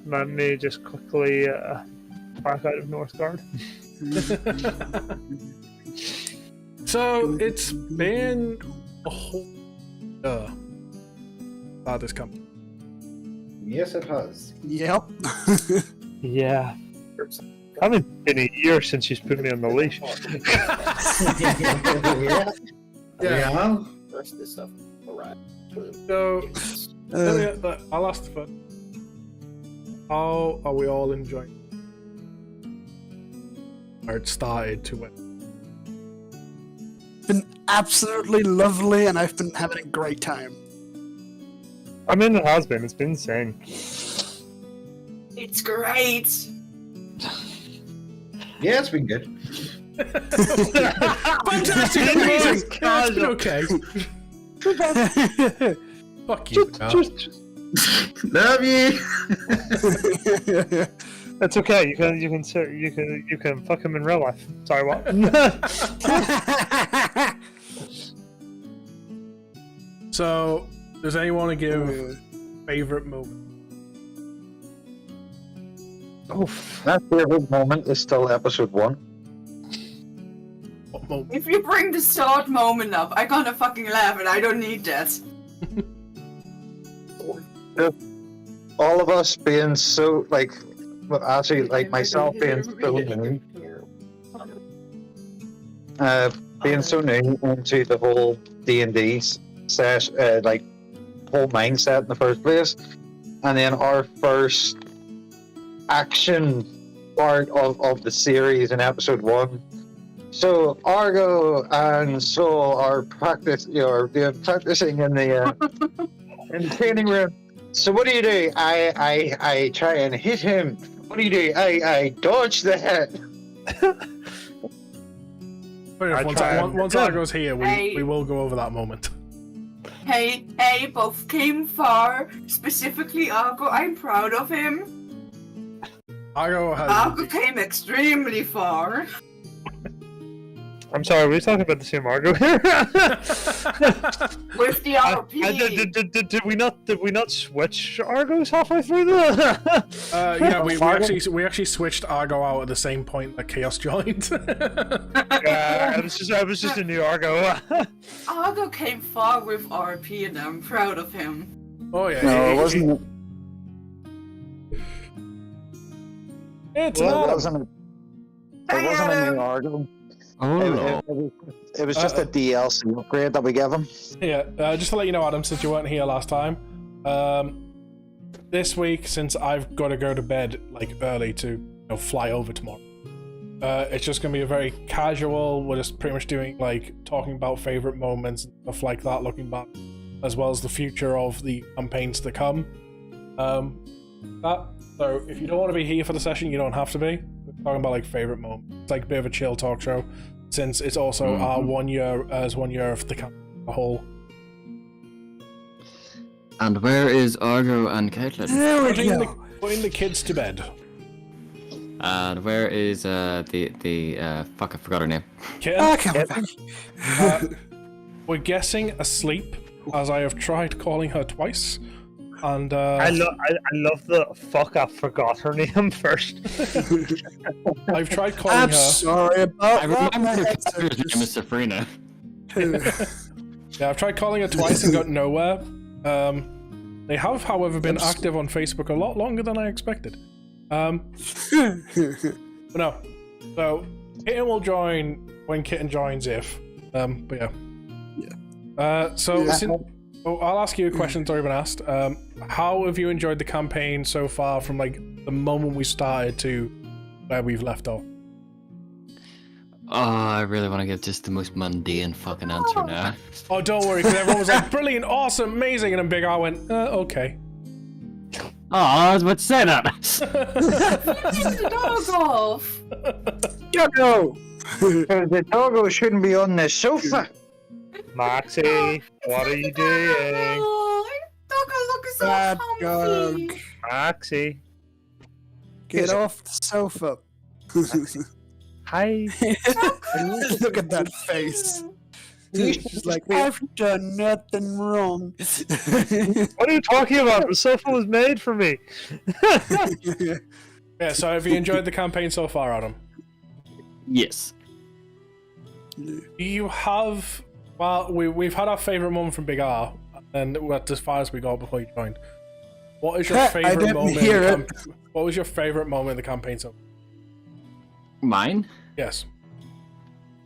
let me just quickly back out of Northgard. So it's been a whole about this company. Yes, it has. Yep. Yeah. Haven't been a year since she's put me on the leash. Yeah. The rest of this stuff, alright. So I'll ask the first. How are we all enjoying where it started to when? Been absolutely lovely, and I've been having a great time. I mean, it has been. It's been insane. It's great. Yeah, it's been good. Fantastic, amazing. Yeah, it's been okay. Fuck you. Love you. It's okay. You can fuck him in real life. Sorry, what? So, does anyone want to give favorite moment? My favorite moment is still episode 1. What moment? If you bring the start moment up, I'm gonna fucking laugh and I don't need that. All of us being so actually myself being so new, being so new into the whole D&D whole mindset in the first place, and then our first action part of the series in episode 1. So Argo and Soul are practicing in the training room. So what do? I try and hit him. What do? I dodge the hit. Once Argo's here, we will go over that moment. Hey, both came far. Specifically Argo, I'm proud of him. Argo came extremely far. I'm sorry, were you talking about the same Argo here? With the RP. Did we not switch Argos halfway through the? Yeah, we actually switched Argo out at the same point that Chaos joined. Yeah, it was just a new Argo. Argo came far with RP, and I'm proud of him. Oh yeah. No, it wasn't. It's It not. wasn't a new Argo. It was just a DLC upgrade that we gave him. Yeah, just to let you know, Adam, since you weren't here last time, this week, since I've got to go to bed early to fly over tomorrow, it's just going to be a very casual. We're just pretty much doing talking about favorite moments and stuff like that, looking back, as well as the future of the campaigns to come. So if you don't want to be here for the session, you don't have to be. We're talking about favorite moments. It's a bit of a chill talk show, since it's also our 1 year of the campaign as a whole. And where is Argo and Caitlin? Putting the kids to bed. And where is the fuck, I forgot her name. Kitten? We're guessing asleep, as I have tried calling her twice. And I love the fuck. I forgot her name first. I've tried calling I'm her. sorry about I remember her character's name is Safrina. Yeah, I've tried calling her twice and got nowhere. They have, however, been active on Facebook a lot longer than I expected. But no. So Kitten will join when Kitten joins, if. But yeah. I'll ask you a question that's already been asked. How have you enjoyed the campaign so far, from the moment we started to where we've left off? Oh, I really want to give just the most mundane fucking answer now. Oh, don't worry, because everyone was like, brilliant, awesome, amazing, and then Big R went, okay. Oh, I was about to say that. Take the dog off. Doggo! The doggo shouldn't be on the sofa. Maxie, what are you doing? Doggo looking so Bad comfy. dog. Maxie. Get off the sofa. Hi. Look at that face. She's like, I've done nothing wrong. What are you talking about? The sofa was made for me. Yeah, so have you enjoyed the campaign so far, Adam? Yes. Do you have... Well, we've had our favourite moment from Big R, and that's as far as we got before you joined. What is your I favourite didn't moment? hear it. What was your favourite moment in the campaign so far? Mine? Yes.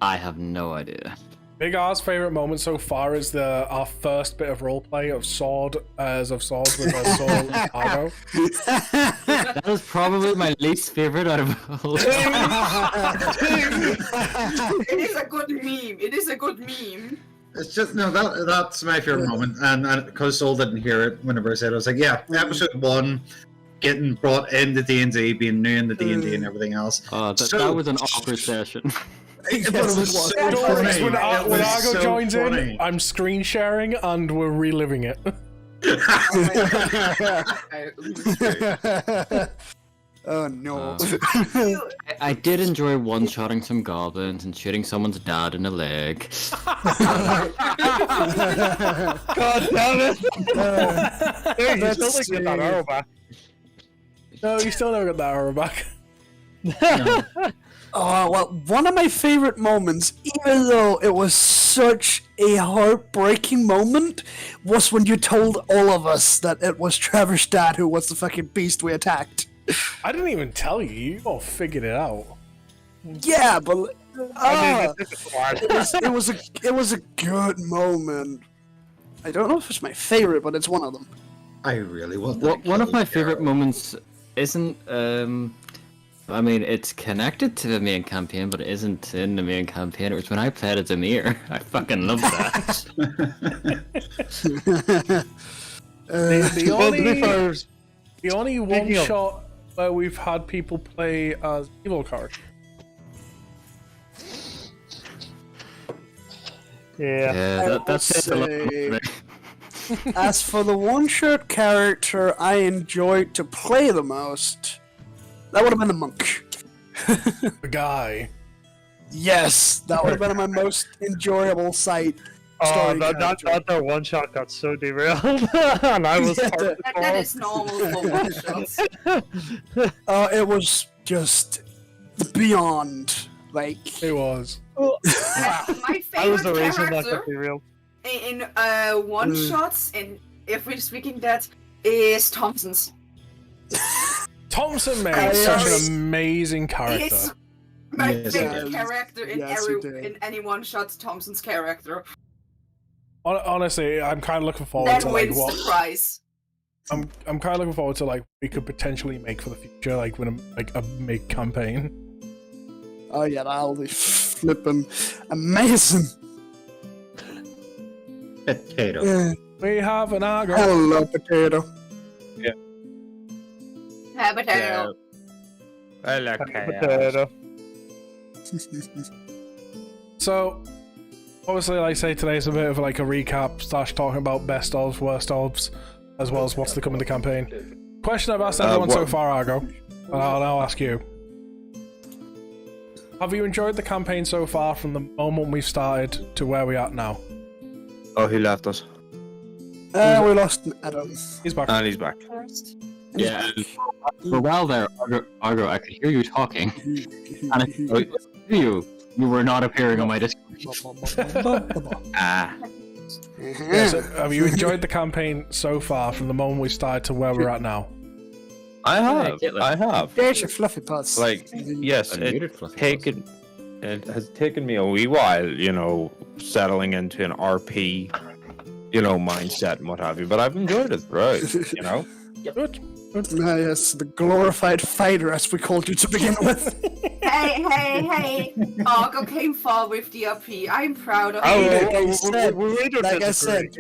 I have no idea. Big R's favourite moment so far is our first bit of roleplay of Swords with Soul Argo. That was probably my least favorite out of all. It is a good meme. It is a good meme. It's just no. That's my favorite moment, and because Soul didn't hear it whenever I said it, I was like, yeah, episode 1, getting brought into D&D, being new in the D&D and everything else. That was an awkward session. It was so Don't worry, 'cause funny. when It was Argo so joins funny. in, I'm screen sharing and we're reliving it. Oh no. I did enjoy one-shotting some goblins and shooting someone's dad in the leg. God damn it! Hey, you still like get that arrow back. No, you still never got that arrow back. Oh, well, one of my favorite moments, even though it was such a heartbreaking moment, was when you told all of us that it was Trevor's dad who was the fucking beast we attacked. I didn't even tell you. You all figured it out. Yeah, but I mean, it's it was a good moment. I don't know if it's my favorite, but it's one of them. I really want. One of my favorite moments isn't. I mean, it's connected to the main campaign, but it isn't in the main campaign. It was when I played as Amir. I fucking love that. The only one shot where we've had people play as evil card. Yeah. That's it. say- As for the one-shot character I enjoyed to play the most, that would have been the monk. The guy. Yes, that would have been my most enjoyable sight. Oh, Story that character. one shot got so derailed, and I was part of the That call. is normal for one shots. It was just beyond, like... It was. My I was the favorite reason that got character derailed. in one shots, and if we're speaking that, is Thompson's. Thompson made Yes. such an amazing character. It's my Yes. favorite Yes. character in Yes, he did. in any one shot. Thompson's character Honestly, I'm kind of looking forward that to like wins what the prize. I'm kind of looking forward to like we could potentially make for the future, like when a big campaign. Oh yeah, that'll be flippin' amazing. Potato. Yeah. We have an Argo. Hello, potato. Habitat. I like Potato. So, obviously, like I say, today's a bit of like a recap / talking about best ofs, worst ofs, as well as what's to come in the campaign. Question I've asked everyone so far, Argo, and I'll ask you. Have you enjoyed the campaign so far from the moment we've started to where we are now? Oh, he left us. We lost Adam. He's back. And he's back. Yeah. For a while there, Argo, I could hear you talking, and I could hear you were not appearing on my Discord. Ah. Yeah, so have you enjoyed the campaign so far from the moment we started to where we're at now? I have. Caitlin. I have. There's your fluffy putts. Like, yes, Unmuted fluffy it has taken me a wee while, you know, settling into an RP, you know, mindset and what have you. But I've enjoyed it, right? You know. Good. Ah, yes, the glorified fighter, as we called you to begin with. Hey! Argo came far with the RP. I'm proud of Oh, you. Like I said,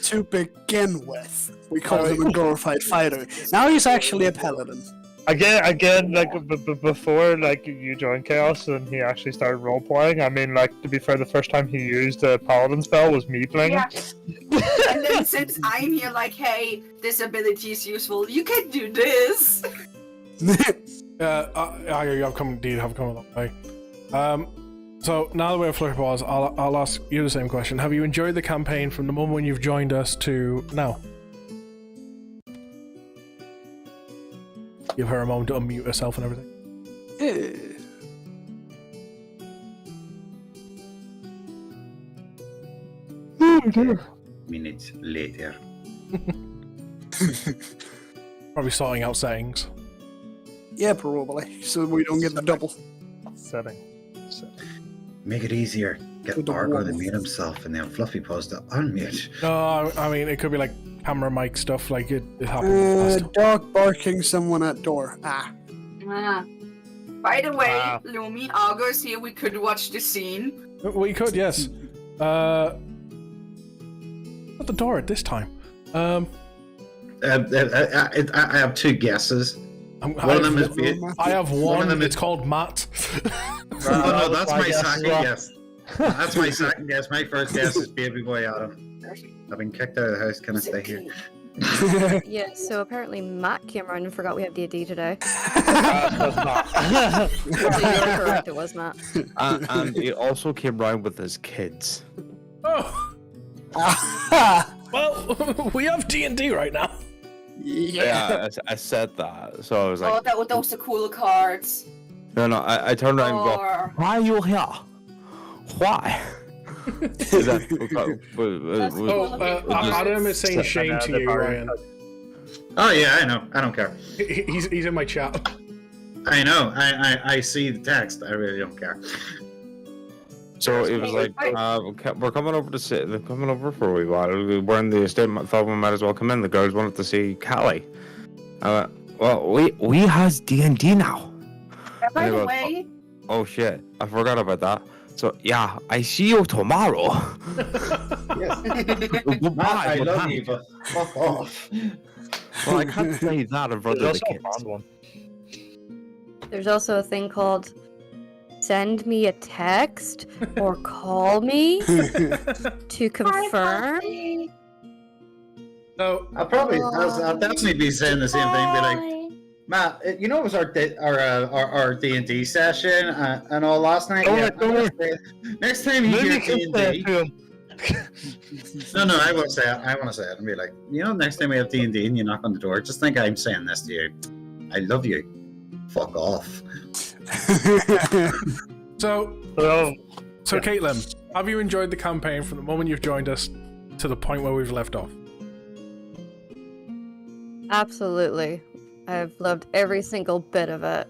to begin with, we called him a glorified fighter. Now he's actually a paladin. Again, like before, like you joined Chaos and he actually started role playing. I mean, like to be fair, the first time he used a paladin spell was me playing. Yeah. And then since I'm here, like, hey, this ability is useful. You can do this. Argo, you have come a long way. So now that we're at Flurry Pause, I'll ask you the same question. Have you enjoyed the campaign from the moment when you've joined us to now? Give her a moment to unmute herself and everything. Minutes later. Probably sorting out settings. Yeah, probably. So we don't get the double. Setting. Make it easier. Get With the Argo to warmth. mute himself and then Fluffy Paws to unmute. No, I mean, it could be like camera mic stuff, like it happened in the past. Dog barking someone at door. Ah. By the way, Wow. Lumi, Argo's here. We could watch the scene. We could, yes. At the door at this time. I have two guesses. One of them is I have One one. of them is- It's called Matt. Oh no, that's my my guess as second well. guess. That's my second guess. My first guess is Baby Boy Adam. I've been kicked out of the house. Can I stay here? Yeah, so apparently Matt came around and forgot we have D&D today. That's not. So you're correct, it was Matt. And he also came round with his kids. Oh, well, we have D&D right now. Yeah, I said that. So I was Oh, like, those are cool cards. no, I turned around and go, Or... why are you here? Why? Is that, Adam is saying shame to you, Ryan. Oh yeah, I know. I don't care. He's in my chat. I know. I see the text. I really don't care. So it was like, we're coming over to sit. They're coming over for a wee while. We're in the estate. Thought we might as well come in. The girls wanted to see Callie. Well, we has D&D now. By And the he goes, way, Oh shit! I forgot about that. So yeah, I see you tomorrow. Goodbye. I love goodbye. you, but fuck off. Well, I can't say that in front of There's the also a kids. bond one. There's also a thing called send me a text or call me to confirm. So, I'll definitely be saying the same thing. Be like, Matt, you know, it was our D&D session and all last night. Don't worry. Next time you Maybe hear you can say it D&D, to him. no, I won't say it. I want to say it and be like, you know, next time we have D&D and you knock on the door, just think I'm saying this to you. I love you. Fuck off. so So, Caitlin, have you enjoyed the campaign from the moment you've joined us to the point where we've left off? Absolutely. I've loved every single bit of it.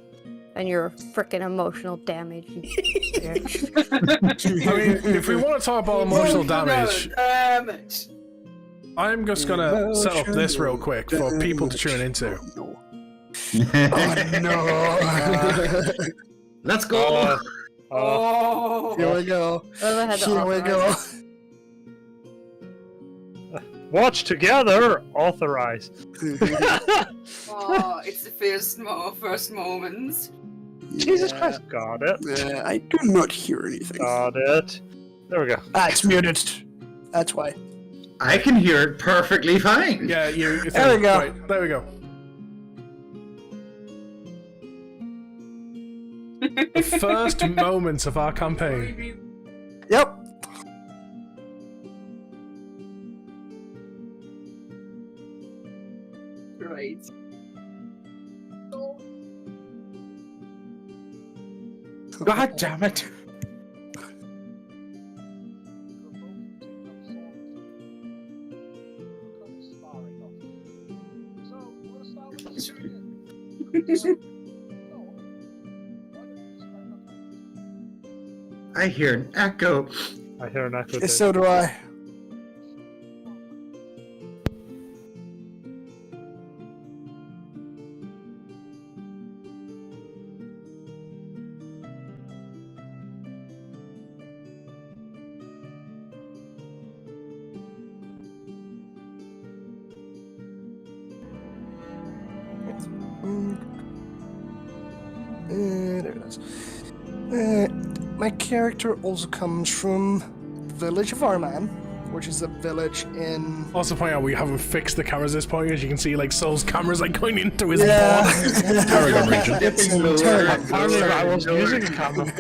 And you're freaking emotional damage. You bitch. I mean, if we want to talk about emotional damage, damage. I'm just gonna set up this real quick for people to tune into. Oh no. Let's go. Oh. Here we go. Well, I had to Here we go. watch together. Authorize. Oh, it's the first moments. Jesus Yeah. Christ, got it. I do not hear anything. Got it. There we go. Ah, it's muted. That's why. I can hear it perfectly fine. Yeah, you. There we go. Right, there we go. The first moments of our campaign. Yep. Right. God damn it! I hear an echo. I hear an echo. too. So do I. There it is. My character also comes from the village of Arman, which is a village in. Also point out we haven't fixed the cameras at this point, as you can see, like Soul's cameras like going into his Yeah. Tarragon region. Dipping It's lower. terrible. Apparently, I wasn't using a camera.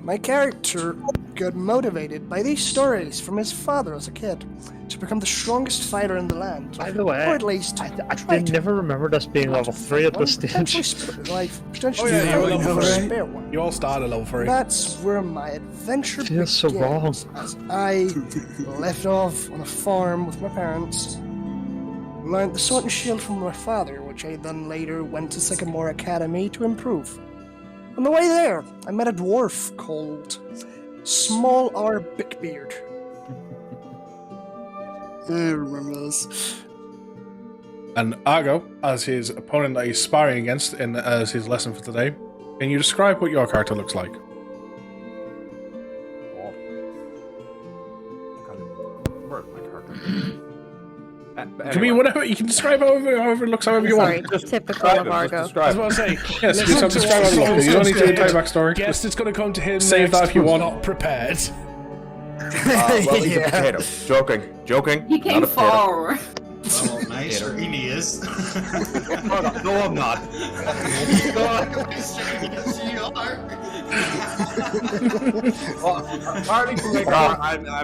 My character got motivated by these stories from his father as a kid to become the strongest fighter in the land. By the way, or at least I never remembered us being level 3 at this stage. Life, Oh potentially yeah, you were level a 3. spare one. You all started level 3. That's where my adventure Feels so wrong. begins, as I left off on a farm with my parents, learned the sword and shield from my father, which I then later went to Sycamore Academy to improve. On the way there, I met a dwarf called Small R. Bickbeard. I remember this. And Argo, as his opponent that he's sparring against, and as his lesson for today, can you describe what your character looks like? It can be whatever. You can describe however it looks, however you Sorry, want. typical of Argo. I was about to say, yes, you have to describe how it looks. You don't need to tell your backstory. Guess it's going to come to him. Save that if you want. Not prepared. Well, he's a potato. Joking. He came Not a potato. forward. Oh, nice. Sure he is. No, I'm not.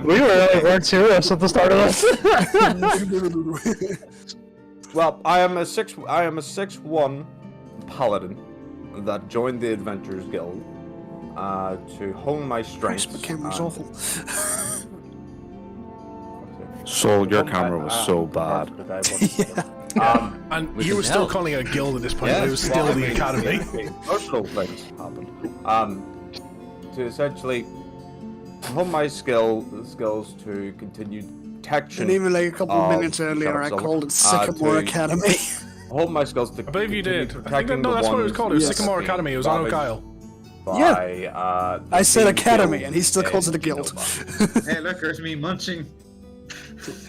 We really weren't serious at the start of this. Well, I am a 6'1" paladin that joined the Adventurers Guild to hone my strengths. My camera's awful. So your camera was so bad. And We you can were still help. calling it a guild at this point. It was still the academy. Personal things happened. To essentially hone my skills to continue detection. And even like a couple of of minutes earlier, I Sharp called it Silver, Sycamore to- Academy. Hone my skills to. I believe you continue did. I think protecting no, the that's what it was ones called. It was Yes. Sycamore Academy. It was on Kyle. by, I said the Academy, guild and he still calls it a guild. Hey, look, there's me munching.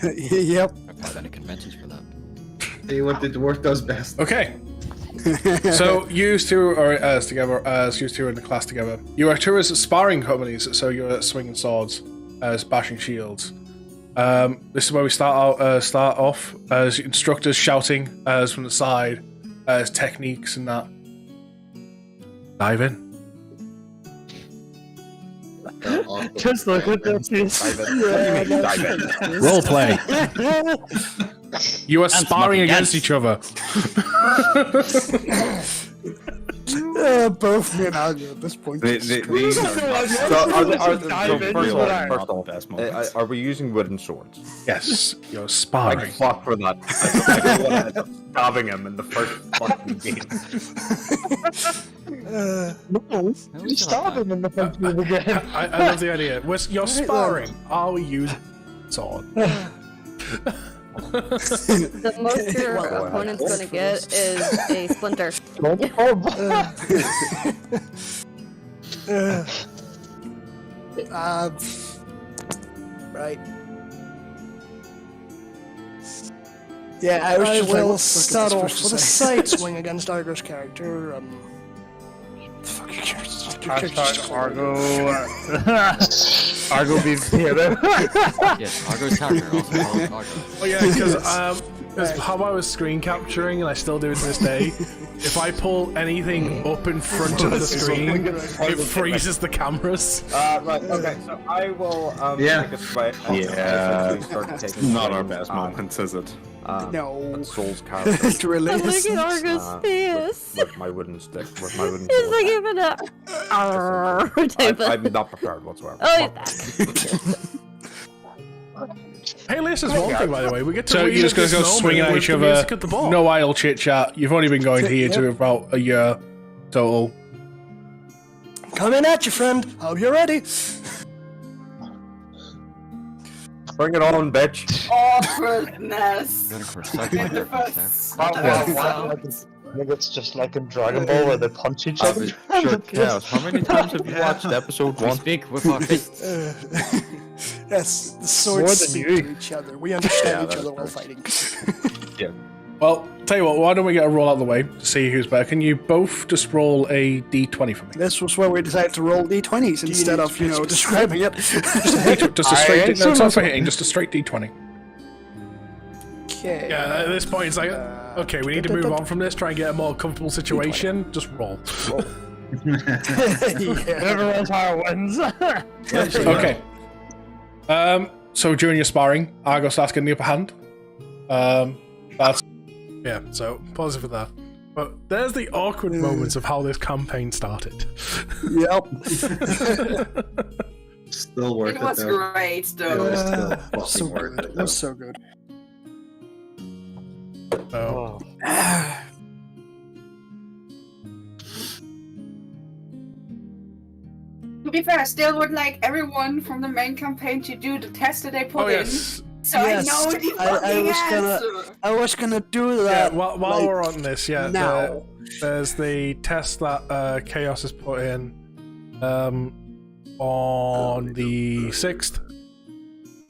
Yep. I've had any conventions for that. See what the dwarf does best. Okay. So you two are together, as you two are in the class together. You are two as sparring companies, so you're swinging swords, as bashing shields. This is where we start off as instructors shouting as from the side, as techniques and that. Dive in. Just look at this. Role play. You are sparring against each other. Both me and Alga at this point. Are we using wooden swords? Yes, you're I sparring. fought for that. I don't want to end up stabbing him in the first fucking game. No, you stabbed him in the front of the game. I love the idea. You're sparring. Are we using sword? The most your opponent's gonna get is a splinter. Right. Yeah, I will start off with a side swing against Argo's character. Fuck your character. Hashtag Argo being potato. Yes, Argo's character also called Argo. Oh yeah, because how I was screen capturing, and I still do it to this day. If I pull anything up in front of the screen, it freezes the cameras. Right, okay, so I will take us away. Not our best moments, is it? No. Soul's character. It really Look is. at Argo's face. With my wooden stick, with my wooden He's sword. like even a type of. I'm not prepared whatsoever. Oh, he's back. Hey, this is one thing, by the way. We get to So read you're just going to go this swinging moment at with each the other. music at the ball. No idle chit chat. You've only been going here to about a year total. Coming at you, friend. Hope you're ready. Bring it on, bitch. Awkwardness. Good for a second there. I think it's just like in Dragon Ball where they punch each other. Sure, Chaos. How many times have you watched episode We 1? speak with our fists. Yes, the More swords than speak you. to each other. We understand Yeah, each other that's while fighting. Well, tell you what, why don't we get a roll out of the way to see who's better? Can you both just roll a d20 for me? This was where we decided to roll d20s instead of, describing it. Just a straight no, it's not for hitting, just a straight d20. Okay. Yeah, at this point, it's like, okay, we need to move on from this, try and get a more comfortable situation. Just roll. Whoever rolls higher wins. Okay. So during your sparring, Argo starts getting the upper hand. That's yeah. So positive for that. But there's the awkward moments of how this campaign started. Yep. Still worth It it. was though. great, It though. was still fucking So worth good. it. It was so good. So, To be fair, I still would like everyone from the main campaign to do the test that they put oh in, yes. so Yes, I know the I fucking was gonna- answer. I was gonna do Yeah. that. While like, we're on this, yeah. now. There's the test that Chaos has put in on the 6th.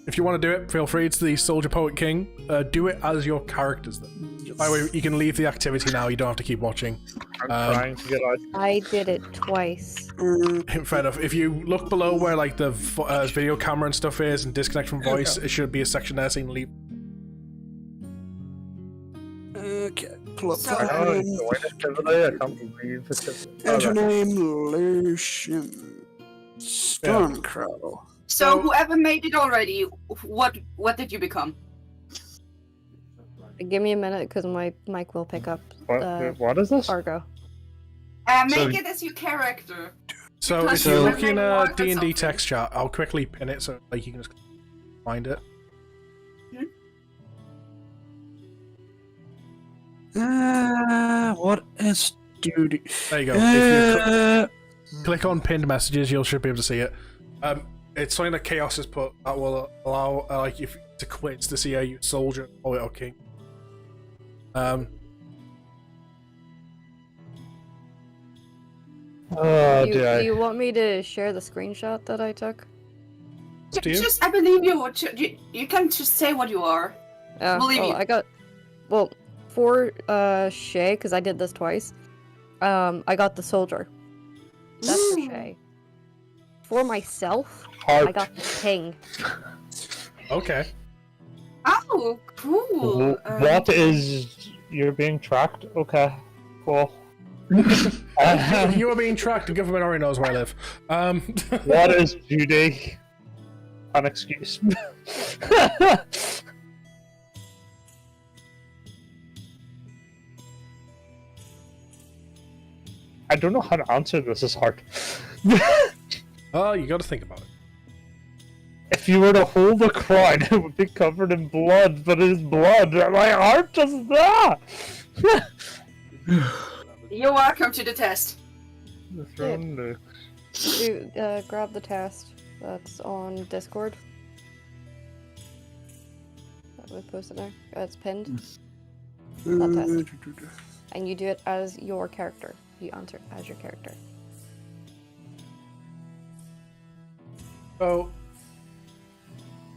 If you want to do it, feel free. It's the Soldier Poet King. Do it as your characters, though. By the way, you can leave the activity now. You don't have to keep watching. I'm trying to get out. I did it twice. Fair enough. If you look below where like the video camera and stuff is, and disconnect from voice, it should be a section there saying leave. Okay. Pull up So- I know, file. it's going activity. I can't believe it's Enter name Lucian Stormcrow. So whoever made it already, what did you become? Give me a minute because my mic will pick up What is this? Argo. Make So- it as your character. So Because if you you look in remember what or D&D something. text chat, I'll quickly pin it so like you can just find it. What is duty? There you go. If you click on pinned messages, you should be able to see it. It's something that Chaos has put that will allow like if to quiz to see are you soldier, poet, or king. Oh, Do you want me to share the screenshot that I took? Do you? Just, I believe you can just say what you are. Believe well, you. I got for Shay because I did this twice. I got the soldier. That's for Shay. For myself, I got the king. Okay. Oh, cool. What is you're being tracked? Okay, cool. You are being tracked. The government already knows where I live. What is duty? An excuse. I don't know how to answer this. It's hard. Oh, you got to think about it. If you were to hold a crown, it would be covered in blood, but it is blood. My heart does that. You're welcome to the test. The throne looks. Grab the test that's on Discord. That was posted there. It's pinned. That test. And you do it as your character. You answer as your character. So,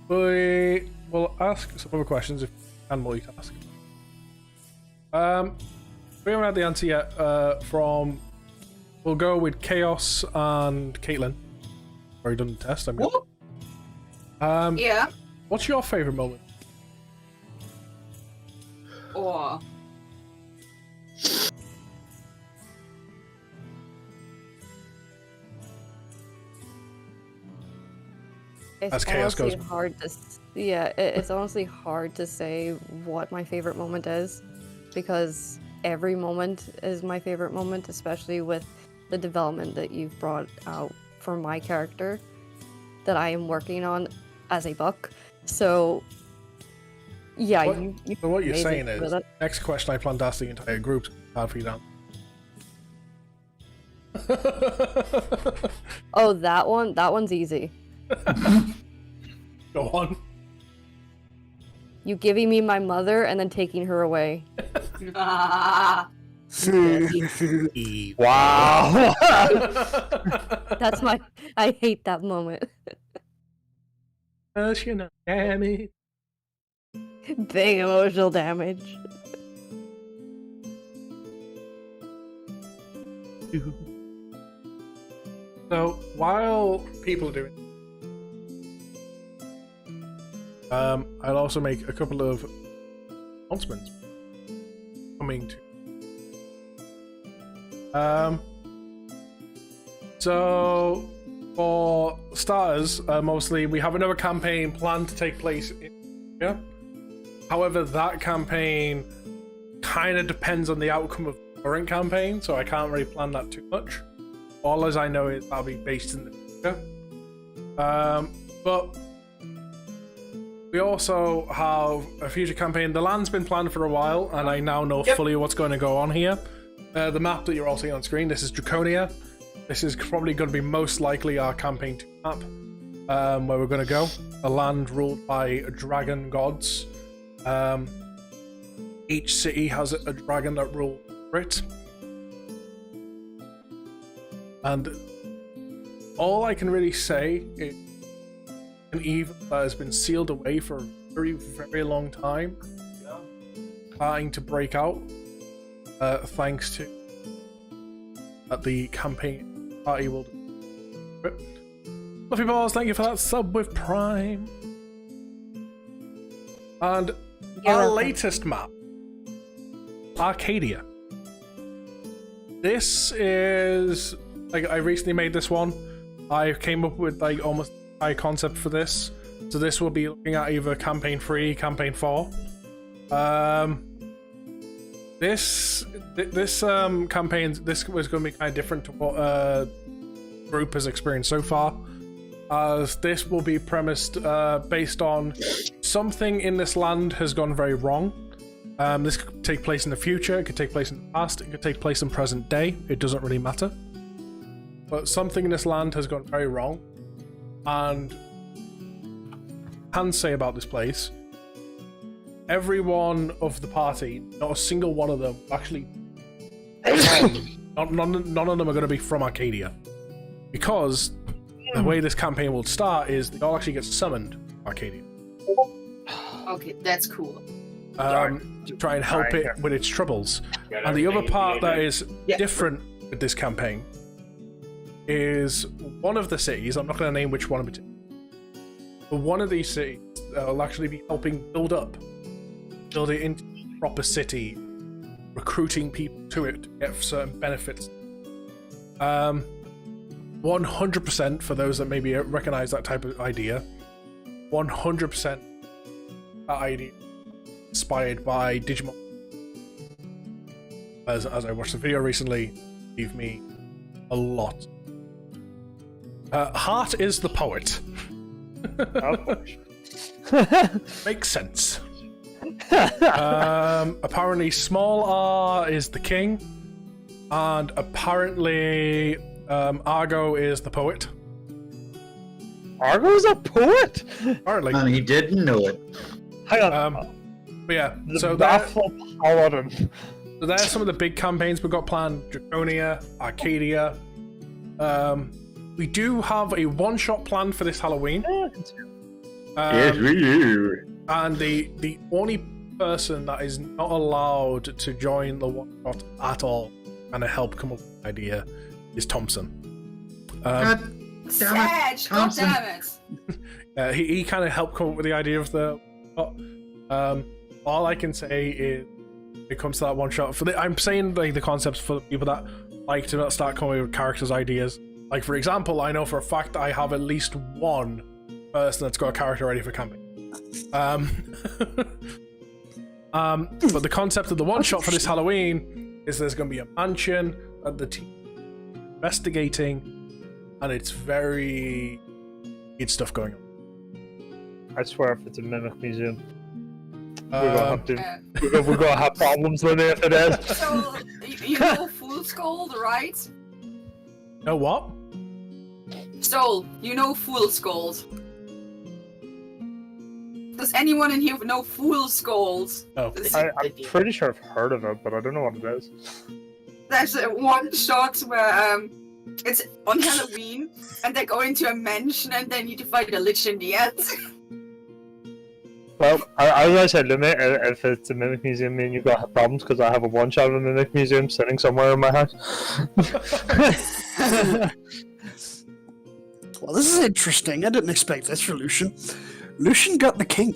we will ask some other questions if you can multitask. We haven't had the answer yet from... We'll go with Chaos and Caitlin. Already done the test, I mean. Yeah. What's your favourite moment? Or It's As chaos honestly goes. hard to it's honestly hard to say what my favorite moment is because every moment is my favorite moment, especially with the development that you've brought out for my character that I am working on as a book. So yeah, So what you're amazing saying for is, that. next question I plan to ask the entire group. Hard for you down. Oh, that one's easy. Go on. You giving me my mother and then taking her away. Wow. That's my. I hate that moment. Emotional damage. Big emotional damage. So while people are doing, I'll also make a couple of announcements coming to. So, for starters, mostly we have another campaign planned to take place in India. However, that campaign kind of depends on the outcome of the current campaign, so I can't really plan that too much. All as I know is that'll be based in the future. But we also have a future campaign. The land's been planned for a while, and I now know fully what's going to go on here. The map that you're all seeing on screen, this is Draconia. This is probably going to be most likely our campaign 2 map, where we're going to go. A land ruled by dragon gods. Each city has a dragon that rules it. And all I can really say is an evil that has been sealed away for a very, very long time, starting to break out, thanks to the campaign party will do. Fluffy Balls, thank you for that sub with Prime. And our latest map, Arcadia. This is, like, I recently made this one. I came up with like almost a concept for this. So this will be looking at either campaign 3, campaign 4. This campaign, this was going to be kind of different to what group has experienced so far, as this will be premised based on something in this land has gone very wrong. This could take place in the future, it could take place in the past, it could take place in present day, it doesn't really matter. But something in this land has gone very wrong, and I can say about this place, everyone of the party, not a single one of them, actually, none of them are going to be from Arcadia. Because the way this campaign will start is they all actually get summoned to Arcadia. Okay, that's cool. To try and help it with its troubles. And the other part that is different with this campaign is one of the cities, I'm not going to name which one in particular, but one of these cities will actually be helping build it into a proper city, recruiting people to it to get certain benefits. 100% for those that maybe recognize that type of idea, 100% that idea inspired by Digimon. As I watched the video recently, gave me a lot. Heart is the poet. Makes sense. Apparently small R is the king, and apparently Argo is the poet. Argo's a poet? Apparently. And he didn't know it. Hang on. But yeah, So there's some of the big campaigns we've got planned. Draconia, Arcadia. We do have a one-shot planned for this Halloween. Yes, we do. And the only person that is not allowed to join the one-shot at all and to help come up with an idea is Thompson. God damn it! He kind of helped come up with the idea of the. All I can say is, when it comes to that one shot, I'm saying like the concepts for the people that like to not start coming up with characters' ideas. Like for example, I know for a fact I have at least one person that's got a character ready for camping. But the concept of the one shot for this Halloween is there's going to be a mansion and the team investigating, and it's very good stuff going on. I swear if it's a mimic museum, we're gonna have problems with it if it is. So, you know Fool's Gold, right? Know what? Stole, you know Fool's Gold. Does anyone in here know Fool's Gold? Oh. I'm pretty sure I've heard of it, but I don't know what it is. There's a one shot where it's on Halloween and they go into a mansion and they need to fight a lich in the end. Well, as I said, if it's a mimic museum, me and you've got to have problems because I have a one shot of a mimic museum sitting somewhere in my house. Well, this is interesting. I didn't expect this for Lucian. Lucian got the king.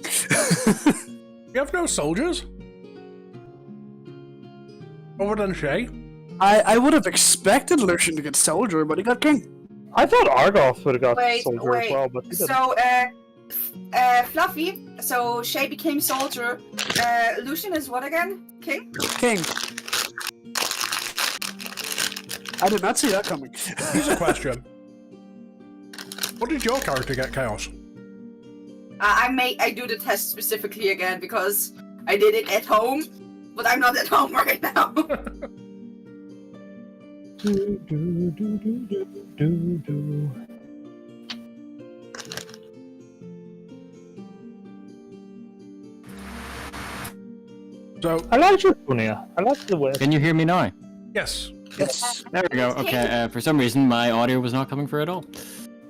You have no soldiers? Other than Shay? I would have expected Lucian to get Soldier, but he got King. I thought Argoth would have got Wait, Soldier as well, but he didn't. So, Fluffy, so Shay became Soldier. Lucian is what again? King? King. I did not see that coming. Here's a question. What did your character get, Chaos? I do the test specifically again because I did it at home, but I'm not at home right now. So I like your Punia. I like the way. Can you hear me now? yes. Yes. There we go. Okay. For some reason, my audio was not coming through at all.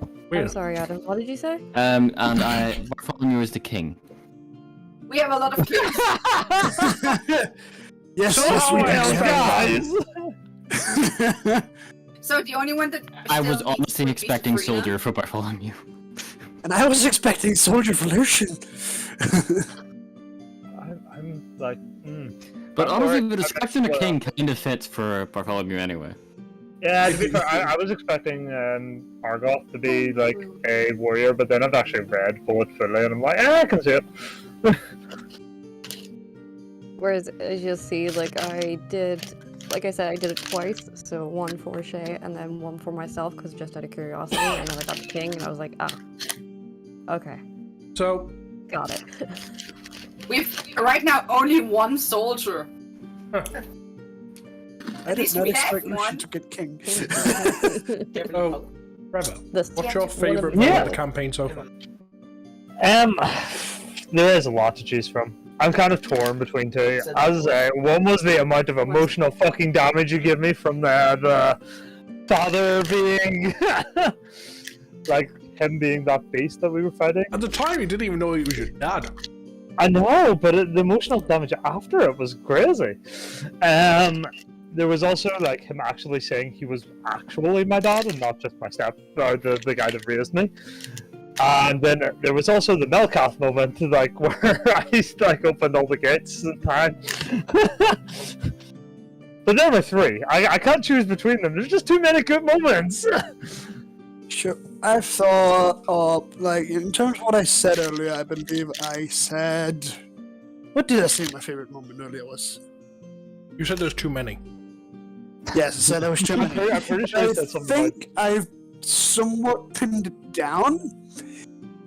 I'm Weird. sorry, Adam. What did you say? And Bartholomew is the king. We have a lot of kings. Yes, So yes, we how do. guys. So the only one that I still was needs honestly to be expecting Sabrina. soldier for Bartholomew. And I was expecting Soldier for Lucian. I'm like, But I'm honestly, worried. the description of king kind of fits for Bartholomew anyway. yeah. To be fair, I was expecting Argoth to be like a warrior, but then I've actually read Bullet fully, and I'm like, I can see it. Whereas, as you'll see, like I said, I did it twice. So one for Shay and then one for myself, because just out of curiosity, and then I got the king, and I was like, ah, okay, So got it. We've right now only one soldier. I did least not we have expect Lucian one. to get King. oh, Trevor, This what's your Yeah. favorite moment Yeah. of the campaign so far? There is a lot to choose from. I'm kind of torn between two. As I say, one was the amount of emotional fucking damage you give me from the father being like him being that beast that we were fighting. At the time, you didn't even know he was your dad. I know, but the emotional damage after it was crazy. There was also like him actually saying he was actually my dad and not just my the guy that raised me. And then there was also the Melkath moment, like where I like opened all the gates in time. But there were three. I can't choose between them. There's just too many good moments. Sure. I thought, like, in terms of what I said earlier, I believe I said... What did I say my favorite moment earlier was? You said there's too many. Yes, I said there was too many. I'm pretty sure I I said something like think I've somewhat pinned it down,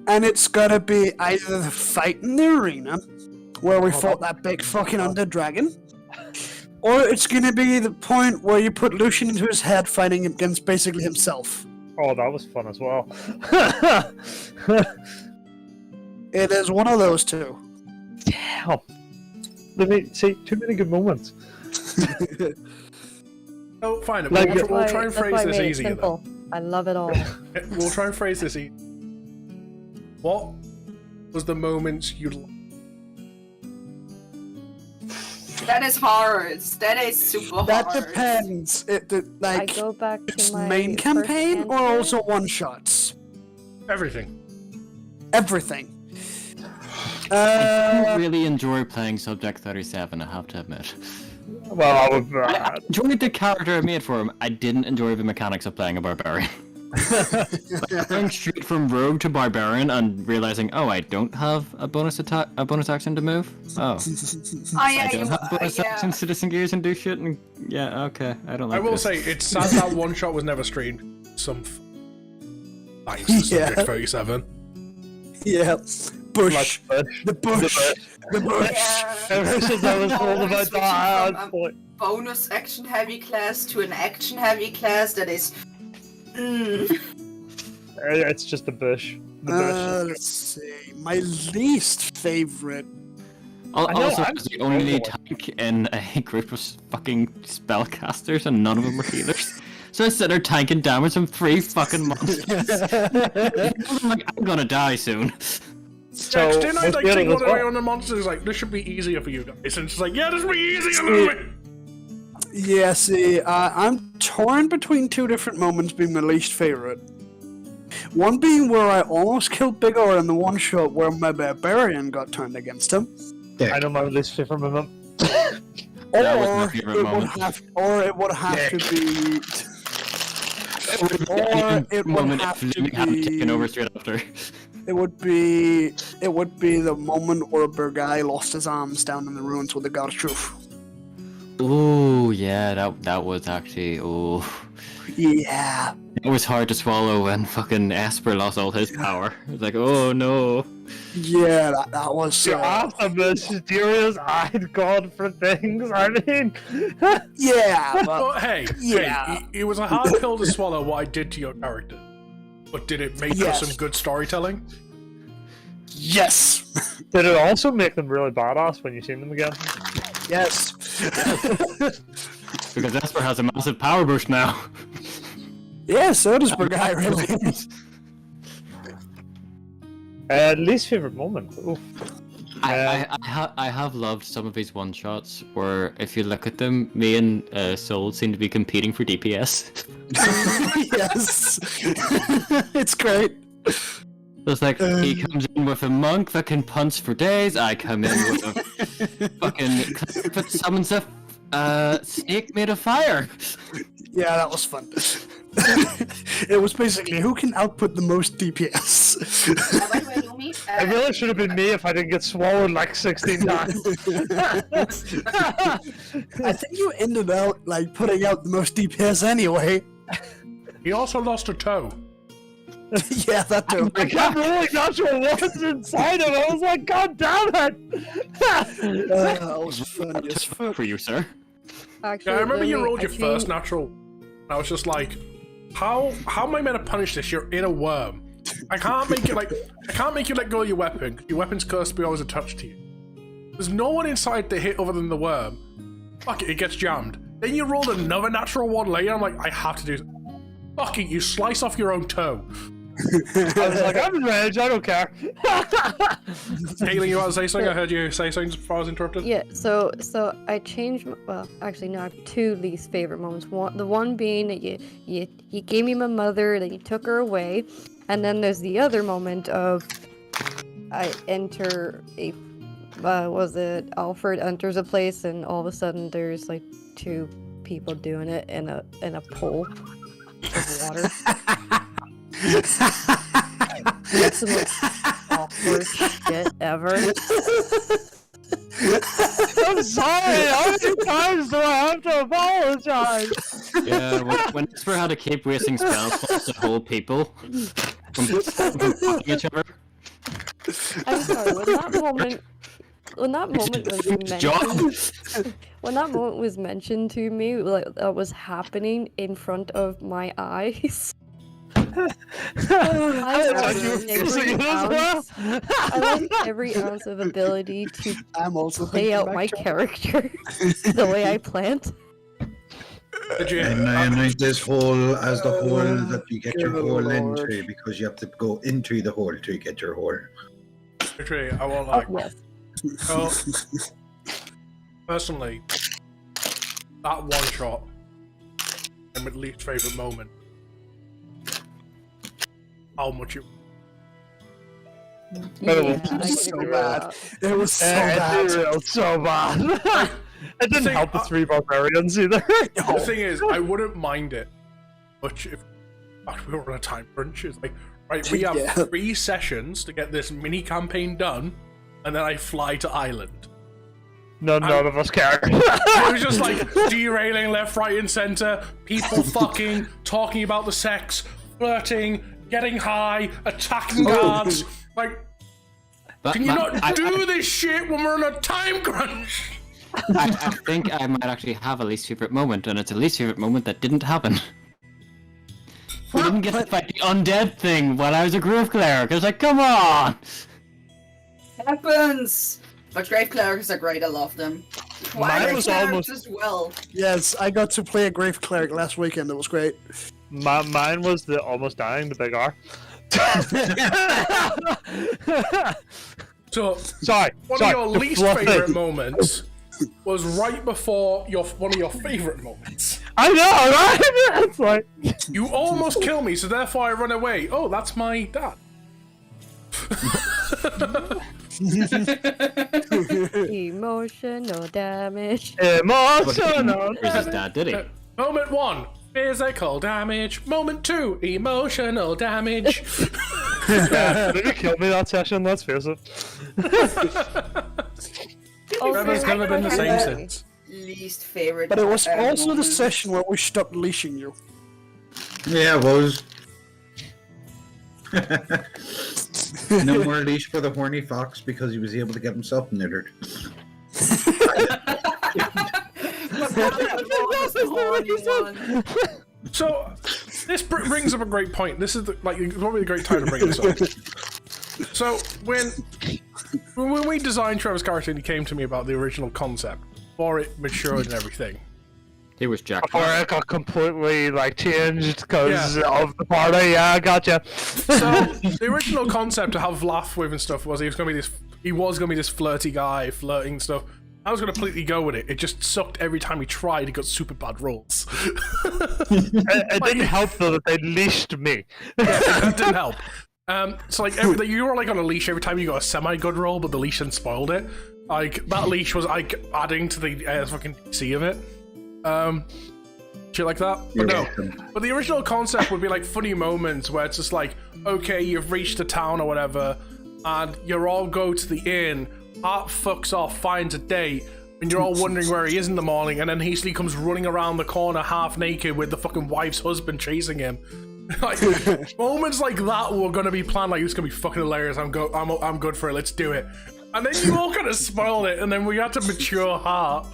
and it's gotta be either the fight in the arena, where we fought that big fucking undead dragon, or it's gonna be the point where you put Lucian into his head fighting against basically himself. oh, that was fun as well. It is one of those two. Damn. Let me see, too many good moments. Oh, fine. Like, we'll try and That's why phrase I this made it easier. simple. I love it all. Then. We'll try and phrase this easier. What was the moments you? That is hard. That is super hard. That depends. I Like, go back it's to my main first campaign or campaign. also one shots? Everything. Everything. I don't really enjoy playing Subject 37, I have to admit. Well, I would. I enjoyed the character I made for him. I didn't enjoy the mechanics of playing a barbarian. Like, going straight from rogue to barbarian and realizing, oh, I don't have a bonus action to move. Oh, I don't have bonus actions to disengage and do shit. And yeah, okay, I don't like. I will this. say it's sad that one shot was never streamed. Thanks to Subject 37. Yeah. Bush. Like The bush. The bush. Ever since I was told about Switching that, from a bonus action heavy class to an action heavy class that is. it's just a bush. The bush. Let's see. My least favorite. I know, Also, I I'm was the only totally- tank in a group of fucking spellcasters, and none of them were healers. So I sit there tanking damage from 3 fucking monsters. I'm like, I'm gonna die soon. So, Didn't I let's like get take it one as away well. on the monsters? Like, this should be easier for you guys. And it's like, yeah, this will be easier a little bit. Yeah, see, I'm torn between two different moments being my least favorite. One being where I almost killed Big R in the one shot where my barbarian got turned against him. I know my least favorite moment. That was my Or favorite it moment. it would have to be. Or it would Moment have if to Fleming hadn't taken over be. straight after. It would be the moment where Burgai lost his arms down in the ruins with the God of Truth. Ooh, yeah, that was actually Yeah. it was hard to swallow when fucking Esper lost all his power. It was like, oh no. Yeah, that was. You asked a mysterious-eyed god for things. I mean, Yeah, but But hey, Yeah. it was a hard pill to swallow what I did to your character. But did it make for Yes. some good storytelling? yes, did it also make them really badass when you seen them again? yes. Because Esper has a massive power boost now. Yeah, so does Burgai, really. Least favorite moment. Oof. I have loved some of these one shots where if you look at them, me and Soul seem to be competing for DPS. Yes, it's great. It's like he comes in with a monk that can punch for days. I come in with a fucking cleric that summons a snake made of fire. Yeah, that was fun. It was basically who can output the most DPS. By the way, Lumi, It really should have been me if I didn't get swallowed like 16 times. I think you ended out like putting out the most DPS anyway. He also lost a toe. Yeah, that too. I kept rolling natural ones inside him. I was like, God damn it! That was funny as fuck. For you, sir. Actually, Yeah, I remember you Lumi, rolled I your first natural. I was just like, how am I meant to punish this? You're in a worm. I can't make it like I can't make you let go of your weapon. Your weapon's cursed to be always attached to you. There's no one inside to hit other than the worm. Fuck it, it gets jammed. Then you rolled another natural one later. I'm like, I have to do. Fuck it, you slice off your own toe. I was like, I'm enraged, I don't care. Caitlin, you want to say something? I heard you say something before I was interrupted. Yeah, so I changed. Well, actually, no, I have two least favorite moments. The one being that you gave me my mother, then you took her away, and then there's the other moment of I enter a was it Alfred enters a place and all of a sudden there's like two people doing it in a pool of water. That's the most awkward shit ever. I'm sorry, how many times do I have to apologize? Yeah, when Esper had to keep wasting spell slots to hold people from fucking each other. I'm sorry, when that moment was mentioned, when that moment was mentioned to me, like that was happening in front of my eyes. I lost every ounce of ability to play out my character the way I planned. Did you? And I announce this hole as the hole that you get your hole into because you have to go into the hole to get your hole. Actually, I won't like. Yes. Well, personally, that one shot, and my least favorite moment. How much it. Yeah, It I was can so agree with bad. that. It was so It bad. derailed so bad. It didn't help the three barbarians either. The thing is, I wouldn't mind it much if we were on a time crunch. It's like, right, we have Yeah. 3 sessions to get this mini campaign done, and then I fly to Ireland. None of us care. It was just like derailing left, right, and center. People fucking, talking about the sex, flirting, getting high, attacking guards. Like, can you not do this shit when we're on a time crunch? I think I might actually have a least favorite moment, and it's a least favorite moment that didn't happen. We didn't get to fight the undead thing while I was a Grove Cleric. I was like, come on! Happens! But Grave Clerics are great, I love them. Mine was almost- as well. Yes, I got to play a Grave Cleric last weekend. It was great. Mine was the almost dying, the big R. So, Sorry. one sorry, of your the least fluffy. favorite moments was right before one of your favorite moments. I know, right? It's like You almost kill me, so therefore I run away. Oh, that's my dad. Emotional damage. Emotional. Where's his dad? Did he? Moment 1, physical damage. Moment 2, emotional damage. Did he kill me that session? Let's face it. Trevor's never been the same since. Least favorite. But it was also the moment. session where we stopped leashing you. Yeah, it was. No more leash for the horny fox because he was able to get himself neutered. So, this brings up a great point. This is probably a great time to bring this up. So, when we designed Trevor's character and he came to me about the original concept, before it matured and everything, He was Jack. Before it got completely changed because of the party. Yeah, I gotcha. So the original concept to have laugh with and stuff was he was gonna be this flirty guy, flirting and stuff. I was gonna completely go with it. It just sucked every time he tried. He got super bad rolls. It didn't help though that they leashed me. Yeah, that didn't help. So you were on a leash every time you got a semi-good roll, but the leash had spoiled it. That leash was adding to the fucking DC of it. Shit like that. But no. But the original concept would be funny moments where it's just okay, you've reached a town or whatever, and you all go to the inn. Art fucks off, finds a date, and you're all wondering where he is in the morning, and then he comes running around the corner half naked with the fucking wife's husband chasing him. Moments like that were gonna be planned. It's gonna be fucking hilarious. I'm good for it. Let's do it. And then you all kind of spoiled it, and then we had to mature Hart.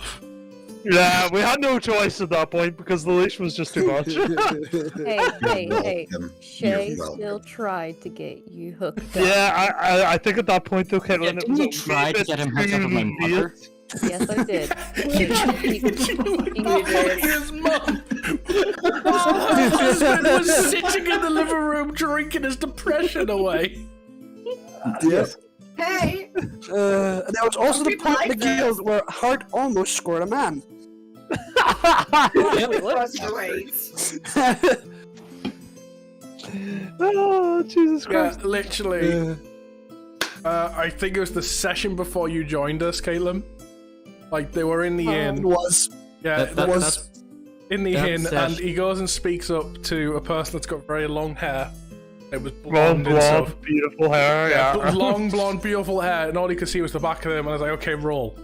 Yeah, we had no choice at that point because the leash was just too much. Hey. Shay still tried to get you hooked up. Yeah, I think at that point though, Caitlin, Didn't you try to get him hooked up with my mother? Yes, I did. His mum. Her husband was sitting in the living room drinking his depression away. Yes. Hey! There was also the part in the guild where Hart almost scored a man. That's great. Oh, Jesus Christ. Yeah, literally. I think it was the session before you joined us, Caitlin. They were in the inn. It was. Yeah, That was in the inn, session. and he goes and speaks up to a person that's got very long hair. It was blonde and stuff. Blonde, beautiful hair, Yeah, yeah. long, blonde, beautiful hair, and all you could see was the back of them, and I was like, okay, roll.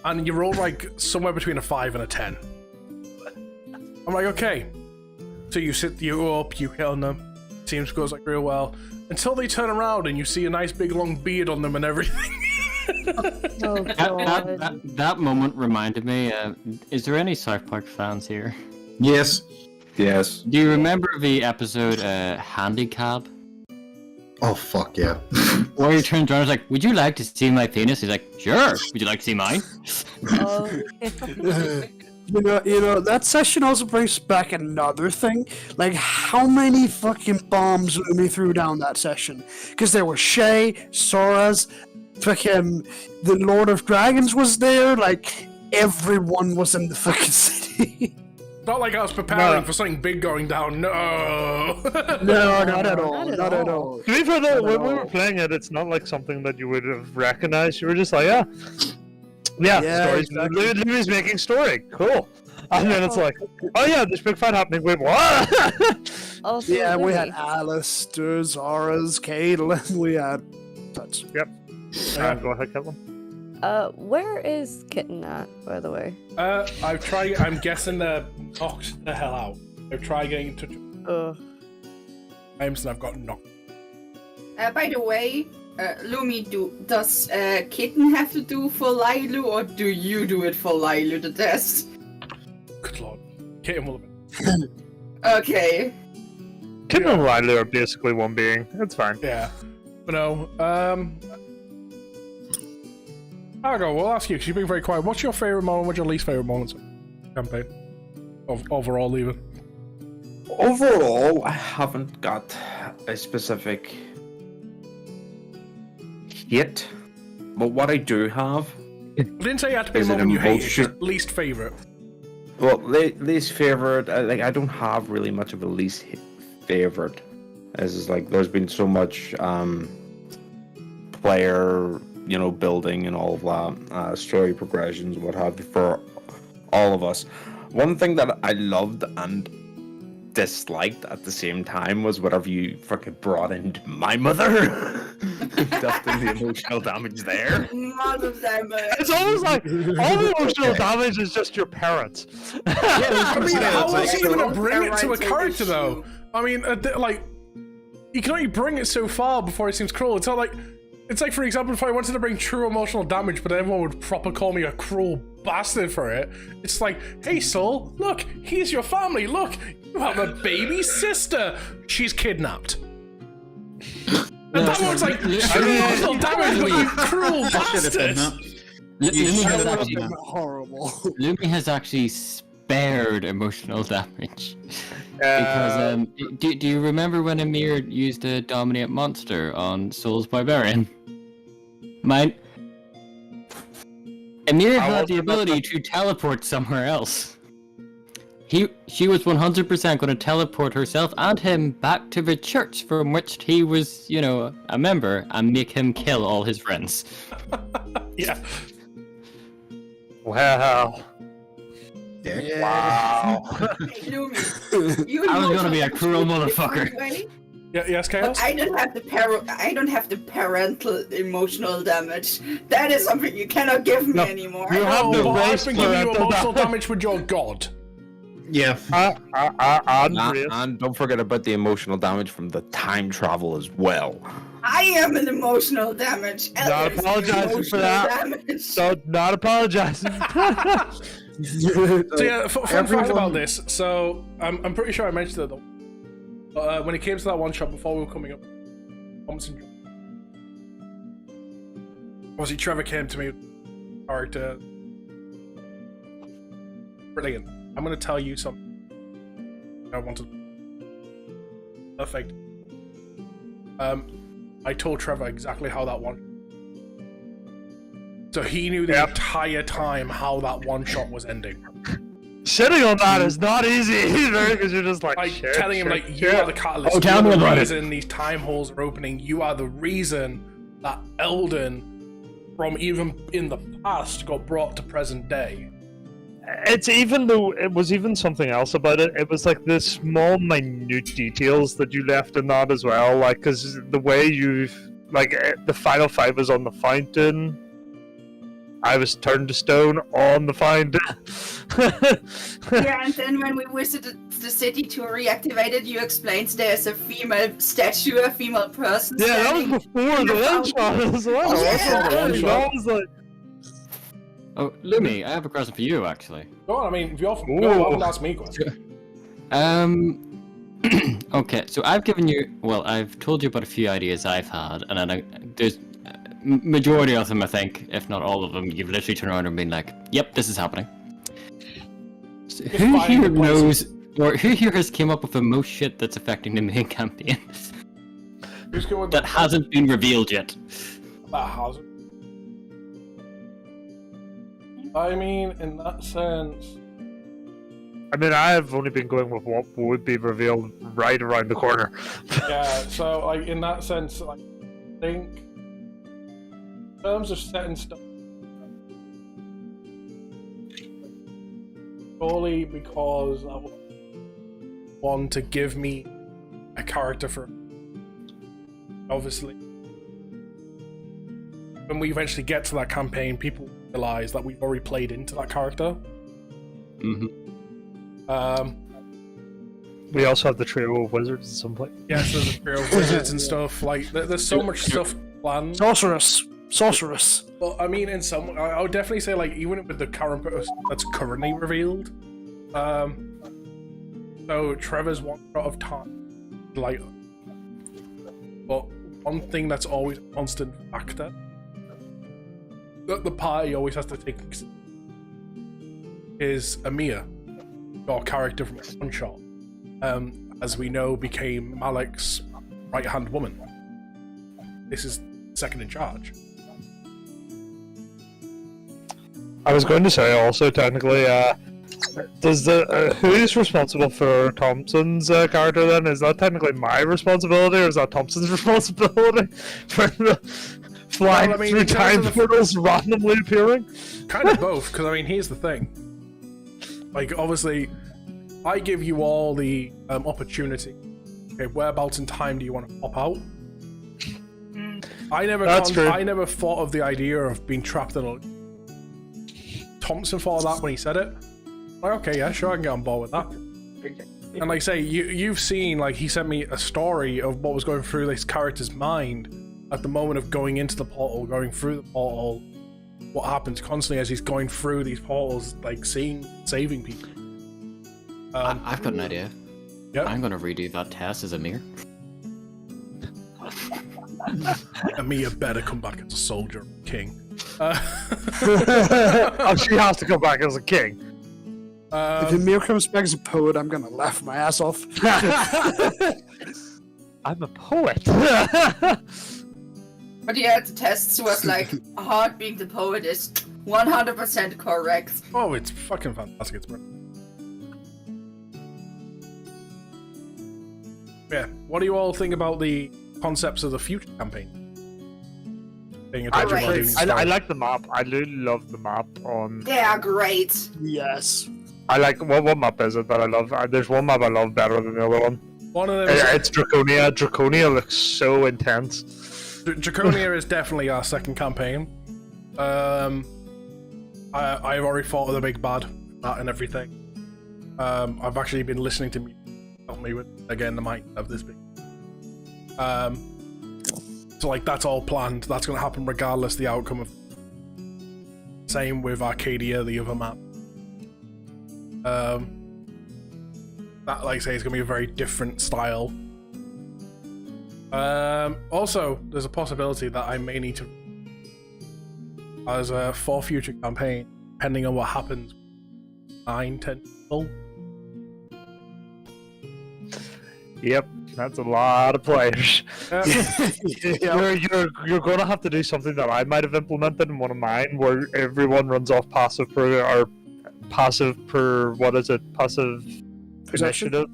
And you roll somewhere between a 5 and a 10. I'm like, okay. So you go up, you hit on them. Seems goes real well. Until they turn around and you see a nice big long beard on them and everything. Oh, God. That moment reminded me, is there any South Park fans here? Yes. Yes. Do you remember the episode Handicap? Oh, fuck yeah. Where he turns around and is like, would you like to see my penis? He's like, sure. Would you like to see mine? Oh. You know, that session also brings back another thing. How many fucking bombs Lumi threw down that session? Because there was Shay, Sora's, fucking the Lord of Dragons was there. Everyone was in the fucking city. Not like I was preparing for something big going down. No. No, not at all. Not at all. To be fair though, when we were playing it, it's not something that you would have recognized. You were just yeah, stories. Exactly. Lumi's making story. Cool. And then it's oh yeah, there's big fight happening. Wait, what? Also, Yeah, we Lily. had Alistair, Zara's, Caitlin, we had... That's... Yep. Go ahead, Kevin. Where is Kitten at, by the way? I've tried. I'm guessing they're knocked the hell out. I've tried getting in touch with times and I've got knocked. By the way, Lumi, does Kitten have to do for Lailu, or do you do it for Lailu, the test? Good lord. Kitten will have been. Okay. Kitten and Riley are basically one being. It's fine. Yeah. But no, Argo, we'll ask you, because you've been very quiet. What's your favourite moment, what's your least favourite moments of the campaign? Overall, even. Overall, I haven't got a specific hit, but what I do have... I didn't say you had to be a Is it moment you hate, it's emotion? just least favourite. Well, least favorite, I don't have really much of a least favorite. As is there's been so much player, you know, building and all of that, story progressions, what have you, for all of us. One thing that I loved and disliked at the same time was whatever you fucking brought in my mother. Definitely the emotional damage there. Mother damage. It's almost like all the emotional damage is just your parents. I mean, how like, else are you so- going to bring it to a Right, character, so though? I mean, like, you can only bring it so far before it seems cruel. It's not like, it's like, for example, if I wanted to bring true emotional damage, but everyone would proper call me a cruel bastard for it. It's like, hey, Soul, look, here's your family. Look, you have a baby sister. She's kidnapped. And that one's like, true emotional damage, but you cruel bastard. Horrible. Lumi has actually spared emotional damage. Because, do you remember when Amir used a Dominate Monster on Soul's Barbarian? Amir had the ability to teleport somewhere else. She was 100% going to teleport herself and him back to the church from which he was, you know, a member, and make him kill all his friends. Yeah. Wow. Yeah. Wow. Lumi, you I was know gonna be a something cruel different motherfucker. way, Yes, Chaos? but I don't have the parental emotional damage. That is something you cannot give me anymore. you have Oh, the but I've race been giving you parental emotional damage. damage with your god. Yeah. And don't forget about the emotional damage from the time travel as well. I am an emotional damage. Not Elder's apologizing for emotional that. damage. So, not apologizing. So yeah, fun fact about this. So I'm pretty sure I mentioned it though. But when it came to that one shot before we were coming up, Thompson, obviously Trevor came to me with character. Brilliant. I'm gonna tell you something. I wanted. Perfect. I told Trevor exactly how that one. So he knew the entire time how that one shot was ending. Shitting on that is not easy either, because you're just like, Telling him like, you are the catalyst. Oh, tell you me are the about it. reason these time holes are opening. You are the reason that Elden, from even in the past, got brought to present day. It's even though it was even something else about it. It was like the small, minute details that you left in that as well. Like, because the way the final fight was on the fountain. I was turned to stone on the fountain. Yeah, and then when we visited the city to reactivate it, you explained there's a female statue, a female person. Yeah, that standing was before in the one fountain. shot as well. Oh, yeah. That was like, Oh, Lumi, I have a question for you, actually. Go on, I mean, if you often ask me questions. Okay, so I've given you, well, I've told you about a few ideas I've had, and then there's majority of them, I think, if not all of them, you've literally turned around and been like, yep, this is happening. So who here knows, or who here has came up with the most shit that's affecting the main campaign? Who's going that hasn't been revealed yet? That hasn't. I mean, in that sense. I mean, I have only been going with what would be revealed right around the corner. Yeah, so like in that sense, like, I think in terms of setting stuff, purely because I want to give me a character for. Obviously, when we eventually get to that campaign, people realize that we've already played into that character. Mm-hmm. We also have the trio of wizards at some point. Yes, there's a trio of wizards and stuff. Like, there's so much stuff planned. Sorceress. Well, I mean, in some, I would definitely say, like, even with the current person that's currently revealed, so Trevor's one shot of time, like, but one thing that's always a constant factor that the party always has to take is Amir, your character from one shot, as we know, became Malik's right-hand woman. This is second in charge. I was going to say also, technically, does who's responsible for Thompson's character then? Is that technically my responsibility, or is that Thompson's responsibility Flying Well, I mean, through in terms time of the- portals randomly appearing? Kind of both, because I mean, here's the thing. Like, obviously, I give you all the opportunity. Okay, whereabouts in time do you want to pop out? I never thought of the idea of being trapped in a... Thompson thought of that when he said it. Like, okay, yeah, sure, I can get on board with that. And like I say, you've seen, like, he sent me a story of what was going through this character's mind at the moment of going into the portal, going through the portal, what happens constantly as he's going through these portals, like, saving people. I've got an idea. Yep. I'm gonna redo that test as Amir. Amir better come back as a soldier king. Oh, she has to come back as a king. If Amir comes back as a poet, I'm gonna laugh my ass off. I'm a poet. But yeah, the tests was like, hard being the poet is 100% correct. Oh, it's fucking fantastic. It's brilliant. Yeah, what do you all think about the concepts of the future campaign? Being a I like the map. I really love the map on. They are great. Yes. I like what map is it that I love? There's one map I love better than the other one. One of them. It's Draconia. Draconia looks so intense. Draconia is definitely our second campaign. I've already fought with the big bad, that and everything. I've actually been listening to music to help me with again the might of this big. So like that's all planned. That's going to happen regardless the outcome of. Same with Arcadia, the other map. That, like I say, is going to be a very different style. Also, there's a possibility that I may need to, as a for future campaign, depending on what happens, 9-10 people. Yep, that's a lot of players. You're going to have to do something that I might have implemented in one of mine, where everyone runs off passive per what is it? Passive initiative.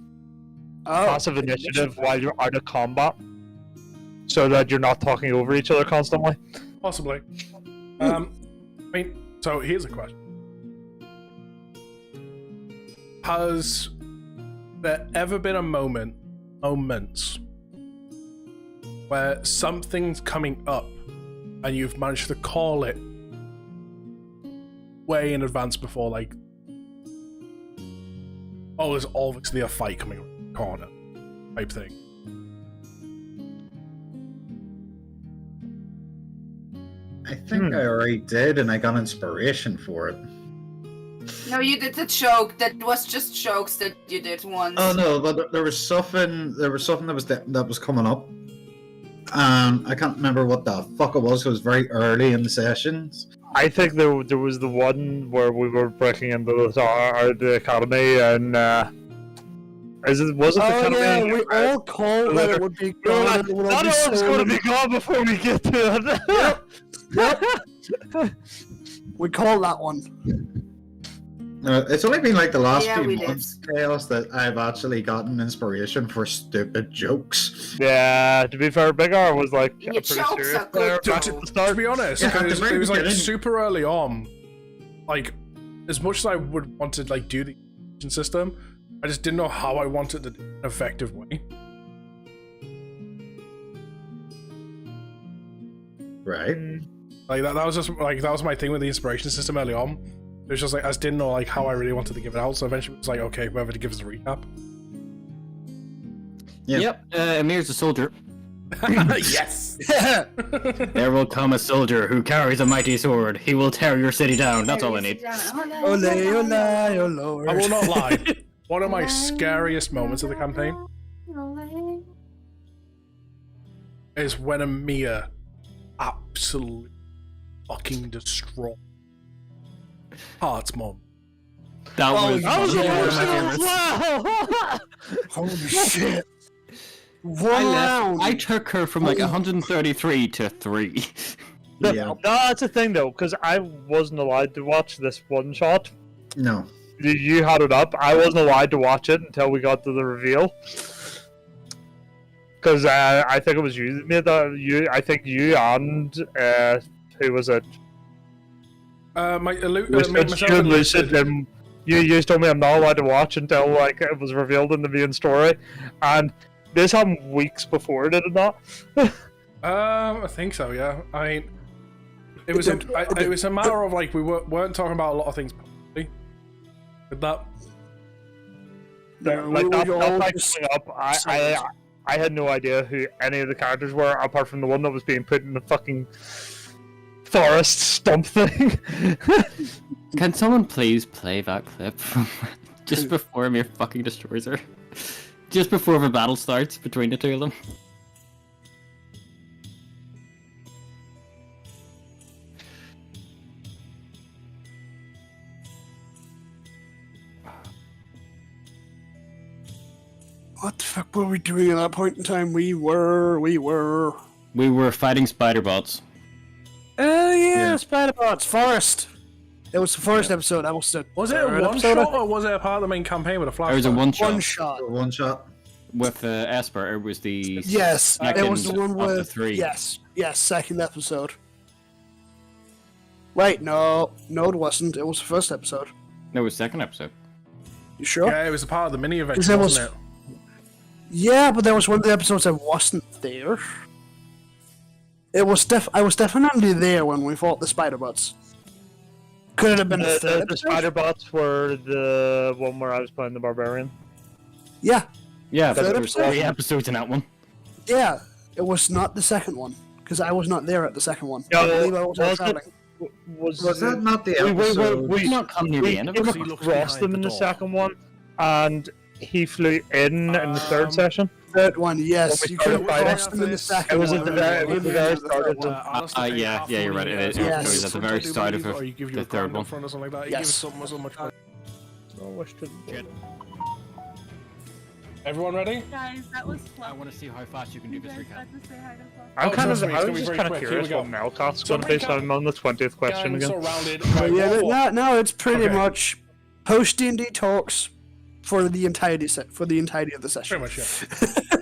Passive initiative while you're out of combat, so that you're not talking over each other constantly. Possibly. I mean, so here's a question: has there ever been a moments where something's coming up and you've managed to call it way in advance before, like, oh, there's obviously a fight coming around the corner type thing? I think I already did, and I got inspiration for it. No, you did the joke. That was just jokes that you did once. Oh no, but there was something. There was something that was coming up. I can't remember what the fuck it was. It was very early in the sessions. I think there was the one where we were breaking into the academy, and was it the academy? Yeah, we all called that it would be gone. Not all is going to be gone before we get to it. Yep. We called that one. It's only been like the last Yeah, we few months, Chaos, that I've actually gotten inspiration for stupid jokes. Yeah, to be fair, Big R was like Your a pretty jokes serious are player good, right though. at the start. To be honest, Yeah, because at the it was like beginning. super early on. Like, as much as I would want to like do the system, I just didn't know how I wanted to do it in an effective way. Right. Like that was just like that was my thing with the inspiration system early on. It was just like I just didn't know like how I really wanted to give it out. So eventually it was like, okay, whoever to give us a recap. Yeah. Yep, Amir's a soldier. Yes. There will come a soldier who carries a mighty sword. He will tear your city down. That's all I need. Ole, ole, oh Lord. I will not lie. One of my scariest moments of the campaign is when Amir absolutely fucking destroyed Heart's mom. That was That was one of my favorites. Holy shit. I took her from like 133 to 3. Yeah. No, that's the thing though, because I wasn't allowed to watch this one shot. No. You had it up. I wasn't allowed to watch it until we got to the reveal. Because I think it was you that made that. I think you and who was it? Myself you and Lucid. And you told me I'm not allowed to watch until like it was revealed in the main story, and this happened weeks before, did it not? I think so. Yeah. I mean, it was a matter of like we weren't talking about a lot of things. With that. Like that coming up, I had no idea who any of the characters were apart from the one that was being put in the fucking forest stump thing. Can someone please play that clip from just before Mir fucking destroys her? Just before the battle starts between the two of them. What the fuck were we doing at that point in time? We were fighting spider bots. Oh yeah, spider bots, forest. It was the first episode. I was it a one shot or was it a part of the main campaign with a flashback? It was a one shot. One shot. With Esper, it was the yes. It was the one with the three. Yes, second episode. Wait, no, it wasn't. It was the first episode. No, it was second episode. You sure? Yeah, it was a part of the mini event, wasn't it? Yeah, but there was one of the episodes I wasn't there. I was definitely there when we fought the spider bots. Could it have been the spider bots were the one where I was playing the barbarian. Yeah. Yeah, but there was 3 episodes in that one. Yeah, it was not the second one because I was not there at the second one. Yeah, I believe I was traveling. Was that not the episode? We not come near the end of it. We crossed them in the second one, and he flew in the third session. Third one, yes. You could have crossed them in the second one. It was at the very start of the... yeah, you're right. It was at the very start of the third one. Yes. Everyone ready? Guys, that was fun. I want to see how fast you can do this recap. I was just kind of curious what Melcott's going to be, so I'm on the 20th question again. No, it's pretty much post D&D talks for the entirety of the session. Pretty much, yeah.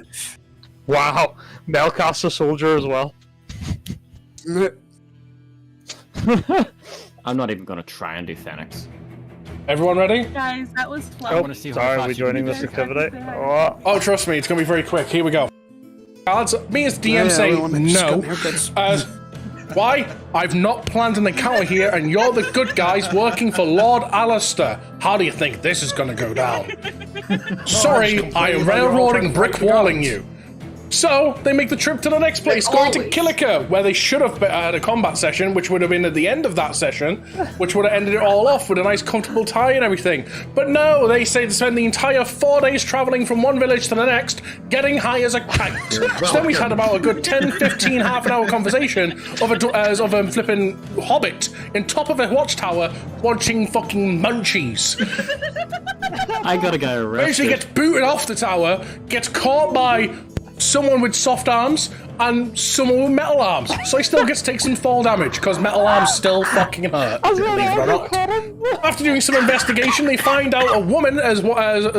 Wow, Melcott's a soldier as well. I'm not even going to try and do Phoenix. Everyone ready? Guys, that was fun. I want to see how Sorry, fast we joining you this can do activity? Oh, trust me, it's going to be very quick. Here we go. Me as DM say no. Why? I've not planned an encounter here, and you're the good guys working for Lord Alistair. How do you think this is going to go down? Sorry, I am railroading, brick walling you. So, they make the trip to the next place, going to Killiker, where they should have had a combat session, which would have been at the end of that session, which would have ended it all off with a nice comfortable tie and everything. But no, they say to spend the entire 4 days travelling from one village to the next, getting high as a kite. So then we had about a good 10, 15, half an hour conversation of a flipping hobbit in top of a watchtower watching fucking munchies. I got a guy arrested. Basically gets booted off the tower, gets caught by someone with soft arms and someone with metal arms. So he still gets to take some fall damage because metal arms still fucking hurt. Believe it or not. After doing some investigation, they find out a woman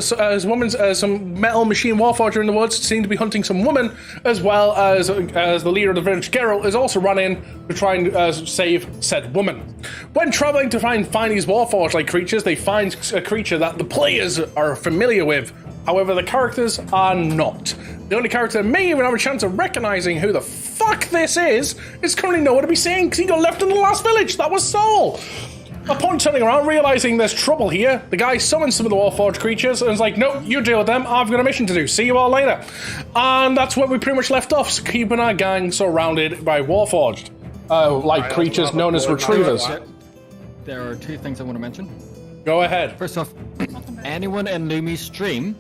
some metal machine warforger in the woods seem to be hunting some woman, as well as the leader of the village, Geralt, is also run in to try and save said woman. When traveling to find these warforged-like creatures, they find a creature that the players are familiar with. However, the characters are not. The only character that may even have a chance of recognizing who the fuck this is currently nowhere to be seen because he got left in the last village. That was Saul. Upon turning around, realizing there's trouble here, the guy summons some of the Warforged creatures and is like, nope, you deal with them. I've got a mission to do. See you all later. And that's where we pretty much left off, keeping our gang surrounded by Warforged, creatures known as retrievers. There are 2 things I want to mention. Go ahead. First off, anyone in Lumi's stream,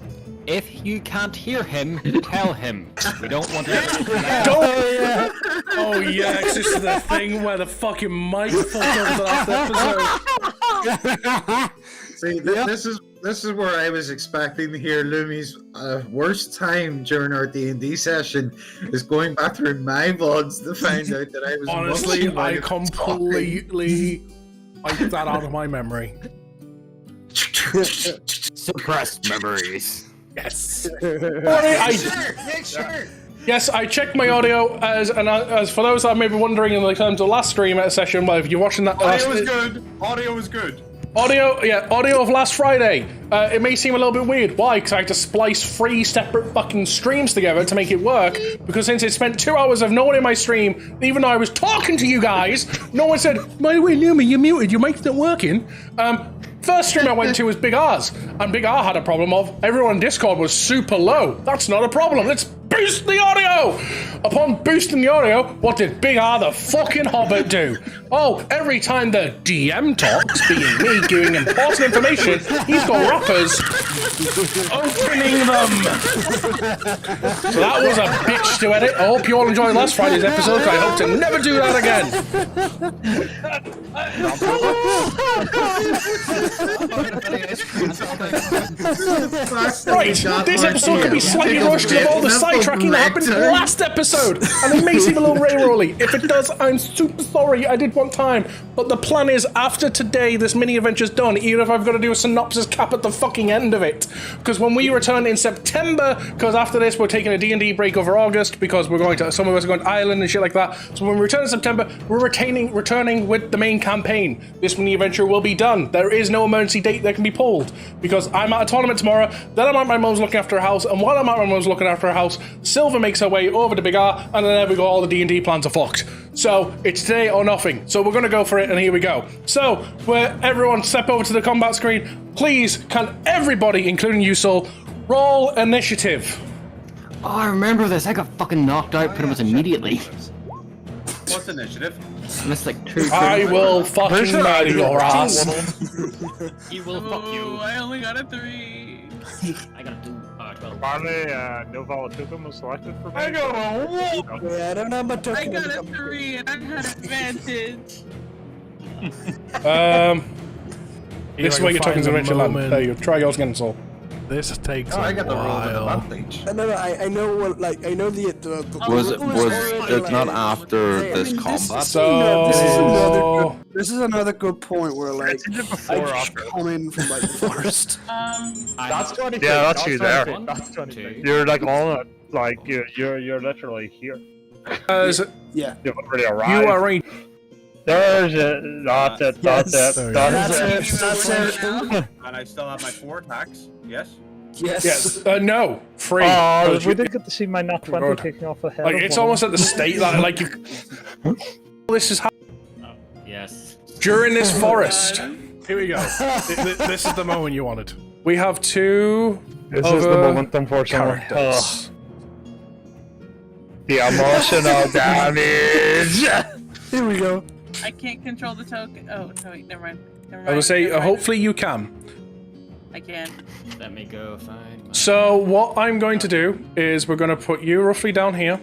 if you can't hear him, tell him. We don't want to. Oh yeah, it's just the thing where the fucking mic fucked up the last episode. See, this is where I was expecting to hear Lumi's worst time during our D&D session is going back through my VODs to find out that I was honestly, I completely wiped that out of my memory. Suppressed memories. Yes. Make sure. Yes, I checked my audio as for those that may be wondering in terms of last stream session. Well, if you're watching that, Audio was good. Audio was good. Audio of last Friday. It may seem a little bit weird. Why? Because I had to splice 3 separate fucking streams together to make it work. Because since it spent 2 hours of no one in my stream, even though I was talking to you guys, no one said, "By the way, Lumi, you're muted. Your mic's not working." First stream I went to was Big R's, and Big R had a problem of everyone in Discord was super low. That's not a problem. Let's boost the audio! Upon boosting the audio, what did Big R the fucking Hobbit do? Oh, every time the DM talks, being me giving important information, he's got rappers opening them. So that was a bitch to edit. I hope you all enjoyed last Friday's episode. I hope to never do that again. Right, this episode could be slightly rushed because of all the sidetracking that happened in the last episode, and it may seem a little ray-rolly. If it does, I'm super sorry. I did one time, but the plan is after today, this mini adventure's done. Even if I've got to do a synopsis cap at the fucking end of it, because when we return in September, because after this we're taking a D&D break over August because we're going to some of us are going to Ireland and shit like that. So when we return in September, we're returning with the main campaign. This mini adventure will be done. There is no emergency date that can be pulled because I'm at a tournament tomorrow. Then I'm at my mum's looking after her house, and while I'm at my mum's looking after her house, Silver makes her way over to Big R, and then there we go. All the D&D plans are fucked. So it's today or nothing. So we're gonna go for it, and here we go. So where everyone step over to the combat screen, please. Can everybody, including you, Soul, roll initiative? Oh, I remember this. I got fucking knocked out pretty much immediately. What's initiative? Missed like 2. I will fucking murder your ass. You will fuck you. I only got a 3. I got a 2. 12. Finally, no token was selected for me. I got a 1. Yeah, I don't have my I token. got a 3 and I had advantage. This is where your tokens eventually land. There you go. Try yours again, Soul. This takes I a got the roll with while. advantage. No, I know what, like, I know the Was it? rule is Was already, it like- not after this combat? This is another good point where, like, It's either I before or just after. come in from like the forest. That's 23. Yeah, that's you there. That's 23. You're like on it. Like you're literally here. Yeah. You've already arrived. You are right. There's it. That's it. That's Yes. it. That's That's it. That's it. And I still have my 4 attacks. Yes. Yes. Yes. No. 3. Oh, Because we you- did get to see my nat 20 God. taking off the head. Like of it's one. almost at the state that like you. This is how Yes. during this forest. Here we go. This is the moment you wanted. We have 2 This is the other moment, unfortunately. characters. The emotional damage. Here we go. I can't control the token. Oh, no, wait, never mind. Never mind. I would say never mind. hopefully you can. I can. Let me go find my... So what I'm going to do is we're going to put you roughly down here,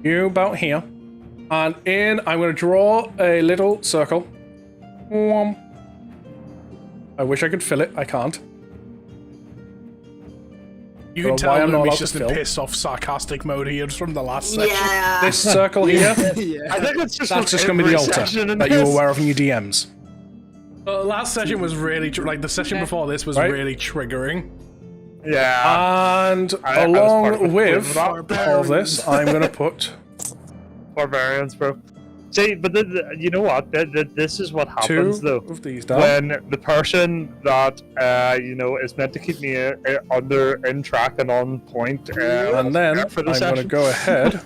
you about here, and I'm going to draw a little circle. I wish I could fill it. I can't. You Don't can know why tell I'm not allowed Lumi's to just in fill. pissed off sarcastic mode here from the last section. Yeah. This circle here, Yeah. I think it's just that's just going to be the altar that you were aware of in your DMs. Last session was really like the session before this was Right. really triggering. Yeah. And I was part of along it. with all this, I'm going to put Barbarians, bro. See, but you know what? This is what 2 happens, though. of these down. When the person that is meant to keep me in track and on point, And then for I'm the going to session. go ahead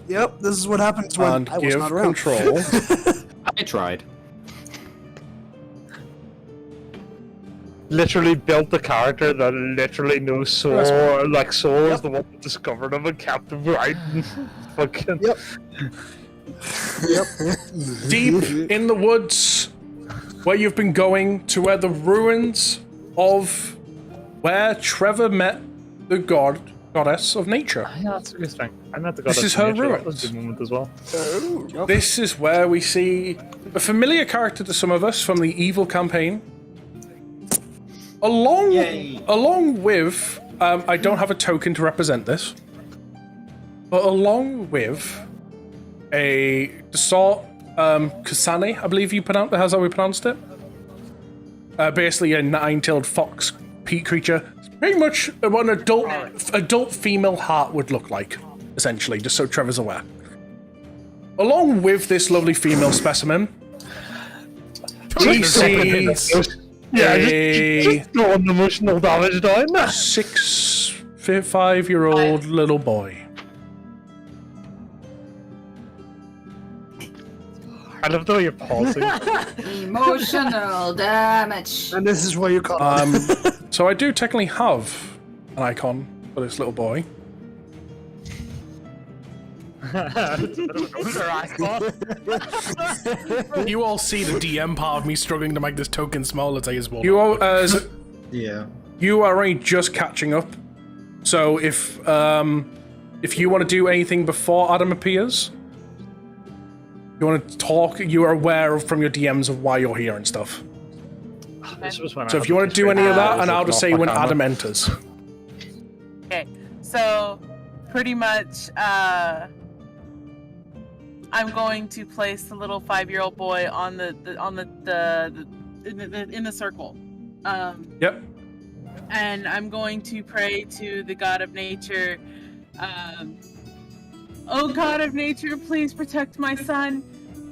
Yep. This is what happens when and I was give not around. control. I tried. Literally built a character that literally knows Soul. Like Soul is the one that discovered him and kept him right. Fucking. Yep. Deep in the woods where you've been going to where the ruins of where Trevor met the goddess of nature. Yeah, that's a good thing. I meant to go. This is her That was a ruins. good moment as well. This is where we see a familiar character to some of us from the Evil campaign. Along with, I don't have a token to represent this, but along with a sort Kasane, I believe you pronounced. How's how we pronounced it? Basically, a 9-tailed fox peat creature. It's pretty much what an adult female heart would look like, essentially, just so Trevor's aware. Along with this lovely female specimen, DC just throw an emotional damage down. 5-year-old little boy. I love the way you're pausing. Emotional damage. And this is what you call So I do technically have an icon for this little boy. You all see the DM part of me struggling to make this token smaller to his wall. You all, you are only just catching up. So if you want to do anything before Adam appears, you want to talk, you are aware from your DMs of why you're here and stuff. So if you want to do any of that, and I'll just say when Adam enters. Okay, so pretty much, I'm going to place the little 5-year-old boy on in the circle. Yep. And I'm going to pray to the God of Nature. Oh God of Nature, please protect my son.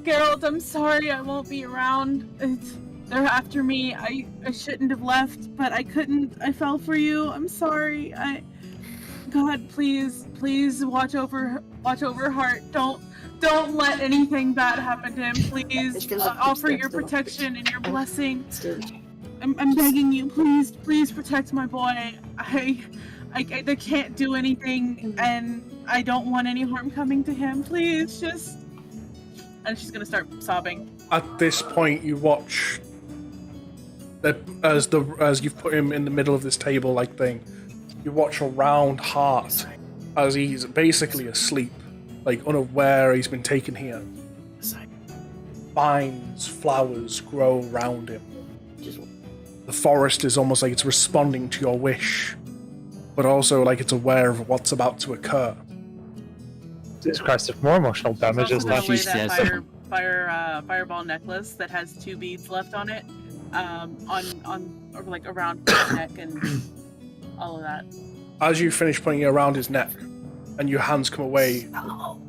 Geralt, I'm sorry I won't be around. They're after me. I shouldn't have left, but I couldn't. I fell for you. I'm sorry. God, please watch over Hart. Don't let anything bad happen to him. Please offer your protection and your blessing. I'm begging you, please protect my boy. I can't do anything, and I don't want any harm coming to him. Please, just. And she's gonna start sobbing. At this point, you watch that as you've put him in the middle of this table-like thing. You watch a round heart as he's basically asleep, like unaware he's been taken here. Vines, flowers grow around him. The forest is almost like it's responding to your wish, but also like it's aware of what's about to occur. Jesus Christ, if more emotional damage is left. Fireball necklace that has 2 beads left on it, or like around his neck and all of that. As you finish putting it around his neck, and your hands come away,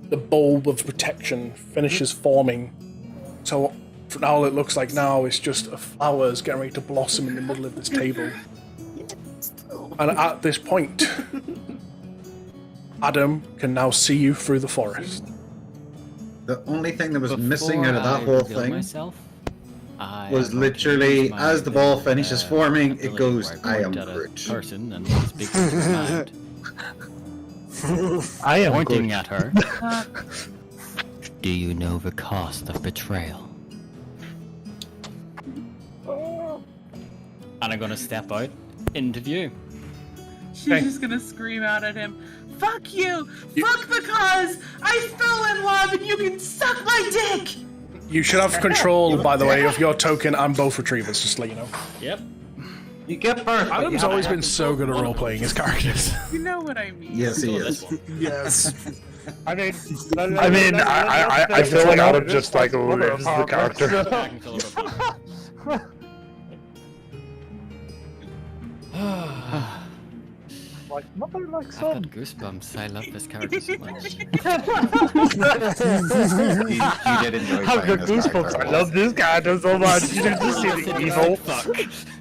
the bulb of protection finishes forming. So for now, all it looks like now is just a flowers getting ready to blossom in the middle of this table. And at this point, Adam can now see you through the forest. The only thing that was missing out of that whole thing was literally, as the ball finishes forming, it goes, I am Groot. Person and speak to her mind. I am pointing Groot. at her. Do you know the cost of betrayal? And I'm gonna step out into view. She's just gonna scream out at him, "Fuck you! Fuck the cause! I fell in love and you can suck my dick!" You should have control, by the way, of your token and both retrievers, just to let you know. Yep. You get birth. Adam's always been so good at role-playing his characters. You know what I mean. Yes, he is. Yes. I feel like Adam just like lives the character. Like mother, like I've son. got goosebumps. I love this character so much. You did enjoy I've playing got this goosebumps. character. I love this character so much. You didn't just see the evil.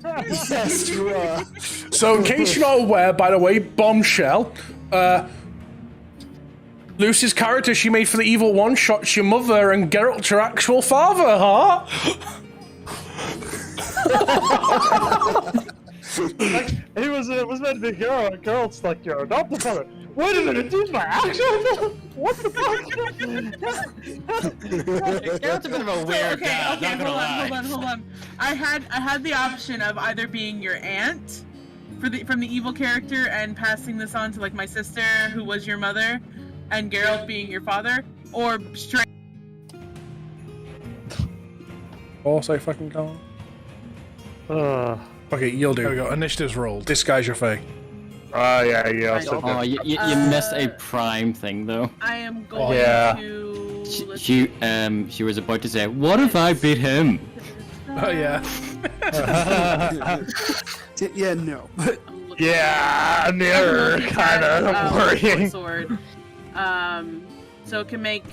Yes, you are. So, in case you're not aware, by the way, Bombshell, Lucy's character she made for the evil one shots your mother and Geralt your actual father, huh? Like, it was meant to be a girl, and Geralt's like, you're adopted father. Wait a minute, dude, my actual what the fuck? Geralt's a bit of a weird guy, Okay, not gonna hold on. I had the option of either being your aunt from the evil character and passing this on to like my sister who was your mother, and Geralt being your father, or straight. Also, if I can go on. Okay, you'll do. There we go. Initiative's rolled. This guy's your fae. Yeah. Oh, you missed a prime thing though. I am going to. She was about to say, "What if I beat him?" Oh yeah. Yeah, no. Yeah, mirror, kind of worrying. Sword. So it can make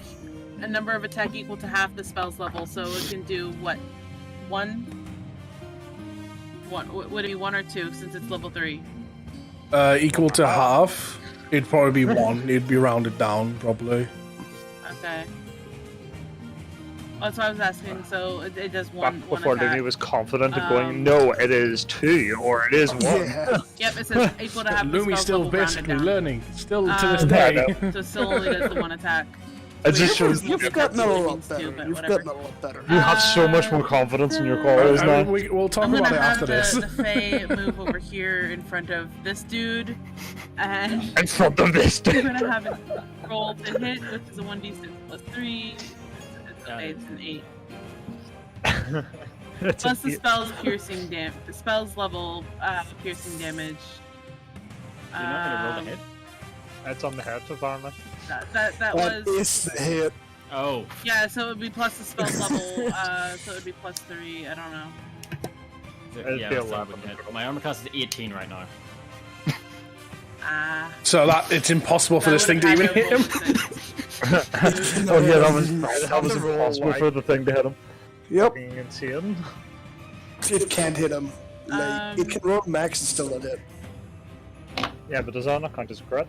a number of attack equal to half the spell's level. So it can do what? One? Would it be 1 or 2 since it's level 3? Equal to half. It'd probably be 1. It'd be rounded down, probably. Okay. That's what I was asking. So it does one. Back before attack. Denny was confident in going, no, it is 2 or it is 1. Yeah. Yep, it says equal to half the Lumi's spell's still level rounded basically down. learning. Still to this Yeah, I day. know. So it still only does the 1 attack. It just shows You've gotten a lot better. but You've whatever. gotten a lot better. you have so much more confidence in your calls I now. mean, we'll talk I'm about gonna it have after this. the Fae move over here in front of this dude, and In front of this we're dude. gonna have it roll to hit, which is a 1d6 plus 3. It's an 8. It's Plus the a, spell's piercing damage. The spell's level piercing damage. You're not gonna roll the hit? it's on the head of armor. That That was is the hit. Oh. yeah. So it would be plus the spell's level. So it would be plus 3. I don't know. It'd Yeah, be that's 11. not a hit. My armor class is 18 right now. So that it's impossible for this thing to even hit him. Oh yeah, that was impossible for the thing to hit him. Yep. Being insane. It can't hit him. Like, it can roll max and still not hit. Yeah, but does that not count as a crit?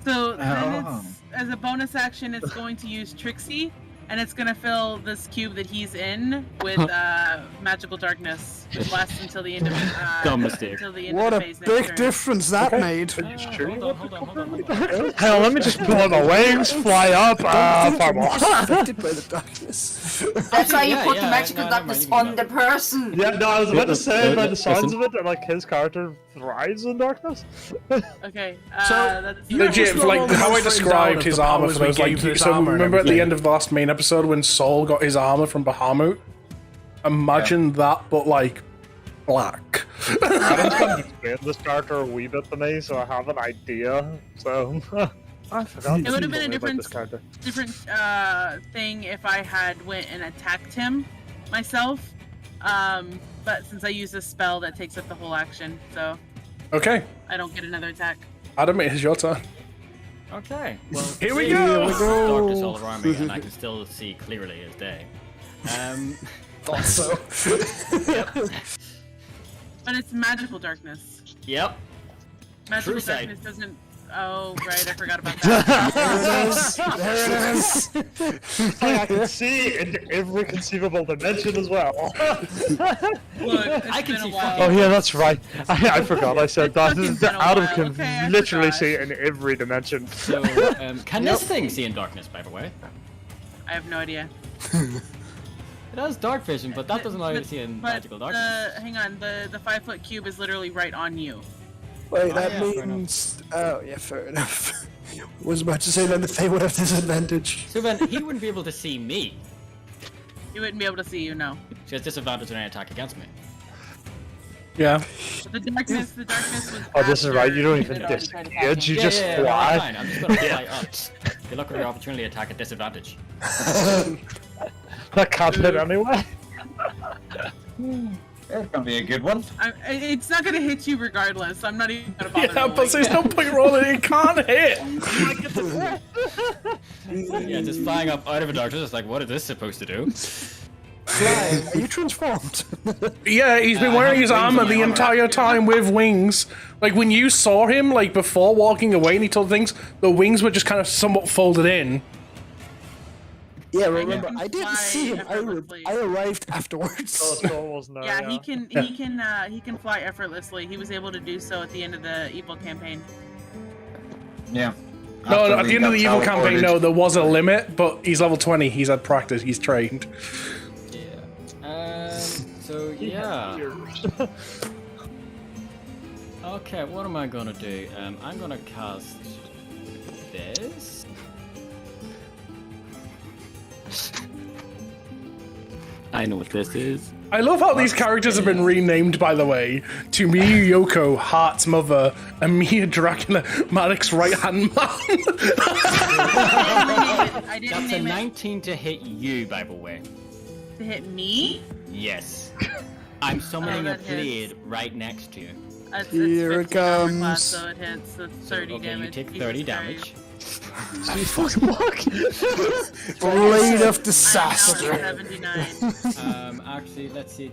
So then it's, as a bonus action, it's going to use Trixie, and it's going to fill this cube that he's in with magical darkness, which lasts until the end of Dumb mistake. until the end What of a the phase next big turn. difference that made. Hold on. Hang on, let me just pull out my wings, fly up, fireball. Affected by the darkness. That's why you Yeah, put yeah, the magical no, darkness never mind, on the person. Yeah, no, I was about to say, by the Listen. sounds of it, that like his character thrives in darkness. Okay, So, that's Legit, like how I described his armor for those, like, so remember at the end of the last main episode when Saul got his armor from Bahamut? Imagine that, but like black. Adam's going to explain this character a wee bit to me, so I have an idea. So I forgot. It would have been a about different, this character. different thing if I had went and attacked him myself. But since I use a spell, that takes up the whole action, so Okay, I don't get another attack. Adam, it is your turn. Okay. Well, Here we see, go. there's darkness all around me, and I can still see clearly as day. Thought so. But it's magical darkness. Yep. Magical True sight. darkness doesn't. Oh right, I forgot about that. There it is. I can see into every conceivable dimension as well. Look, it's I can been see a while. Oh yeah, that's right. I forgot I said that. fucking been a Adam while, can okay, I literally forgot. see in every dimension. So, can this thing see in darkness, by the way? I have no idea. It has dark vision, but that doesn't allow you to see in But magical darkness. hang on, the 5-foot cube is literally right on you. Wait, Oh, that yeah, fair means. Oh, yeah, fair enough. Was about to say then the Fae would have disadvantage. So then, he wouldn't be able to see me. He wouldn't be able to see you, no. She has disadvantage when I attack against me. Yeah. But the darkness was. Oh, this is right. You don't after even it already tried disengage. You attacking. just no, fly. fine. I'm just gonna fly up. Good luck with your opportunity to attack at disadvantage. That can't hit anyway. It's gonna be a good one. It's not gonna hit you regardless. I'm not even gonna bother. Yeah, but rolling. there's no point rolling. It can't hit. Yeah, just flying up out of a darkness. It's like, what is this supposed to do? Fly. Are you transformed? Yeah, he's been wearing his armor the entire time with wings. Like when you saw him, like before walking away, and he told things, the wings were just kind of somewhat folded in. Yeah, remember, can I didn't fly see him. effortlessly. I arrived afterwards. Yeah, he can he can fly effortlessly. He was able to do so at the end of the evil campaign. Yeah. No, at the end of the evil campaign, no, there was a limit, but he's level 20. He's had practice. He's trained. So yeah. Okay, what am I gonna do? I'm gonna cast this. I know what this is. I love how these characters have been renamed, by the way, to Miyu Yoko, Heart's mother, and Mia Dracula, Malik's right-hand man. I didn't That's a name it 19 to hit you, by the way. to hit me. Yes. I'm summoning a that blade right next to you. It's Here it 15 armor class, comes. so it hits. So 30 Okay, damage. you take Jesus 30 Christ. damage. Blade of I'm disaster. now at 79. Actually, let's see.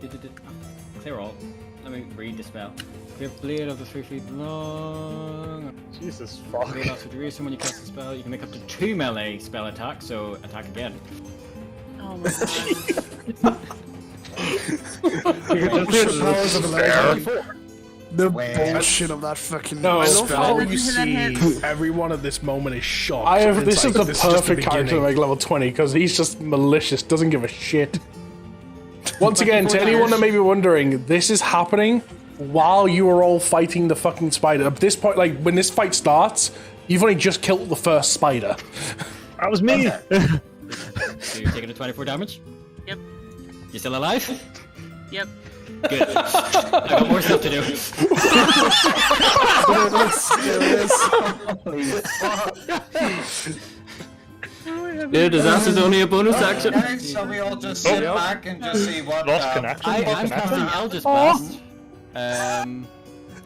Clear all. Let me read the spell. Clear blade of the 3 feet long. Jesus fuck. Blade lasts for duration when you cast the spell. You can make up to 2 melee spell attacks, so attack again. Oh my god. You can just powers of the spare. The bullshit of that fucking No, I love spell. how you Listen to that see hit. everyone at this moment is shocked. This is the It's just perfect character to beginning. make level 20 because he's just malicious, doesn't give a shit. Once again, to anyone that may be wondering, this is happening while you are all fighting the fucking spider. At this point, like when this fight starts, you've only just killed the first spider. That was me. So you're taking a 24 damage? Yep. You still alive? Yep. Good. I got more stuff to do. Yeah, disaster's only a bonus action. Okay, so we all just sit back and just see what. Lost connection. I'm casting Eldritch Blast.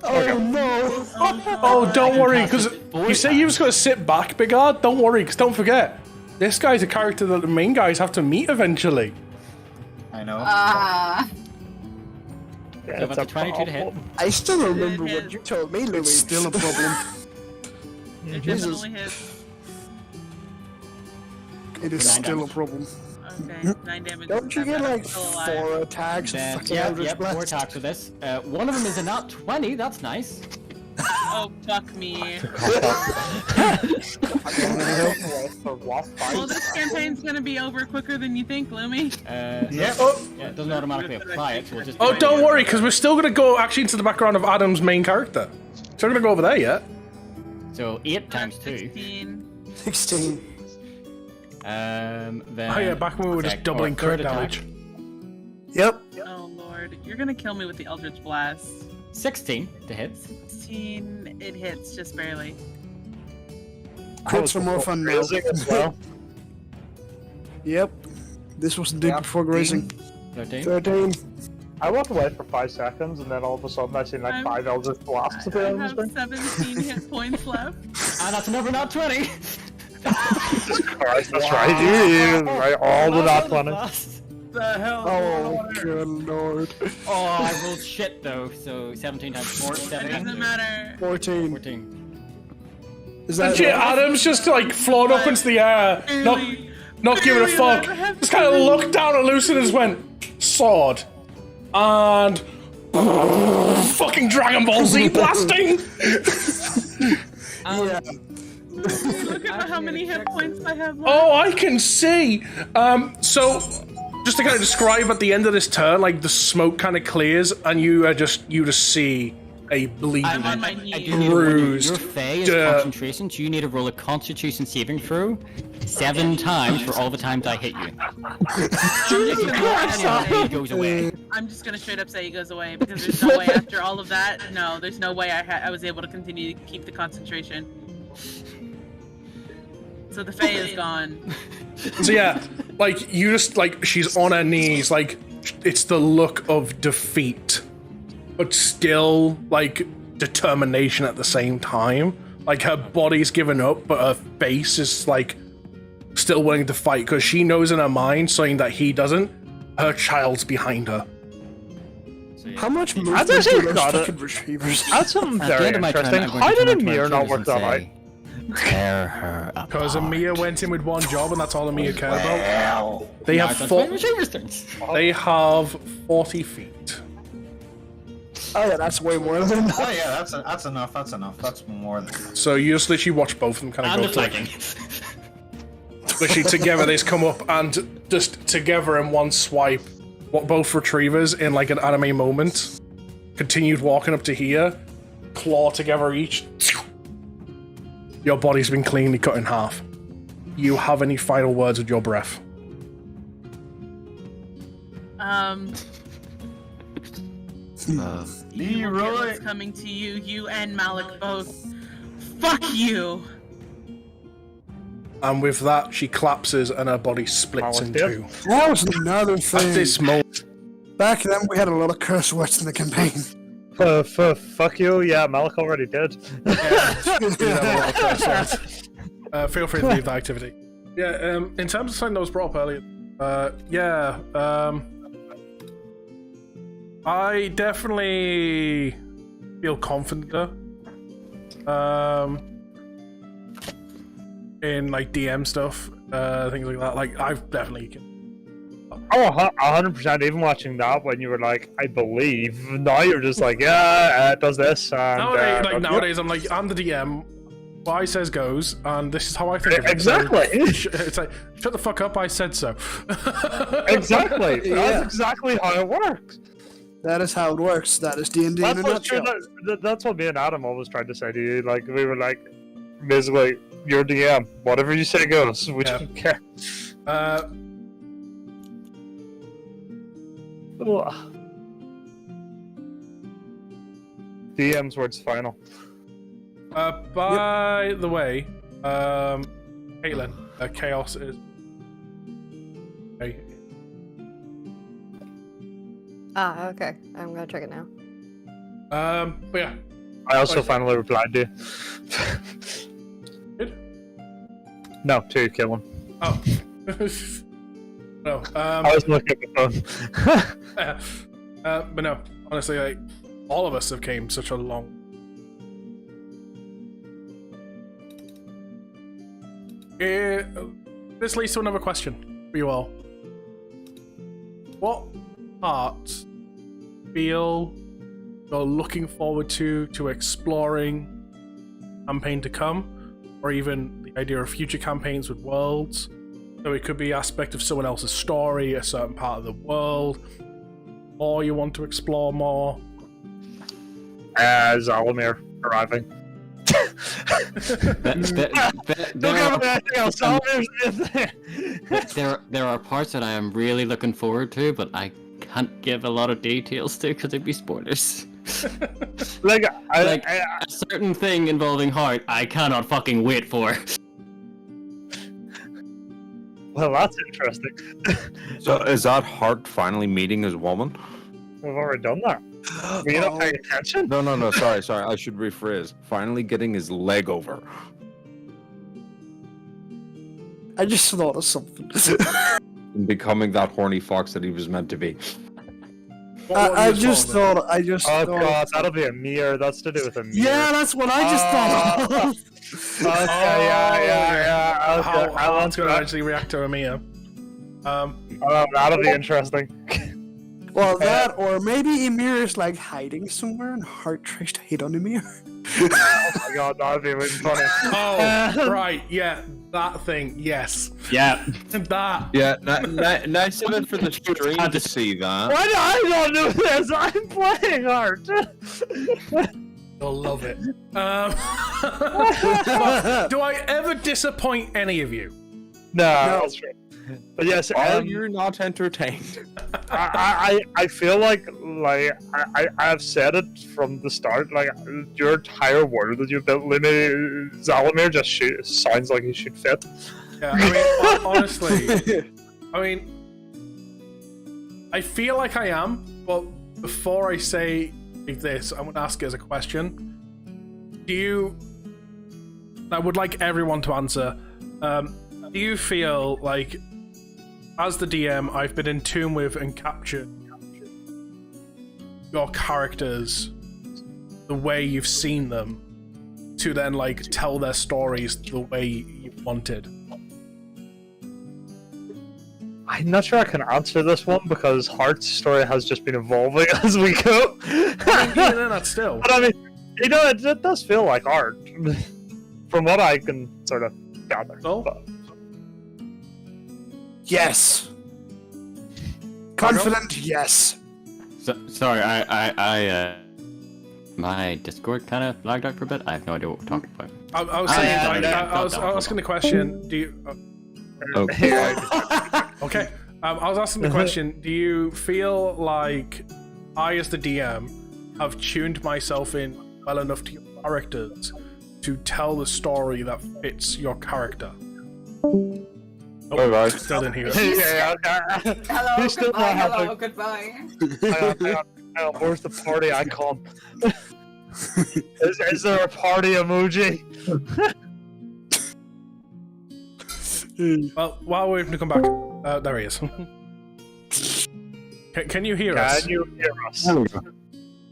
Oh no! Oh, don't can worry, cast because it 4 you say you times. just got to sit back, Bigard. Don't worry, because don't forget, this guy's a character that the main guys have to meet eventually. I know. Yeah, So about the 22 to hit. I still remember what you told me, Louis. It's still a problem. It Jesus. definitely hits. It is 9 still damage. a problem. Okay, 9 damage. Don't you get like 4 attacks? Then, Fucking yeah, Eldritch yep, 4 Blast? attacks with this. One of them is a nat 20, that's nice. Oh, fuck me. Well, this campaign's gonna be over quicker than you think, Lumi. Yeah, it doesn't automatically apply it, so we'll just... Oh, don't worry, because we're still going to go actually into the background of Adam's main character. So we're going to go over there yet. So 8 times 2. 16. Then... Oh yeah, back when we were just Okay, doubling or crit third attack. damage. Yep. Oh lord, you're gonna kill me with the Eldritch Blast. 16 to hit. 16, it hits just barely. Crits are more fun now. Grazing as well. Yep. This was the day before grazing. 13. 13. I walked away for 5 seconds, and then all of a sudden I seen like 5 Eldritch Blasts I appear on the have screen. 17 hit points left. And that's another nat 20! Jesus Christ, that's right. You right, all the nat 20s. The hell? Oh, good lord. Oh, I rolled shit though, so 17 times 4, It 17. doesn't matter. 14. 14. Is that Legit, Adam's just like flown up into the air, not giving a fuck. Just kind of looked down at Lucid and just went, sword. And fucking Dragon Ball Z blasting! Yeah. Look at how many hit points I have left. Oh, I can see. So just to kind of describe at the end of this turn, like the smoke kind of clears, and you just see a bleeding, I'm on my knees. I do need to warn you, bruised. your Fae is concentration, so you need to roll a Constitution saving throw 7 times for all the times I hit you. If you do it goes away. I'm just gonna straight up say he goes away because there's no way after all of that. No, there's no way I was able to continue to keep the concentration. So the Fae is gone. So yeah, like you just like she's on her knees, like it's the look of defeat, but still like determination at the same time. Like her body's given up, but her face is like still willing to fight because she knows in her mind something that he doesn't. Her child's behind her. How much That's movement do actually those got fucking it. retrievers? That's something At the very end of my turn, interesting. I'm going How to did turn to my Amir not accusers work and that out? say, tear her apart. Because Amir went in with one job, and that's all Amir cared about. They Now have it's four. on Retriever's turns. They have 40 feet. Oh yeah, that's way more than enough. Oh yeah, that's enough. That's enough. That's more than. So you just literally watch both of them kind And of go deflecting. literally together. They just come up and just together in one swipe. What both retrievers in like an anime moment continued walking up to here, claw together each. Your body's been cleanly cut in half. You have any final words with your breath? Leroy, what's coming to you? You and Malik both. Fuck you. And with that, she collapses and her body splits in two. That was another thing. At this moment, Back then, we had a lot of curse words in the campaign. Fuck you, yeah, Malik already did. Feel free to leave the activity. Yeah, in terms of something that was brought up earlier, I definitely feel confident in like DM stuff, things like that. Like I've definitely. Oh, 100%. Even watching that when you were like, I believe. Now you're just like, yeah, it does this. And, nowadays, I'm like, I'm the DM. What I says goes, and this is how I think of it. Exactly. So, it's like, shut the fuck up, I said so. Exactly. Yeah. That's exactly how it works. That is how it works. That is D&D in a nutshell. That's what me and Adam always tried to say to you. Like, we were like, basically, you're DM. Whatever you say goes. We don't care. DM's words final. By the way, Caitlin, chaos is. Okay. I'm gonna check it now. But yeah. I also finally replied to you. Good? No, to you, Caitlin. Oh. No. I was looking at the phone. But no, honestly, like, all of us have came such a long. This leads to another question for you all. What parts feel you're looking forward to exploring campaign to come, or even the idea of future campaigns with worlds? So it could be aspect of someone else's story, a certain part of the world, or you want to explore more. Zalamir arriving. There are parts that I am really looking forward to, but I can't give a lot of details to because it'd be spoilers. A certain thing involving Heart, I cannot fucking wait for. Well, that's interesting. So is that Hart finally meeting his woman? We've already done that. Were you not paying attention? No, sorry. I should rephrase. Finally getting his leg over. I just thought of something. And becoming that horny fox that he was meant to be. I just thought. Oh god, that'll be a mirror. That's to do with a mirror. Yeah, that's what I just thought of. Okay, yeah. Okay. How one's going to actually react to a mirror? That'll be interesting. Well, that, or maybe Emir is like hiding somewhere and Heart tries to hit on Emir. Oh my god, that'd be really funny. Oh, right, yeah, that thing, yes. Yeah. That. Yeah, nice of it for the stream to see that. Why do I not do this? I'm playing Heart. You'll love it. Do I ever disappoint any of you? No, that's true. But yes, you're not entertained. I feel like I've said it from the start. Like your entire world that you built, Zalamir just sounds like he should fit. Yeah, I mean, honestly, I feel like I am. But before I say this, I want to ask it as a question. I would like everyone to answer. Do you feel like, as the DM, I've been in tune with and captured your characters the way you've seen them to then like tell their stories the way you wanted? I'm not sure I can answer this one because Heart's story has just been evolving as we go. I mean, even that still. But I mean, it does feel like art from what I can sort of gather. So? Yes. Confident, yes. Sorry, I my Discord kind of lagged out for a bit. I have no idea what we're talking about. I was saying, I was asking the question. Do you? Okay. Okay. I was asking the question. Do you feel like I, as the DM, have tuned myself in well enough to your characters to tell the story that fits your character? Bye bye. Still didn't hear it. Hello, He's still goodbye, not hello, happy. goodbye. Hang on, where's the party icon? is there a party emoji? Well, while we're waiting to come back, there he is. Can you hear us? Can you hear us?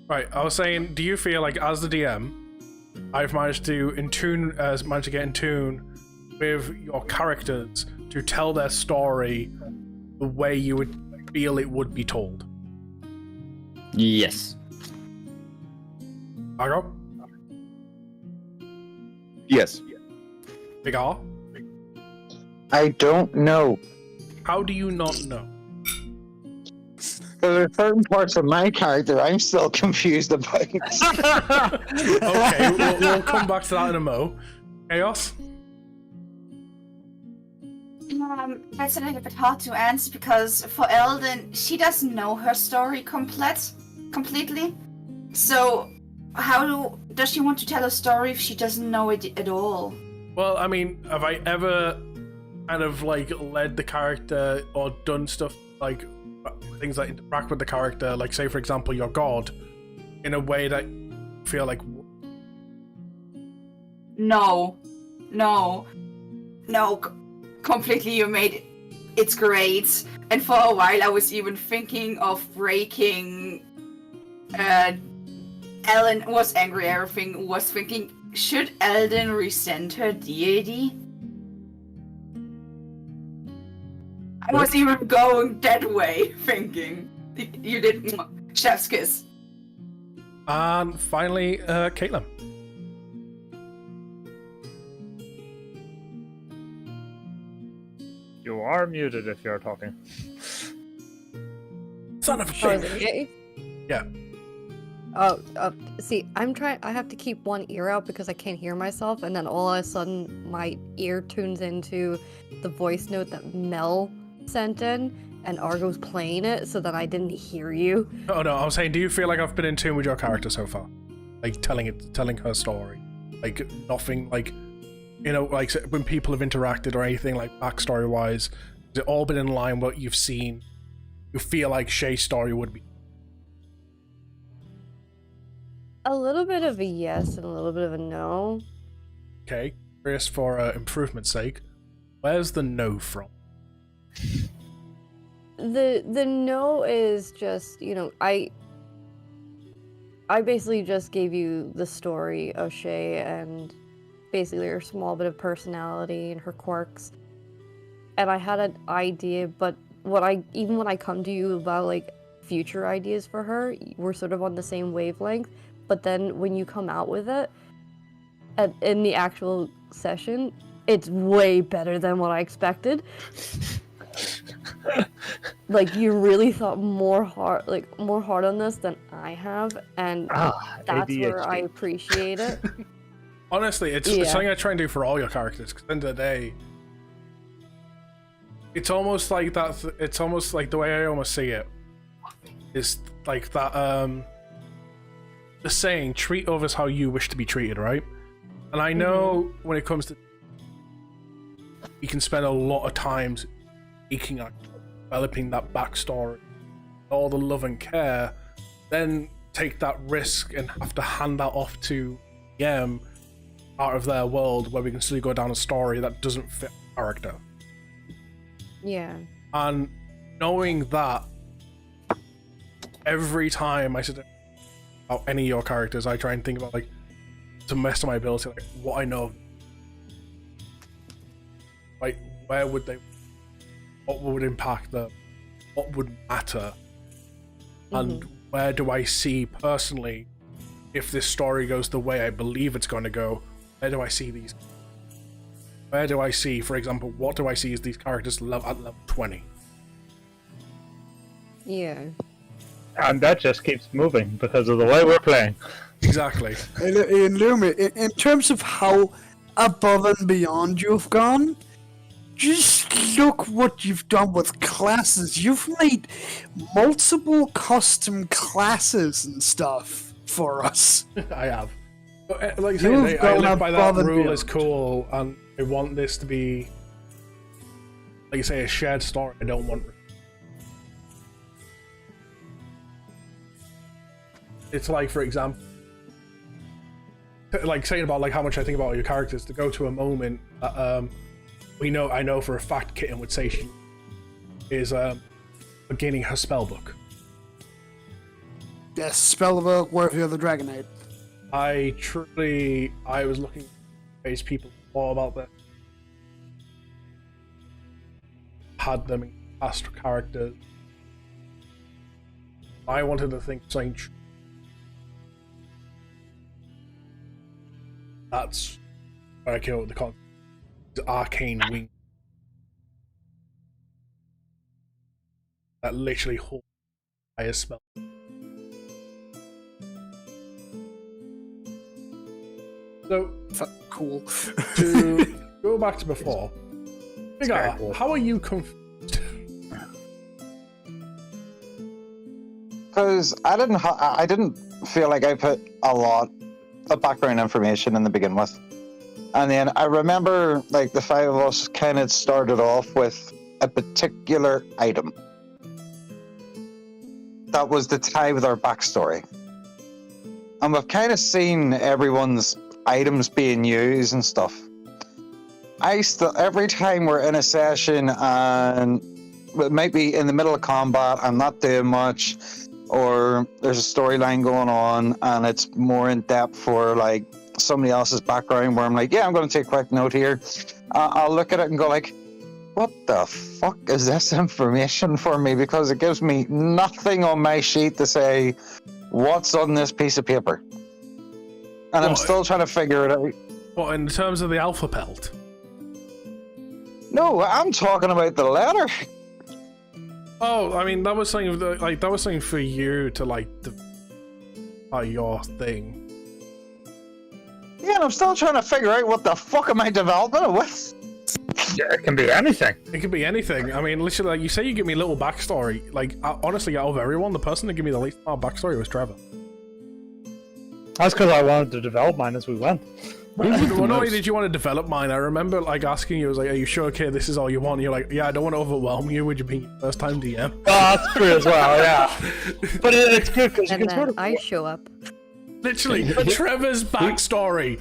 Right, I was saying, do you feel like as the DM, I've managed to get in tune with your characters to tell their story the way you would feel it would be told? Yes. Argo? Yes. Big R? I don't know. How do you not know? Because there's certain parts of my character I'm still confused about. Okay, we'll come back to that in a mo. Chaos? That's a little bit hard to answer because for Elden, she doesn't know her story completely. So, does she want to tell a story if she doesn't know it at all? Well, I mean, have I ever kind of like led the character or done stuff like things that interact with the character, like say for example your god, in a way that you feel like No, completely. You made it. It's great. And for a while, I was even thinking of breaking. Ellen was angry. Everything was thinking, should Elden resent her deity? I was even going that way, thinking. You did chef's kiss. And finally, Caitlin. You are muted if you're talking. Son of a Oh, is bitch. it me? Yeah. Oh, see, I have to keep one ear out because I can't hear myself, and then all of a sudden my ear tunes into the voice note that Mel sent in, and Argo's playing it, so that I didn't hear you. Oh no, I was saying, do you feel like I've been in tune with your character so far? Like telling her story? Like nothing, like, you know, like when people have interacted or anything like backstory wise, has it all been in line with what you've seen? You feel like Shay's story would be? A little bit of a yes and a little bit of a no. Okay, curious for improvement's sake, where's the no from? The no is just, you know, I basically just gave you the story of Shay and basically her small bit of personality and her quirks. And I had an idea, but when I come to you about like future ideas for her, we're sort of on the same wavelength. But then when you come out with it in the actual session, it's way better than what I expected. Like, you really thought more hard on this than I have, and that's ADHD. where I appreciate it. Honestly, it's something I try and do for all your characters, because at the end of the day, it's almost like that. It's almost like the way I almost see it is like that. The saying, "Treat others how you wish to be treated," right? And I know when it comes to, you can spend a lot of times making out, developing that backstory, all the love and care, then take that risk and have to hand that off to DM, part of their world where we can still go down a story that doesn't fit character. Yeah. And knowing that, every time I sit about any of your characters, I try and think about, like, to the best of my ability, like, what I know. Like, where would they, what would impact them, what would matter, and where do I see personally, if this story goes the way I believe it's going to go, where do I see these? Where do I see, for example, what do I see as these characters at level 20? Yeah. And that just keeps moving because of the way we're playing. Exactly. And Lumi, in terms of how above and beyond you've gone, just look what you've done with classes. You've made multiple custom classes and stuff for us. I have. But, like I say, I live by that rule is cool, and I want this to be like you say, a shared story. I don't want. It's like, for example, like saying about like how much I think about your characters. To go to a moment that I know for a fact Kitten would say she is beginning her spell book. Yes, spell book worthy of the Dragonite. I was looking to raise people more about that. Had them in past characters. I wanted to think something true. That's where I came up with the concept. The arcane wing. That literally holds the highest spell. So, cool. To go back to before, Figure, cool. How are you confused? Because I didn't feel like I put a lot of background information in the begin with, and then I remember like the five of us kind of started off with a particular item that was to tie with our backstory, and we've kind of seen everyone's items being used and stuff. Every time we're in a session and it might be in the middle of combat, I'm not doing much, or there's a storyline going on and it's more in depth for like somebody else's background where I'm like, yeah, I'm going to take a quick note here. I'll look at it and go like, what the fuck is this information for me? Because it gives me nothing on my sheet to say what's on this piece of paper. And I'm still trying to figure it out. What, in terms of the alpha pelt? No, I'm talking about the letter. Oh, I mean, that was something for you to like your thing. Yeah, and I'm still trying to figure out what the fuck am I developing it with. Yeah, it can be anything. It could be anything. I mean, literally, like you say, you give me a little backstory. Like, honestly, out of everyone, the person that gave me the least amount of backstory was Trevor. That's because I wanted to develop mine as we went. Well, not only did you want to develop mine, I remember like asking you, I was like, are you sure, okay, this is all you want? And you're like, yeah, I don't want to overwhelm you with you being your first time DM. Oh, that's true as well, yeah. But it's good because you can sort of... I show up. Literally, Trevor's backstory.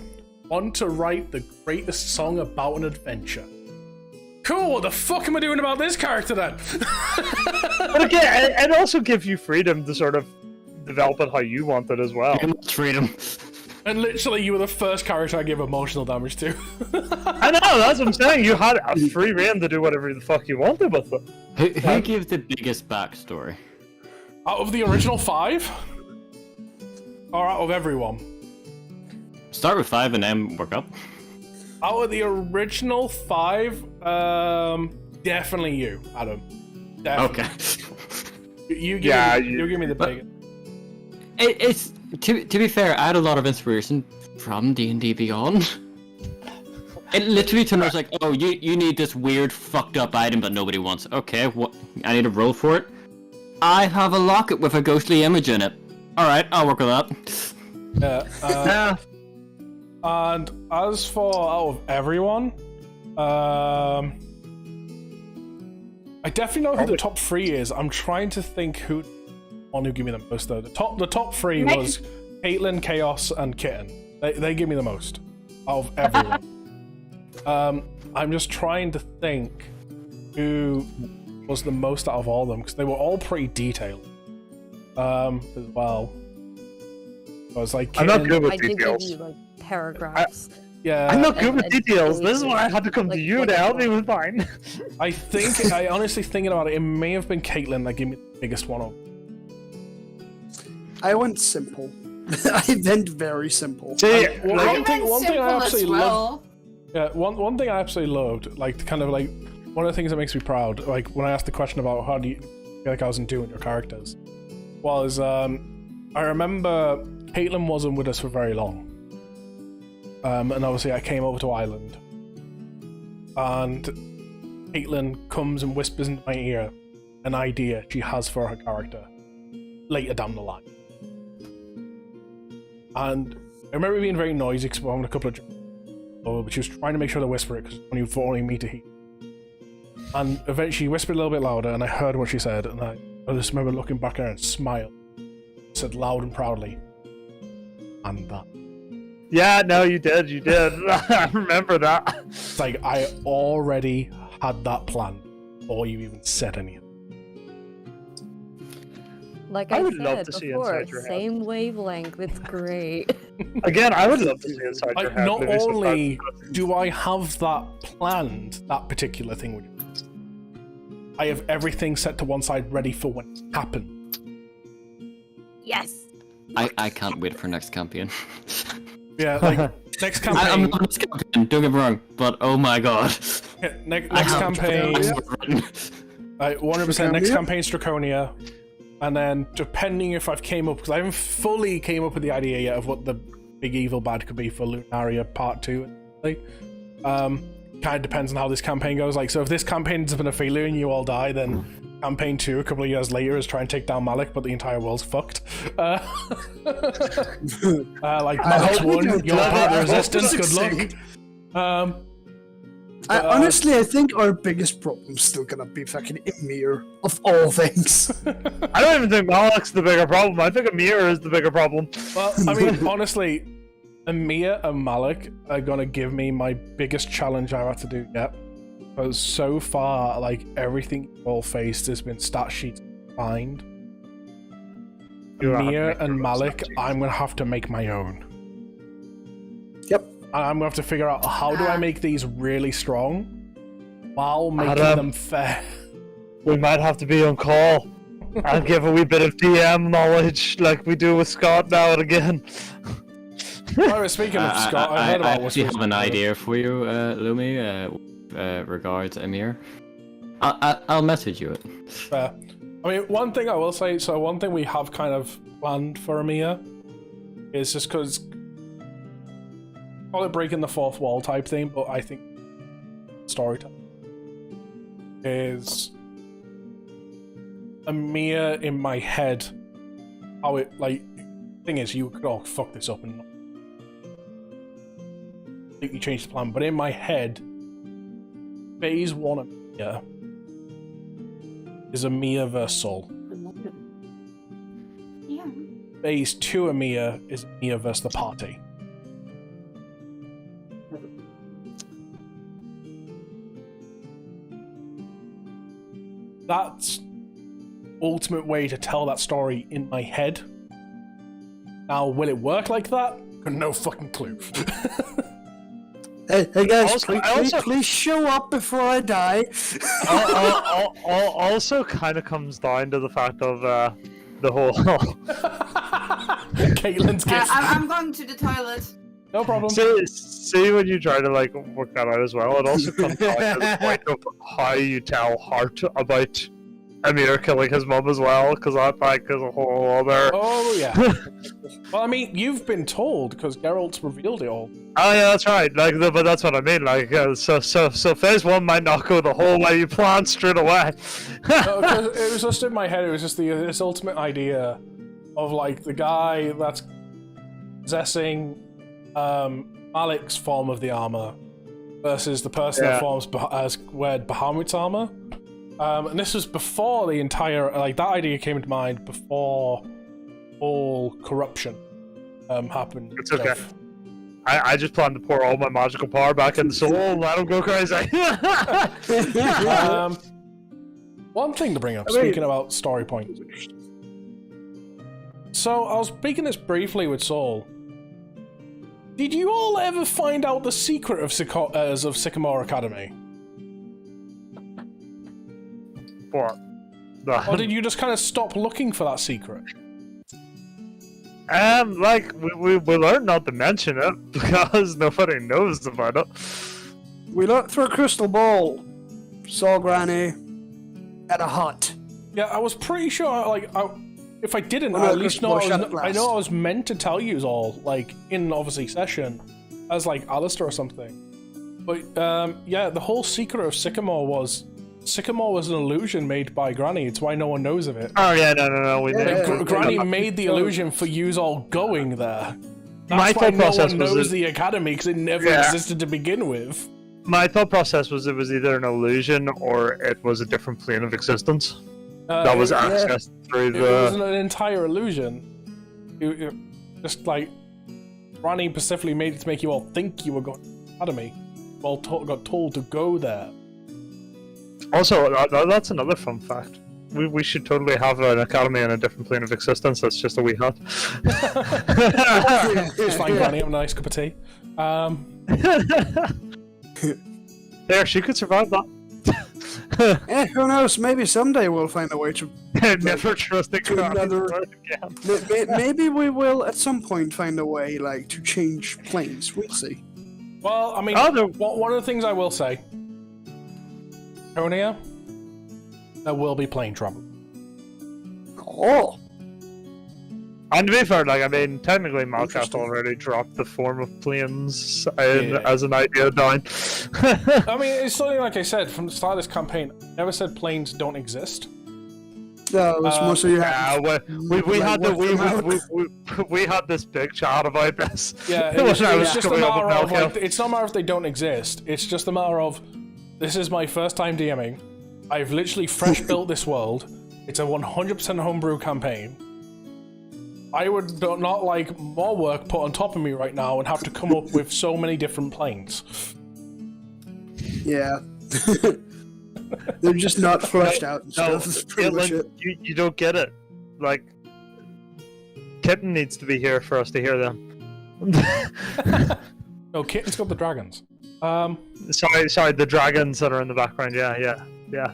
Want to write the greatest song about an adventure. Cool, what the fuck am I doing about this character then? But again, it also gives you freedom to sort of develop it how you want it as well. Freedom. And literally, you were the first character I gave emotional damage to. I know, that's what I'm saying. You had a free reign to do whatever the fuck you wanted with it. Who gave the biggest backstory? Out of the original 5? Or out of everyone? Start with 5 and then work up. Out of the original 5, definitely you, Adam. Definitely. Okay. You give me the biggest. It's to be fair, I had a lot of inspiration from D&D Beyond. It literally turned out like, oh, you need this weird fucked up item that nobody wants. Okay, what? I need to roll for it. I have a locket with a ghostly image in it. All right, I'll work with that. Yeah. And as for out of everyone, I definitely know who the top 3 is. I'm trying to think who give me the most though. The top 3 was Caitlin, Chaos, and Kitten. They give me the most out of everyone. I'm just trying to think who was the most out of all of them because they were all pretty detailed. As well. I was like, I'm not good with I details. did give you like paragraphs. Yeah, I'm not good with details. This is why I had to come to you to help me with mine. I honestly thinking about it may have been Caitlin that gave me the biggest one. I went simple. I went very simple. See, one thing I absolutely well. loved. Yeah, one thing I absolutely loved, like kind of like one of the things that makes me proud, like when I asked the question about how do you feel like I wasn't doing your characters, was I remember Caitlin wasn't with us for very long. And obviously I came over to Ireland. And Caitlin comes and whispers into my ear an idea she has for her character later down the line. And I remember being very noisy because we were having a couple of drinks. But she was trying to make sure to whisper it because it's only for me to hear. And eventually she whispered a little bit louder, and I heard what she said, and I just remember looking back at her and smiled. Said loud and proudly, and that. Yeah, no, you did. I remember that. It's like I already had that plan before you even said anything. Like I I would love said to see before, inside your head. same wavelength. It's great. Again, I would love to see inside your Like, head. not Louis, only sometimes. do I have that planned, that particular thing with you, I have everything set to one side ready for when it happens. Yes. I can't wait for next campaign. Yeah, like next I'm campaign. not next campaign, don't get me wrong, but oh my god. Next I have campaign. written. 100% next campaign's Draconia, and then depending if I've came up, because I haven't fully came up with the idea yet of what the big evil bad could be for Lunaria Part 2. Kind of depends on how this campaign goes. Like, so if this campaign's been a failure and you all die, then campaign 2 a couple of years later is try and take down Malik, but the entire world's fucked. Like Malik 1, you're part of the resistance, good luck. Honestly, I think our biggest problem's still gonna be fucking Emir, of all things. I don't even think Malik's the bigger problem. I think Amir is the bigger problem. Well, I mean, honestly, Amir and Malik are gonna give me my biggest challenge I've had to do yet. Because so far, like, everything you've all faced has been stat sheet find. Amir and Malik, I'm gonna have to make my own. Yep. And I'm gonna have to figure out how do I make these really strong while making Adam, them fair. We might have to be on call and give a wee bit of DM knowledge like we do with Scott now and again. Oh, speaking of Scott, I heard about I actually have an idea for you, Lumi, regards Amir. I'll message you it. Fair. I mean, one thing I will say, so one thing we have kind of planned for Amir is just because, call it breaking the fourth wall type thing, but I think storytelling is Amir in my head. How it, like, thing is, you could all fuck this up and completely change the plan, but in my head, phase 1 of Amir is Amir versus Sol. Yeah. Phase 2 Amir is Amir versus the party. That's ultimate way to tell that story in my head. Now, will it work like that? No fucking clue. Hey guys, Also- please show up before I die. Also, kind of comes down to the fact of the whole. Caitlin's gift. I'm going to the toilet. No problem. See when you try to like work that out as well. It also comes down to the point of how you tell Hart about Amir killing his mum as well, because that like is a whole other. Oh yeah. Well, I mean, you've been told because Geralt's revealed it all. Oh yeah, that's right. Like, but that's what I mean. Like, so phase 1 might not go the whole way you planned straight away. No, 'cause it was just in my head. It was just this ultimate idea of like the guy that's possessing Malik's form of the armor versus the person that forms has weared Bahamut's armor. And this was before the entire like that idea came into mind before all corruption happened. It's okay. I just plan to pour all my magical power back in the soul and let him go crazy. One thing to bring up, speaking about story points. So I was speaking this briefly with Saul. Did you all ever find out the secret of Sycamore Academy? What? Or did you just kind of stop looking for that secret? Like we learned not to mention it because nobody knows about it. We looked through a crystal ball, saw Granny at a hut. Yeah, I was pretty sure. Like, if I didn't, Well, I no, at least crystal know. ball shattered glass. I know I was meant to tell you all, like in obviously session, as like Alistair or something. But yeah, the whole secret of Sycamore was an illusion made by Granny. It's why no one knows of it. Oh yeah, no. We Granny made the illusion for yous all going there. My That's why thought no process one was knows that- the academy because it never Yeah. existed to begin with. My thought process was it was either an illusion or it was a different plane of existence that was accessed through It wasn't an entire illusion. Just like Ronnie specifically made it to make you all think you were going to the academy. Well, got told to go there. Also, that's another fun fact. We should totally have an academy in a different plane of existence. That's just a wee hut. It's fine, Granny. Have a nice cup of tea. There, she could survive that. Who knows? Maybe someday we'll find a way to. Never trusting another. Maybe we will at some point find a way, like, to change planes. We'll see. Well, I mean, one of the things I will say, Tonia, there will be plane travel. Oh. And to be fair, like, I mean, technically Malcast already dropped the form of planes as an idea down. I mean, it's something like I said from the start of this campaign. I never said planes don't exist. No, it's mostly we had this big chat about this. Yeah, it's just a matter of like, it's not a matter of they don't exist. It's just a matter of this is my first time DMing. I've literally fresh built this world. It's a 100% homebrew campaign. I would not like more work put on top of me right now and have to come up with so many different planes. Yeah. They're just not fleshed out and stuff. That's pretty much it. You don't get it. Like, Kitten needs to be here for us to hear them. No, Kitten's got the dragons. Sorry, the dragons that are in the background. Yeah.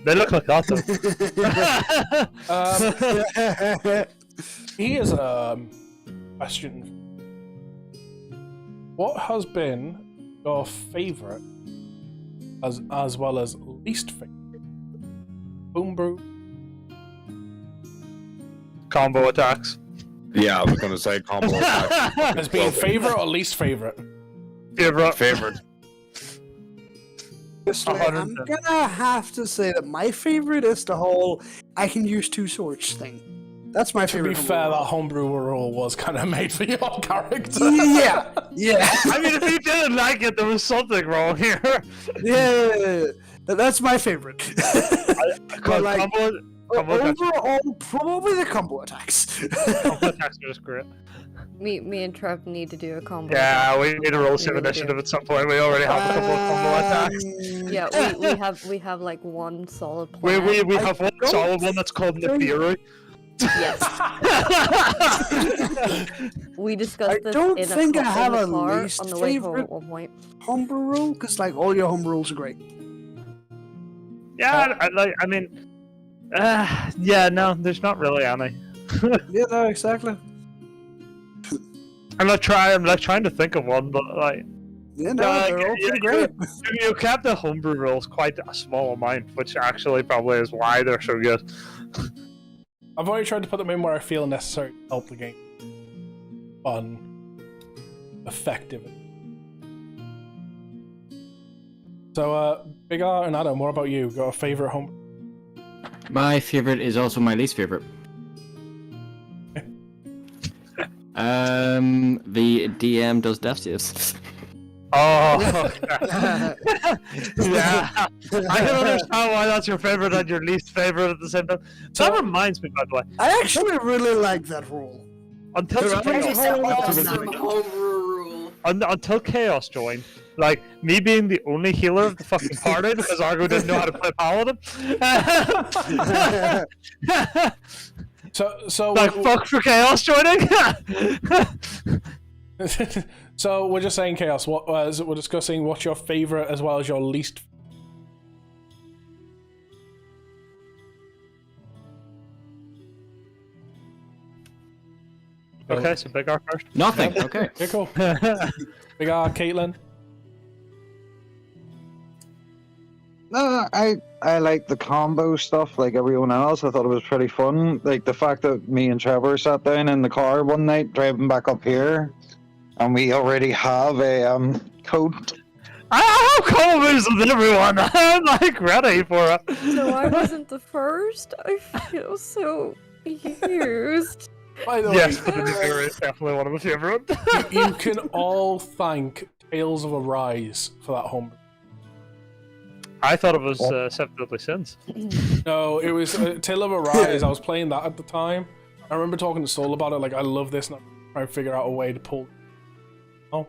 They look like that though. Here's a question. What has been your favorite, as well as least favorite, homebrew combo attacks? Yeah, I was gonna say combo attacks. Has been favorite or least favorite? Favorite. I'm gonna have to say that my favorite is the whole I can use two swords thing. That's my favorite. To be fair, that homebrew rule was kind of made for your character. Yeah. I mean, if you didn't like it, there was something wrong here. Yeah. That's my favorite. But like, overall, probably the combo attacks. Combo attacks are just great. Me and Trev need to do a combo. Yeah, we need to roll some initiative at some point. We already have a couple of combo attacks. Yeah, we have like one solid plan. We have one solid one that's called Nibiru. Yes. We discussed this don't in think a I have a car least on the way home favorite at one point. homebrew rule, because like all your home rules are great. Yeah, no, there's not really any. Yeah, no, exactly. I'm not trying to think of one, but like. Yeah, no, they're all pretty great. You kept the homebrew rules quite a small amount, which actually probably is why they're so good. I've already tried to put them in where I feel necessary to help the game fun, effective. So, Big R and Adam, what about you? Got a favorite home? My favorite is also my least favorite. The DM does death saves. Oh, yeah. I can understand why that's your favorite and your least favorite at the same time. So that reminds me, by the way. I actually really like that rule. Until Chaos joined, like me being the only healer of the fucking party because Argo didn't know how to play Paladin. So like fuck for Chaos joining. So we're just saying Chaos. What we're discussing? What's your favorite as well as your least? Okay, so Big R first. Nothing. Okay. Okay, cool. Big R, Caitlin. No, I like the combo stuff like everyone else. I thought it was pretty fun. Like the fact that me and Trevor sat down in the car one night driving back up here, and we already have a code. I have combos with everyone. I'm like ready for it. So I wasn't the first. I feel so used. By the way, yes, but the Nibiru is definitely one of my favorite. you can all thank Tales of Arise for that home. I thought it was Seven Deadly Sins. No, it was Tale of Arise. I was playing that at the time. I remember talking to Soul about it. Like, I love this, and I'm trying to figure out a way to pull. Oh,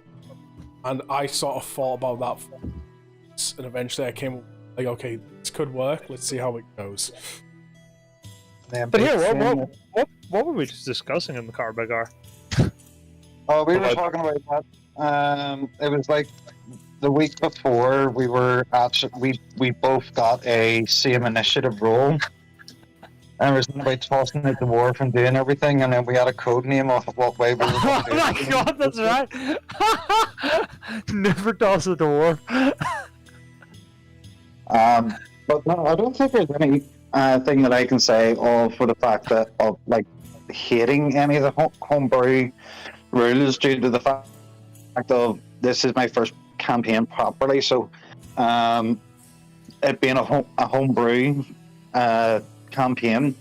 and I sort of thought about that, and eventually I came like, okay, this could work. Let's see how it goes. But here, what were we just discussing in the car, Begar? Oh, we were talking about that. It was like the week before we were actually we both got a same initiative role. And it was about tossing out the wharf and doing everything, and then we had a code name of what way we were going to do Oh my god, that's right! Never toss at the wharf. But no, I don't think there's any thing that I can say for the fact that of like hating any of the homebrew rules due to the fact of this is my first campaign properly. So, it being a homebrew campaign,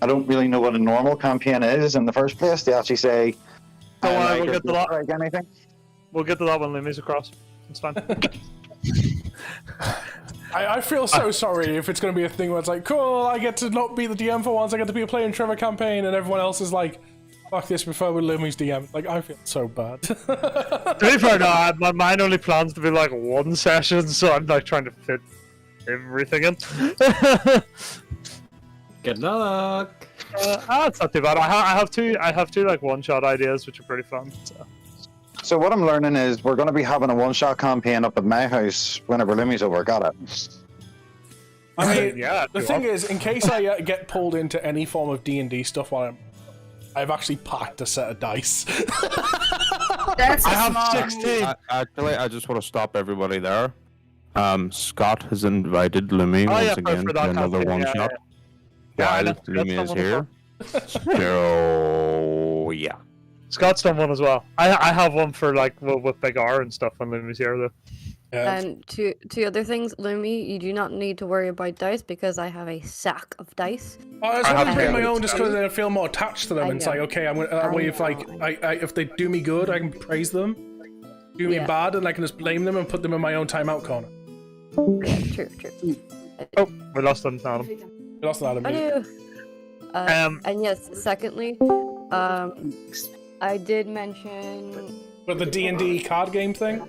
I don't really know what a normal campaign is in the first place. They actually say, "Don't worry, we'll get to that." Like anything. We'll get to that when Lumi's across. It's fine. I feel so sorry if it's going to be a thing where it's like, cool, I get to not be the DM for once, I get to be a player in Trevor campaign, and everyone else is like, fuck this, prefer with Lumi's DM. Like, I feel so bad. To be fair, no, my mind only plans to be like one session, so I'm like trying to fit everything in. Good luck. It's not too bad. I have two like one-shot ideas, which are pretty fun. So what I'm learning is we're going to be having a one-shot campaign up at my house whenever Lumi's over. Got it? I mean, yeah. The thing is, in case I get pulled into any form of D&D stuff while I've actually packed a set of dice. That's I have 16. I just want to stop everybody there. Scott has invited Lumi once again to another one-shot. While Lumi is here. So, yeah. Scott's done one as well. I have one for like with Big R and stuff when Lumi's here though. Yeah. And two other things, Lumi, you do not need to worry about dice because I have a sack of dice. I just want to bring my own just because I feel more attached to them. And it's like, okay, I'm gonna, that way if like if they do me good, I can praise them. Do me bad, and I can just blame them and put them in my own timeout corner. Yeah, true. Oh, we lost them, Adam. We lost Adam. And yes, secondly, I did mention. But the D&D card game thing.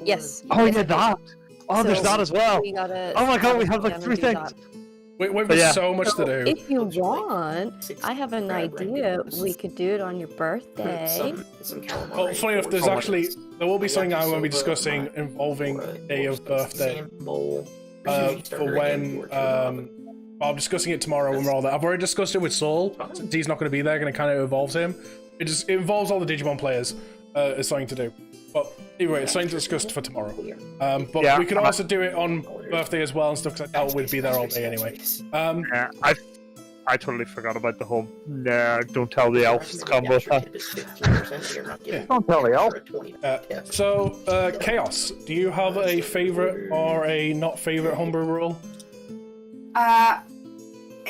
Yes. Oh, yeah, that. Oh, there's that as well. Oh my god, we have like 3 things. We've got so much to do. If you want, I have an idea. We could do it on your birthday. Well, funny enough, there will be something I will be discussing involving day of birthday. For when I'm discussing it tomorrow when we're all there. I've already discussed it with Saul. Since he's not going to be there, and it kind of involves him. It involves all the Digimon players. It's something to do. But anyway, it's something to discuss for tomorrow. But we could also do it on birthday as well and stuff, because I doubt we'd be there all day anyway. Yeah, I totally forgot about the whole don't tell the elves combo. Don't tell the elf. So, Chaos, do you have a favorite or a not favorite homebrew rule?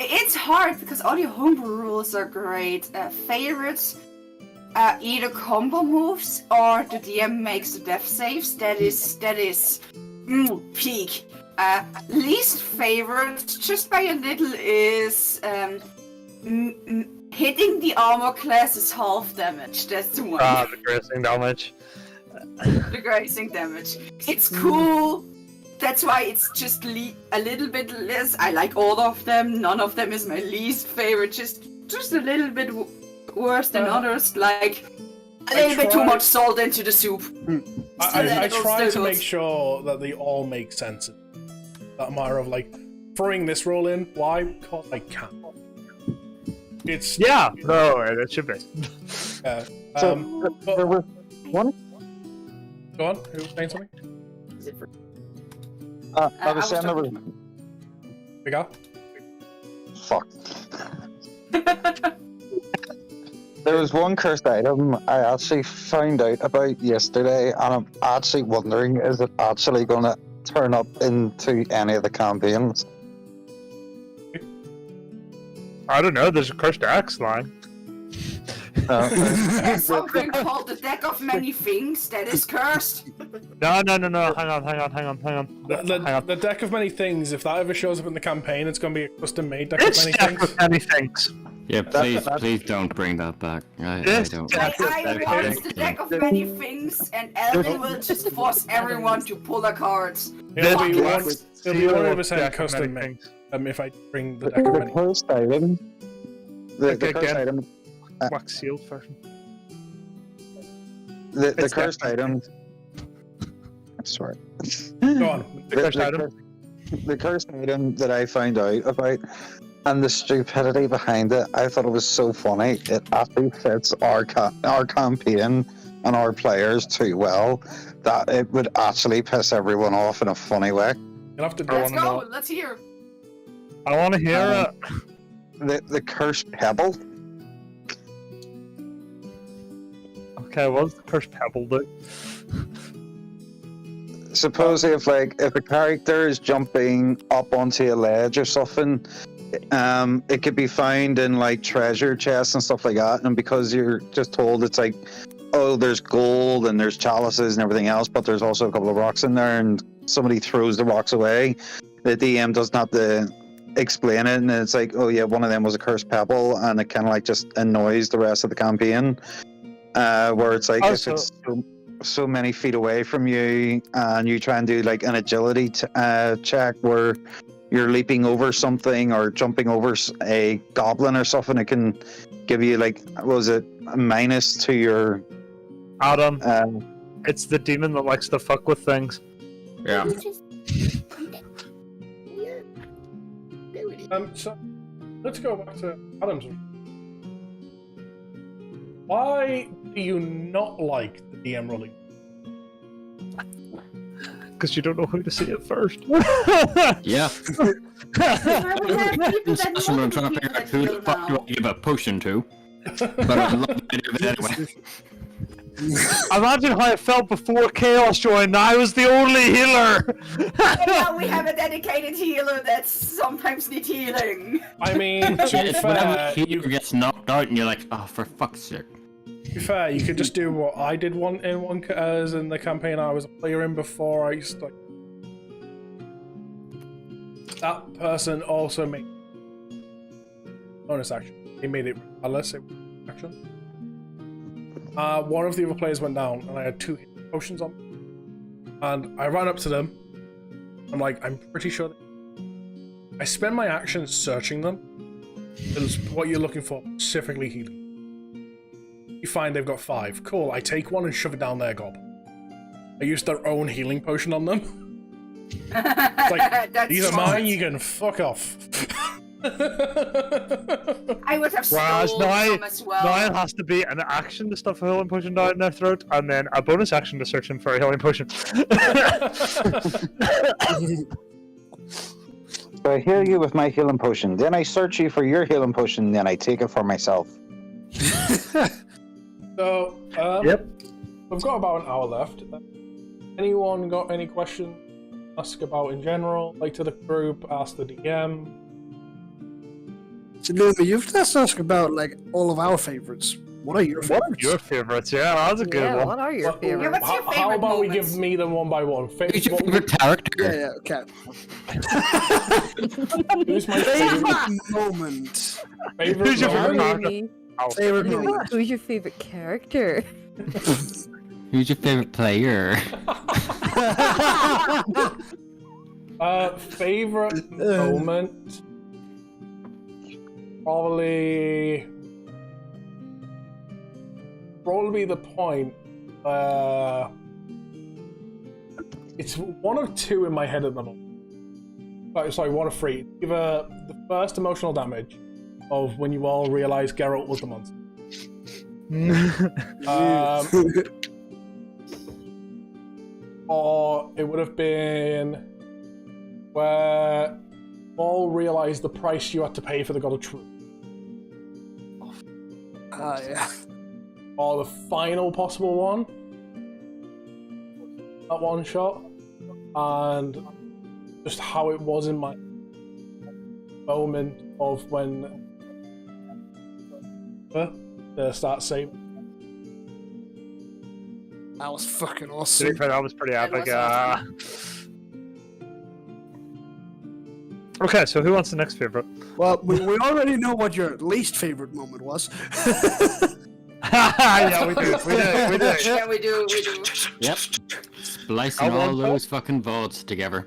It's hard because all your homebrew rules are great. Favorites, either combo moves or the DM makes the death saves. That is peak. Least favorite, just by a little, is hitting the armor class is half damage. That's the one. The grazing damage. The grazing damage. It's cool. That's why it's just a little bit less. I like all of them. None of them is my least favorite. Just a little bit worse than others. Like a little bit too much salt into the soup. I try to make sure that they all make sense. That matter of like throwing this roll in. Why? Because I can. It's no, it should be. Yeah. There was one. Go on. Who was saying something? I was saying there was. We go. Fuck. There was one cursed item I actually found out about yesterday, and I'm actually wondering, is it actually going to turn up into any of the campaigns? I don't know, there's a cursed axe line. There's something called the deck of many things that is cursed. No. Hang on. The deck of many things, if that ever shows up in the campaign, it's going to be a custom-made deck It's of many deck things. of many things. Yeah, please don't bring that back. I don't. I want the deck of many things, and Elden will just force everyone to pull a card. It'll be This 100% deck of custom many made. If I bring the deck of The many. cursed item. The cursed Again. item. Wax sealed version. The It's cursed deck of many item. things. I'm sorry. Go on. The cursed item. The cursed item that I found out about and the stupidity behind it, I thought it was so funny. It actually fits our campaign and our players too well that it would actually piss everyone off in a funny way. You'll have to Let's go. Let's hear. I want to hear it. The cursed pebble. Okay, what does the cursed pebble do? Suppose if a character is jumping up onto a ledge or something, it could be found in like treasure chests and stuff like that, and because you're just told it's like, oh, there's gold and there's chalices and everything else, but there's also a couple of rocks in there, and somebody throws the rocks away, the DM doesn't have to explain it, and it's like, oh yeah, one of them was a cursed pebble, and it kind of like just annoys the rest of the campaign, where it's like Also, if it's so many feet away from you and you try and do like an agility check where you're leaping over something or jumping over a goblin or something, it can give you like, what was it, a minus to your Adam, it's the demon that likes to fuck with things. Yeah. So let's go back to Adam's. Why do you not like the DM rolling? Because you don't know who to see it first. Yeah. That's what I'm trying to figure out who the fuck do I give a potion to. But I love the idea of it anyway. Imagine how it felt before Chaos joined. I was the only healer. Yeah, we have a dedicated healer that sometimes needs healing. I mean, to be It's whenever fair, the healer gets knocked out and you're like, oh, for fuck's sake. to be fair, you could just do what I did as in the campaign I was a player in before. I used to, like, that person also made bonus action. He made it regardless. It was action. One of the other players went down, and I had 2 potions on. And I ran up to them. I'm like, I'm pretty sure. I spend my actions searching them. It's what you're looking for, specifically healing. You find they've got 5. Cool, I take one and shove it down their gob. I use their own healing potion on them. It's like, these are mine, you can fuck off. I would have Whereas stolen some as well. now it has to be an action to stuff a healing potion down their throat, and then a bonus action to search them for a healing potion. So I heal you with my healing potion, then I search you for your healing potion, then I take it for myself. So, Yep. we've got about an hour left. Anyone got any questions? Ask about in general, like to the group, ask the DM. So, Luma, you've just asked about like all of our favorites. What are your favorites? What are your favorites? Yeah, that's a good Yeah, one. what are your favorites? what's your How favorite about we moments? give me them one by one? Who's your favorite character? Yeah, okay. Who's my favorite? Favorite moment. Favorite Who's your moment? favorite Really? Favorite Really, moment. who's your favorite character? Who's your favorite player? Favorite moment? Probably the point. It's one of 2 in my head at the moment. Sorry, one of 3. Either the first emotional damage of when you all realize Geralt was the monster. Or it would have been where you all realized the price you had to pay for the God of Truth. Yeah. Or the final possible one. That one shot. And just how it was in my moment of when start saving. That was fucking To awesome. be fair, that was pretty That epic. was Okay, so who wants the next favorite? Well, we already know what your least favorite moment was. Yeah, we do. Yeah, we do. Yep. Splicing all those fucking VODs together.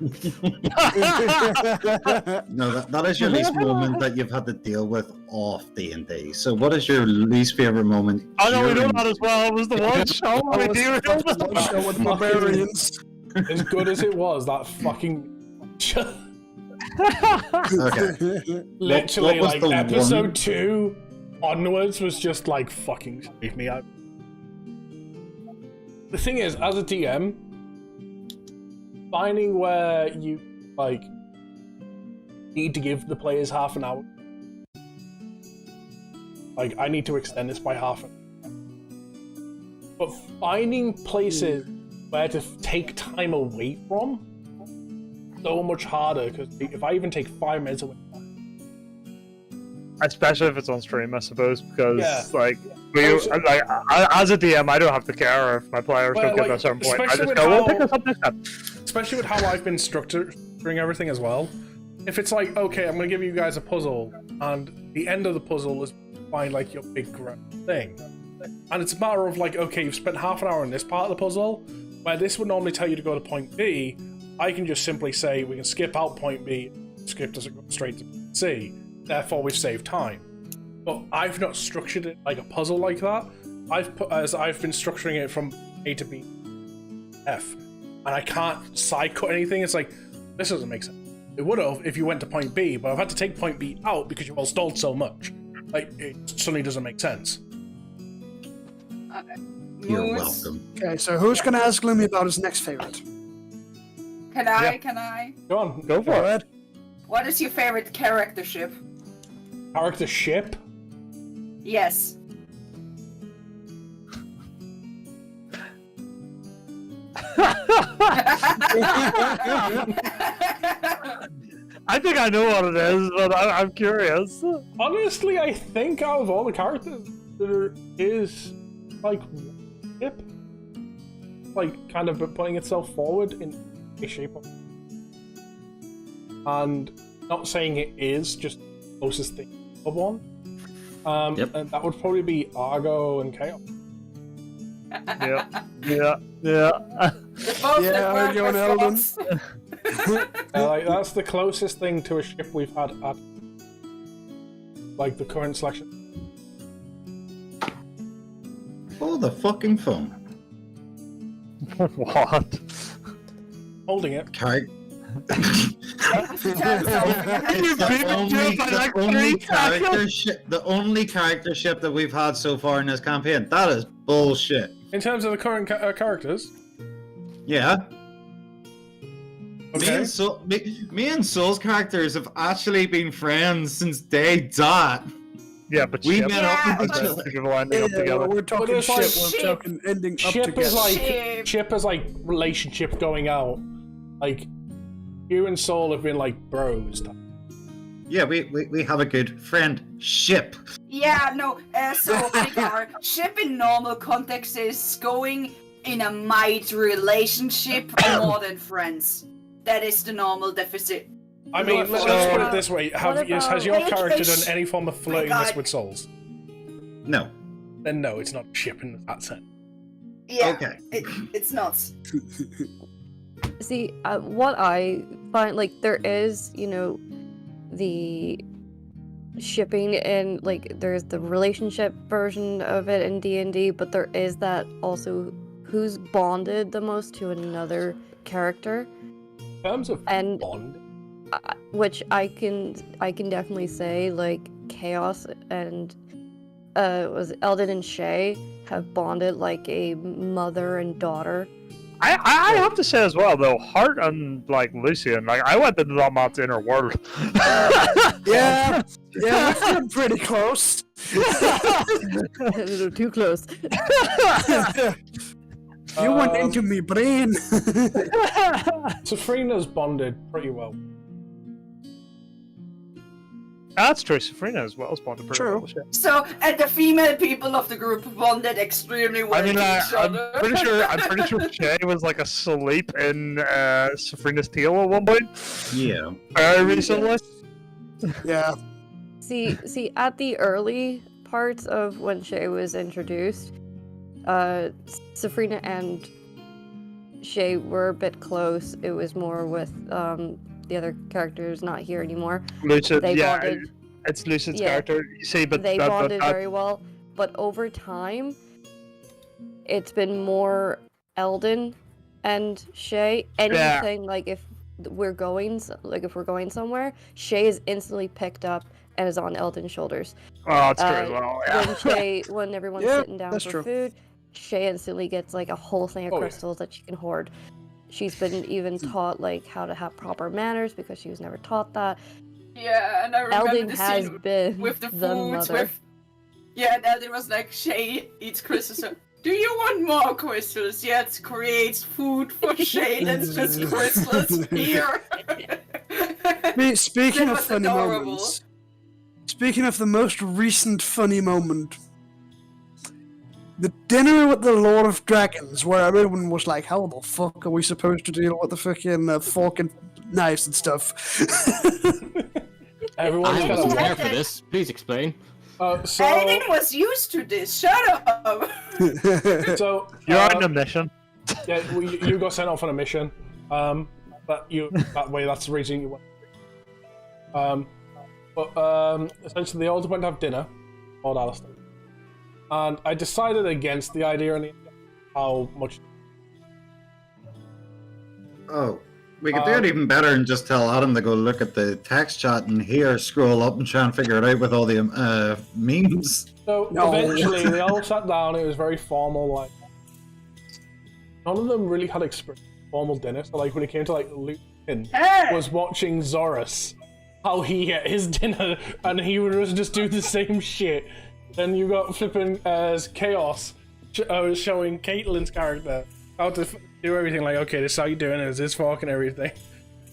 No, that is your least moment that you've had to deal with off D&D. So what is your least favorite moment? Oh no, we know during- that as well. It was the one show we derailed. One show with barbarians. As good as it was, that fucking Okay. literally what was like the episode one- 2 onwards was just like fucking save me out. The thing is, as a DM, finding where you like need to give the players half an hour. Like, I need to extend this by half an hour. But finding places where to take time away from, so much harder, because if I even take 5 minutes away, Especially if it's on stream, I suppose, because Yeah. like as a DM, I don't have to care if my players Well, don't get like, to a certain point. I especially just with go, we'll how- pick this up next time. especially with how I've been structuring everything as well. If it's like, okay, I'm gonna give you guys a puzzle, and the end of the puzzle is find like your big thing, and it's a matter of like, okay, you've spent half an hour on this part of the puzzle, where this would normally tell you to go to point B. I can just simply say we can skip out point B. Skip doesn't go straight to point C. Therefore, we've saved time. But I've not structured it like a puzzle like that. I've been structuring it from A to B, F, and I can't side cut anything. It's like, this doesn't make sense. It would have if you went to point B, but I've had to take point B out because you all stalled so much. Like, it suddenly doesn't make sense. You're Moose. welcome. Okay, so who's gonna ask Lumi about his next favorite? Can I? Go on, Go for it. Ed? What is your favorite character ship? Character ship. Yes. I think I know what it is, but I'm curious. Honestly, I think out of all the characters, there is like one ship, like kind of putting itself forward in a shape. And not saying it is, just the closest thing of one. Yep. And that would probably be Argo and Chaos. Yeah. Both Yeah, the Argo and purple Eldon. spots. Like, that's the closest thing to a ship we've had at like the current selection. Oh, the fucking phone. What? Holding it. Character. Turns It's out- the only character ship that we've had so far in this campaign. That is bullshit. In terms of the current characters, Yeah. okay. Me and Soul's characters have actually been friends since day dot. Yeah, but We shit. met up with That's each the other. people ending up Yeah, together. we're talking there's, ship, like, we're ship. talking ending up Ship together. is like Ship. ship is like relationship going out. Like you and Soul have been like bros. Yeah, we have a good friend ship. Yeah, no, so Vicar, ship in normal context is going in a might relationship more than friends. That is the normal deficit. I mean, let's put it this way: has your What character about- done any form of flirting God. this with Souls? No. Then no, it's not ship in that sense. Yeah, Okay. it's not. See, what I find, like, there is, you know, the shipping and, like, there's the relationship version of it in D&D, but there is that also who's bonded the most to another character. In terms of And bond, which I can definitely say, like, Chaos and was it Eldon and Shay have bonded like a mother and daughter. I have to say as well though, Hart and like Lucian, like I went into that man's inner world. Yeah, we've been pretty close. A little too close. You went into me brain. Safrina's bonded pretty well. That's true. Sabrina as well as bonded pretty well with Shay. So, and the female people of the group bonded extremely well I mean, to each I'm other. pretty sure Shay was like asleep in Sabrina's tail at one point. Yeah. Very recently. Yeah. See, at the early parts of when Shay was introduced, Sabrina and Shay were a bit close. It was more with the other characters not here anymore. Lucid, They yeah, bonded, it's Lucid's yeah. character. You see, but they that, bonded that, very well. But over time, it's been more Eldon and Shay. Anything like if we're going somewhere, Shay is instantly picked up and is on Eldon's shoulders. Oh, that's true as well. Yeah. When everyone's Yeah, sitting down that's for true. food, Shay instantly gets like a whole thing of Oh, yeah. crystals that she can hoard. She's been even taught like how to have proper manners because she was never taught that. Yeah, and I remember Eldon the has scene been with the the foods. mother. Yeah, and Eldon was like, Shay eats crystals. So, do you want more crystals? Yeah, it creates food for Shay. That's just crystals here. Speaking That of was funny adorable. moments, speaking of the most recent funny moment, the dinner with the Lord of Dragons, where everyone was like, "How the fuck are we supposed to deal with the fucking fork and knives and stuff?" Everyone's I got wasn't a there for this. Please explain. So, Eldon was used to this. Shut up. so You're on a mission. yeah, well, you got sent off on a mission. But that's the reason you went. But essentially, they all went to have dinner, Lord Alistair. And I decided against the idea and how much. Oh, we could do it even better and just tell Adam to go look at the text chat and here scroll up and try and figure it out with all the memes. So eventually, they all sat down. It was very formal. Like none of them really had experienced formal dinner. So like when it came to like Lucian was watching Zorus, how he ate his dinner, and he would just do the same shit. Then you got flipping Chaos showing Caitlyn's character how to do everything. Like, okay, this is how you doing it. Is this fork and everything.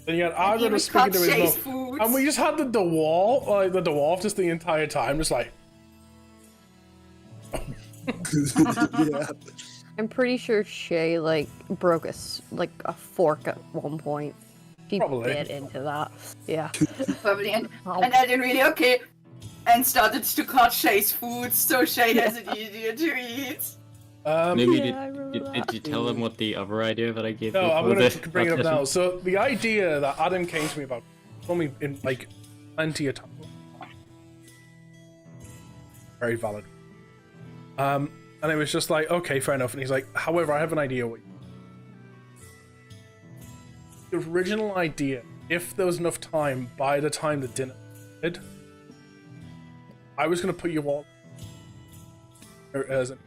Then you had Argo just speaking to his mom, and we just had the dwarf just the entire time, just like. Yeah. I'm pretty sure Shay like broke a fork at one point. She Probably. bit into that. Yeah. Probably. And Eldon really okay. And started to cut Shay's food so Shay has it easier to eat. Maybe Yeah, did you tell them what the other idea that I gave you? No, I'm was gonna it? bring it up That's now. So the idea that Adam came to me about, told me in like plenty of time. Very valid. And it was just like, okay, fair enough. And he's like, however, I have an idea. The original idea, if there was enough time by the time the dinner did, I was gonna put you all as a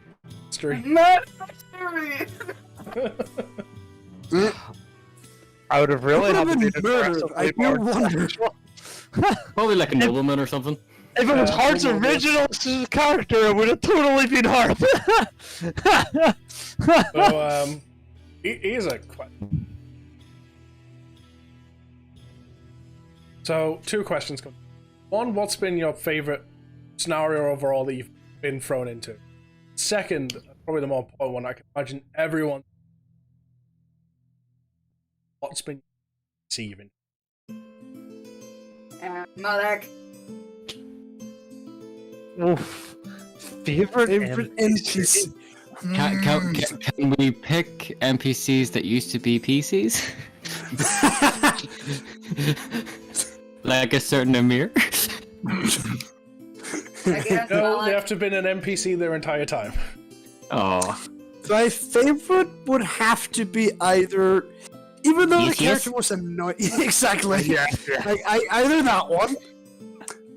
mystery. Mystery. I would have really It would had to have be been murdered. I do wonder. Probably like a nobleman or something. If it was Hart's original character, it would have totally been Hart. So, here's a question. So, two questions come. One, what's been your favorite scenario overall that you've been thrown into? Second, probably the more important one, I can imagine everyone. What's been receiving? Malek. Oof. Favorite NPC. Can we pick NPCs that used to be PCs? Like a certain Amir? No, they have to have been an NPC their entire time. Oh. My favorite would have to be either, even though the Yes, character yes. was annoying. Exactly. Yeah. Like either that one,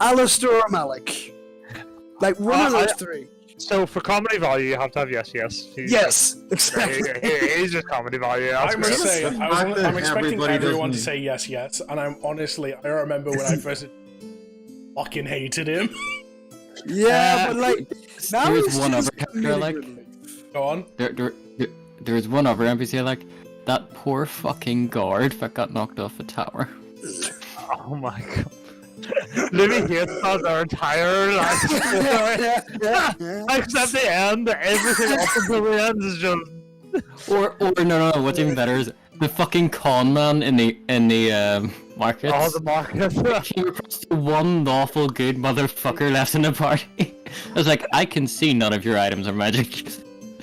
Alistair or Malik. Like one of those three. So for comedy value, you have to have yes. Yes, exactly. He's just comedy value. I must say, I'm expecting Everybody everyone to doesn't- say yes, and I remember when I first fucking hated him. Yeah, but like now There he's is one just other character I like. Go on. There is one other NPC I like. That poor fucking guard that got knocked off the tower. Oh my god. Lumi hates on their entire life. Except the end, everything up until the end is just. Or no, what's even better is the fucking con man in the market. Oh, the market. He was the one lawful good motherfucker left in the party. I was like, I can see none of your items are magic.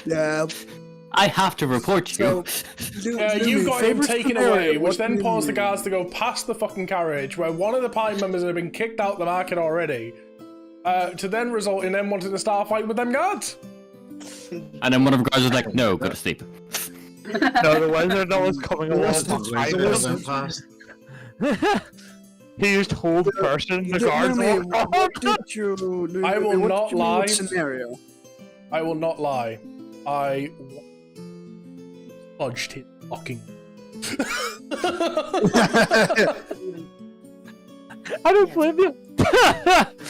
Yeah. I have to report you. You've got him taken away, which then caused the guards to go past the fucking carriage, where one of the party members had been kicked out the market already, to then result in them wanting to start a fight with them guards. And then one of the guards was like, no, go to sleep. No, the wizard that was coming along he used hold person, the guards I will not lie. Scenario. I will not lie. I fudged his fucking. I don't blame you.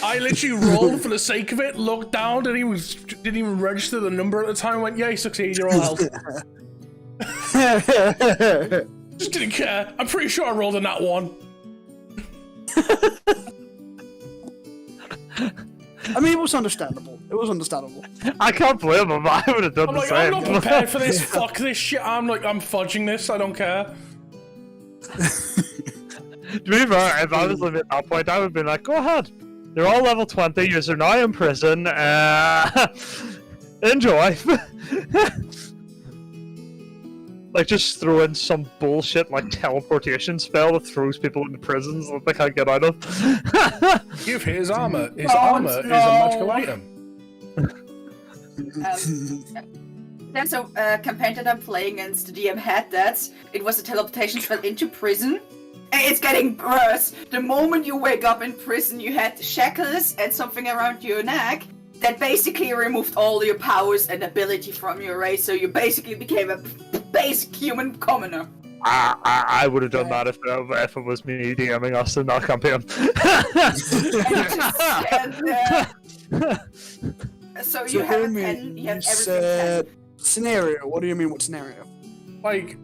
I literally rolled for the sake of it, looked down, didn't even register the number at the time, went, yeah, he succeeded, you're all health. Just didn't care. I'm pretty sure I rolled a nat 1. I mean, it was understandable. I can't blame him. I would have done the same. I'm not prepared for this. Fuck this shit. I'm fudging this. I don't care. To be fair, if I was living at that point, I would have been like, go ahead. They're all level 20. You're now in prison. Enjoy. Like, just throw in some bullshit like teleportation spell that throws people into prisons that they can't get out of. Give his armor. His armor is a magical item. There's a campaign that I'm playing, and the DM had that. It was a teleportation spell into prison. And it's getting worse. The moment you wake up in prison, you had shackles and something around your neck that basically removed all your powers and ability from your race, so you basically became a basic human commoner. I would have done that if it was me DMing us in that campaign. So you have a pen, you have everything. Scenario. What do you mean? What scenario? Like,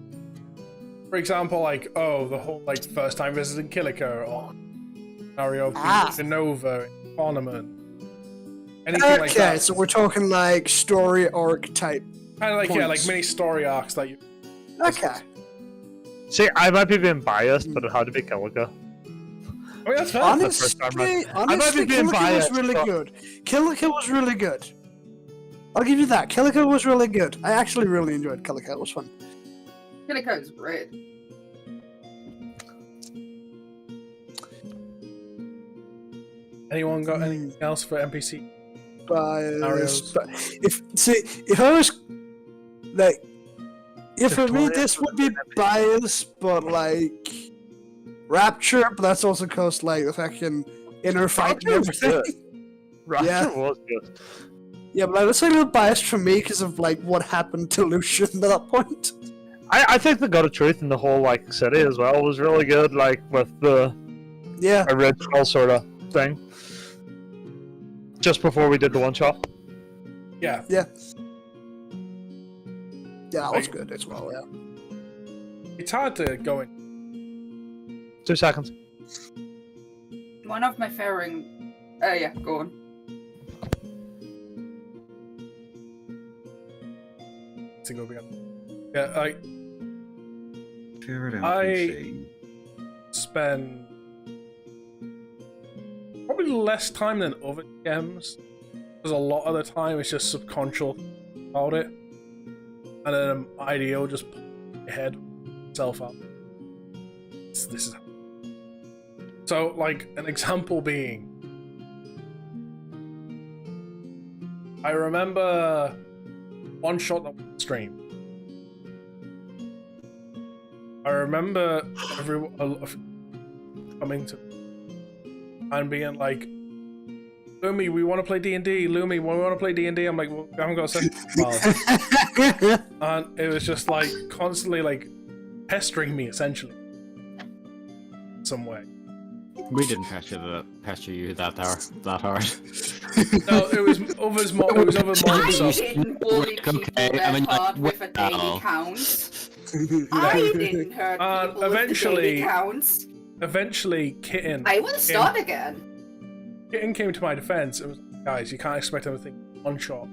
for example, like, oh, the whole like first time visiting Killiker, or scenario of Nova, Ornament, anything like that. Okay, so we're talking like story arc type. Kind of like points. Yeah, like mini story arcs that you. Okay. See, I might be being biased, but it had to be Killiker. I mean, that's fair. Honestly, Killiker was really good. Killiker was really good. I'll give you that. Killiker was really good. I actually really enjoyed Killiker. It was fun. Killiker is great. Anyone got anything else for NPC? Bias. But if I was like, if for me this would be bias, but like Rapture, but that's also cause like the fucking inner fight and everything. Rapture was good. Yeah, but that's a little biased for me because of like what happened to Lucian at that point. I think the God of Truth in the whole like city as well was really good, like with the original sort of thing. Just before we did the one shot. Yeah. Yeah. Yeah, that was good as well, yeah. It's hard to go in. 2 seconds. One of my favorite. Yeah, go on. To go together. Yeah, Favorite I NPC. spend probably less time than other games, because a lot of the time it's just subconscious about it, and then an idea will just pop in your head itself up. This is so, like, an example being, I remember one shot that was streamed. I remember everyone coming to and being like, Lumi, we want to play D&D. Lumi, we want to play D&D. I'm like, well, I haven't got a second. And it was just like constantly like pestering me, essentially, some way. We didn't pester you that hard. No, it was others more. It was other more I stuff. didn't bully people that hard with a daily count. I didn't hurt people with the daily counts. Eventually, Kitten. I will start again. Kitten came to my defense and was like, guys, you can't expect everything one shot.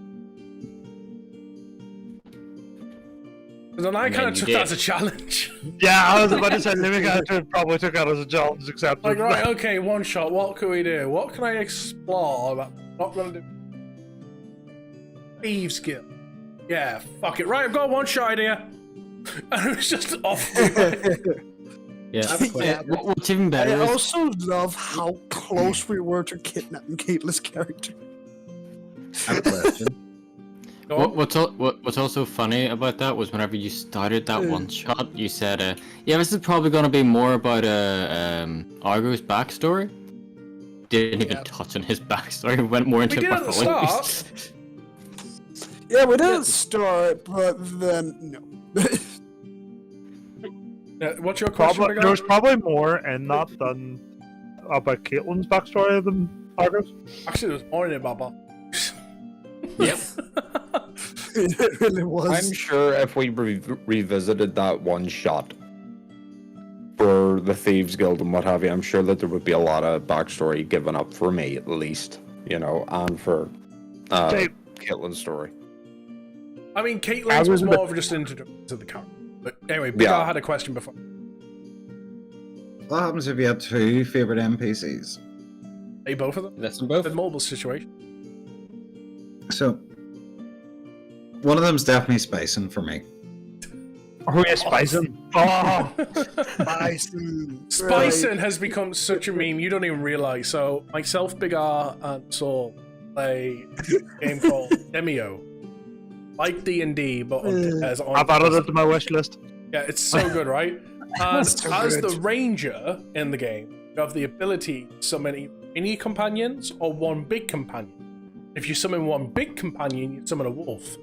And then I kind of took that as a challenge. Yeah, I was about to say, living character probably took that as a challenge, except Like, right, okay, one shot, what can we do? What can I explore that I'm not gonna do? Thieves Guild. Yeah, fuck it. Right, I've got a one shot idea. And it was just off. Yeah. What's even better I is also love how close we were to kidnapping Caitlyn's character. I have a question. what's also funny about that was whenever you started that one shot, you said, "Yeah, this is probably gonna be more about Argo's backstory." Didn't even touch on his backstory. Went more into We did at the start. Yeah, we did start, but then no. What's your question again? There's probably more in that than about Caitlyn's backstory than Argo's. Actually, there's more in it, Baba. Yep. It really was. I'm sure if we revisited that one shot for the Thieves Guild and what have you, I'm sure that there would be a lot of backstory given up for me, at least, you know, and for Caitlyn's story. I mean, Caitlyn's was more of just an introduction to the character. But anyway, I had a question before. What happens if you have two favorite NPCs? Hey, both of them? That's them both. The mobile situation. So, one of them's definitely Spicing for me. Oh, yeah, Spicing. Oh, Spicing has become such a meme, you don't even realize. So, myself, Big R, and Saul play a game called Demio. Like D&D, but as on. I've added it to my wish list. Yeah, it's so good, right? And So as good. the ranger in the game, you have the ability to summon mini companions or one big companion. If you summon one big companion, you summon a wolf.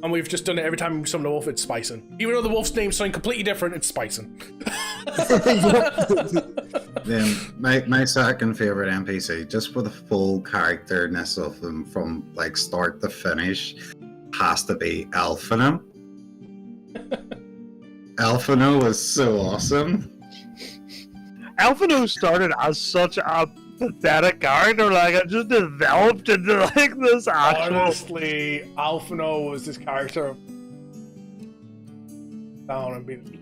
And we've just done it every time we summon a wolf, it's Spicing. Even though the wolf's name's something completely different, it's Spicing. Then my second favorite NPC, just for the full characterness of them from like start to finish, has to be Alphino. Alphino was so awesome. Alphino started as such a pathetic character, like it just developed into like this actual. Honestly, Alphino was this character down and being.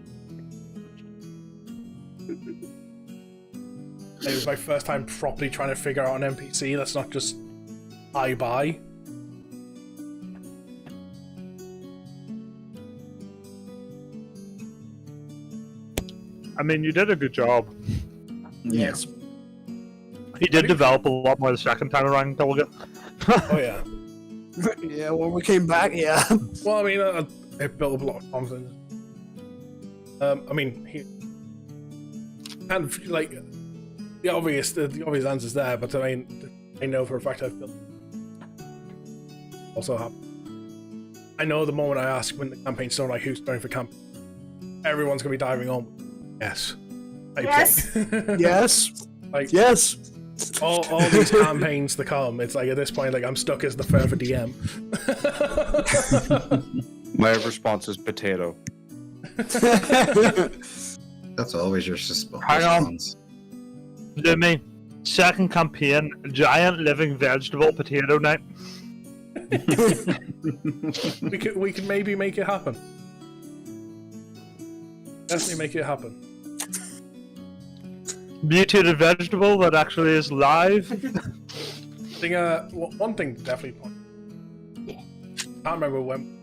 It was my first time properly trying to figure out an NPC that's not just buy. I mean, you did a good job. Yes. He did develop a lot more the second time around, Dolga. Oh yeah. Yeah, when we came back, yeah. Well, I mean, it built up a lot of confidence. I mean, he kind of like the obvious answer's there, but I mean, I know for a fact I've built. Also happy. I know the moment I ask when the campaign's starting, like who's going for camp, everyone's gonna be diving on. Yes. Yes. Yes. Like Yes. all these campaigns to come, it's like at this point, like I'm stuck as the forever DM. My response is potato. That's always your response. Hang on. Jimmy, second campaign, giant living vegetable potato night. we could maybe make it happen. Definitely make it happen. Mutated vegetable that actually is live. One thing definitely point. I can't remember when.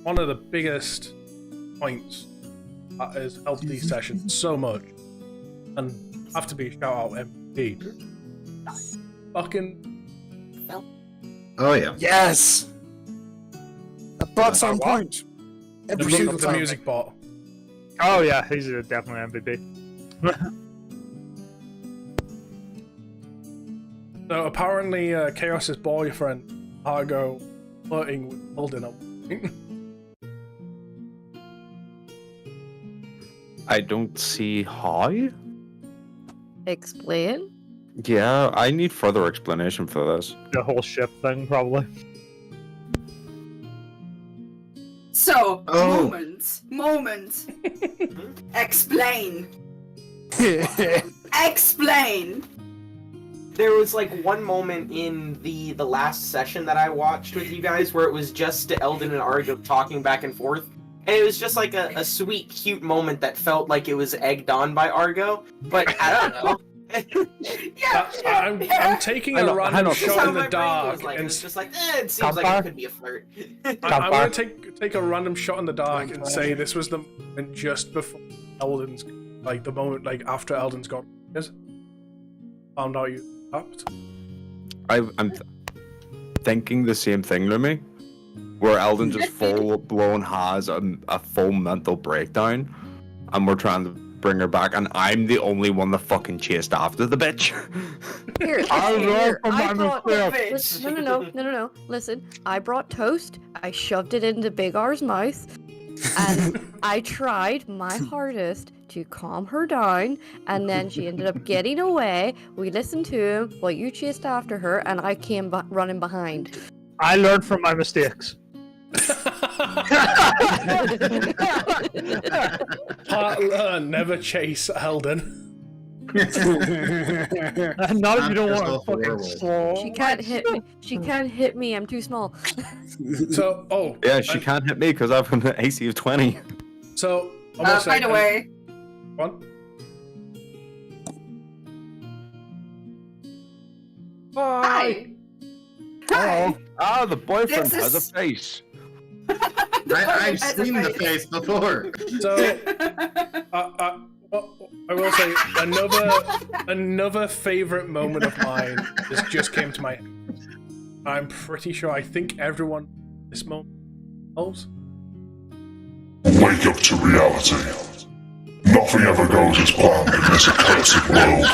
One of the biggest points that has helped these sessions so much, and have to be a shout out MVP. Fucking. Oh yeah. Yes. The butt's on point. Every single The time. music bot. Oh yeah, he's definitely MVP. So apparently, Chaos's boyfriend, Argo, flirting with Holden up. I don't see how. Explain? Yeah, I need further explanation for this. The whole ship thing, probably. So, moment. Explain. Explain. There was like one moment in the last session that I watched with you guys where it was just Eldon and Argo talking back and forth. And it was just like a sweet, cute moment that felt like it was egged on by Argo. But I don't know. I'm taking a random shot in the dark, Like. and It's just like, it seems like it could be a flirt. I'm gonna take a random shot in the dark and say this was the moment just before Eldon's, like the moment like after Eldon's got found out you tapped. I'm thinking the same thing, Lumi, where Eldon just full blown has a full mental breakdown, and we're trying to bring her back, and I'm the only one that fucking chased after the bitch. Here, I brought no. Listen, I brought toast. I shoved it into Big R's mouth, and I tried my hardest to calm her down. And then she ended up getting away. We listened to him while you chased after her, and I came running behind. I learned from my mistakes. Never chase Eldon. Not if you don't want to fucking slow. She can't hit me. She can't hit me. I'm too small. So, yeah, she can't hit me because I've an AC of 20. So, by the way. What? Bye. Hi. Ah, the boyfriend This has a is- face. I've seen the face before. So, I will say another favorite moment of mine just came to my head. I'm pretty sure I think everyone this moment knows. Wake up to reality. Nothing ever goes as planned in this accursed world.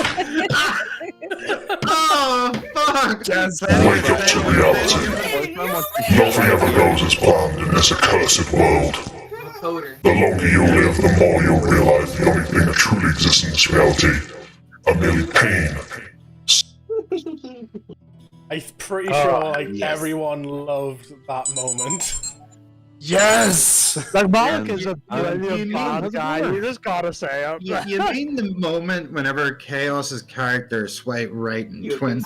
Oh, fuck! Wake up to reality. Nothing ever goes as planned in this accursed world. The longer you live, the more you'll realize the only thing that truly exists in this reality are merely pain. I'm pretty sure everyone loved that moment. Yes! Like, Malik is a brilliant bad guy. You just gotta say it. You mean the moment whenever Chaos's character swipe right and twins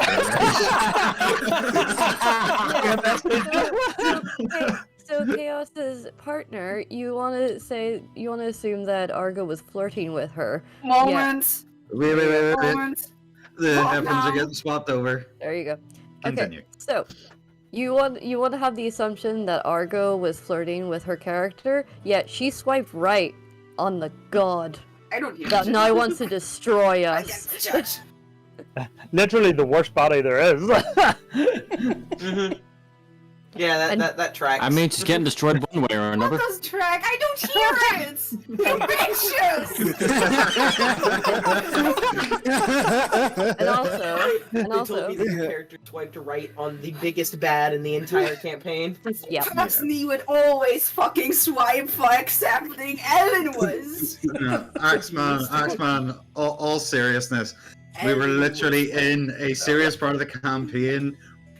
So Chaos's partner, you want to assume that Argo was flirting with her. Moments. Wait. Moments. The Oh, headphones are no. getting swapped over. There you go. Continue. Okay, so you want to have the assumption that Argo was flirting with her character, yet she swiped right on the god I don't hear that now wants to destroy us. Against the judge. Literally the worst body there is. Yeah, that tracks. I mean, she's getting destroyed one way or another. What does track? I don't hear it. And also, They told me that your character swiped right on the biggest bad in the entire campaign. Yeah. Personally, would always fucking swipe for accepting Ellen was. Axeman, all seriousness. We were literally in a serious part of the campaign.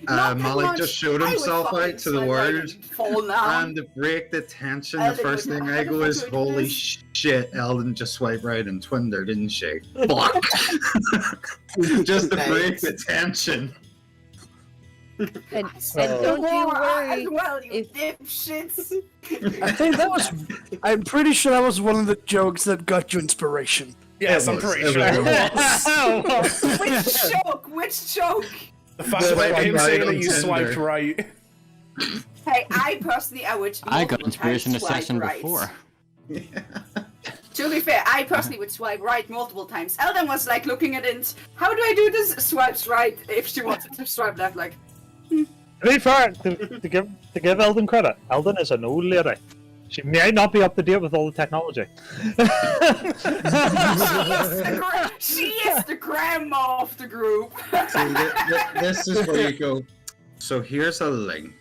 Malik just showed himself out to the world, and to break the tension, the first thing I go is, holy shit, Eldon just swiped right and twinned her, didn't she? Fuck! Just to break the tension. and don't you worry. Well, you dipshits. I think that was. I'm pretty sure that was one of the jokes that got you inspiration. Yes, I'm pretty sure it was. Which joke? The fact about him saying that you swiped right. Hey, I personally, I got inspiration a swipe session right. before. To be fair, I personally would swipe right multiple times. Eldon was like looking at it, how do I do this? Swipes right if she wanted to swipe left, like. To be fair, to give Eldon credit, Eldon is an old lady. She may not be up to date with all the technology. She is the grandma of the group. See, this is where you go. So here's a link.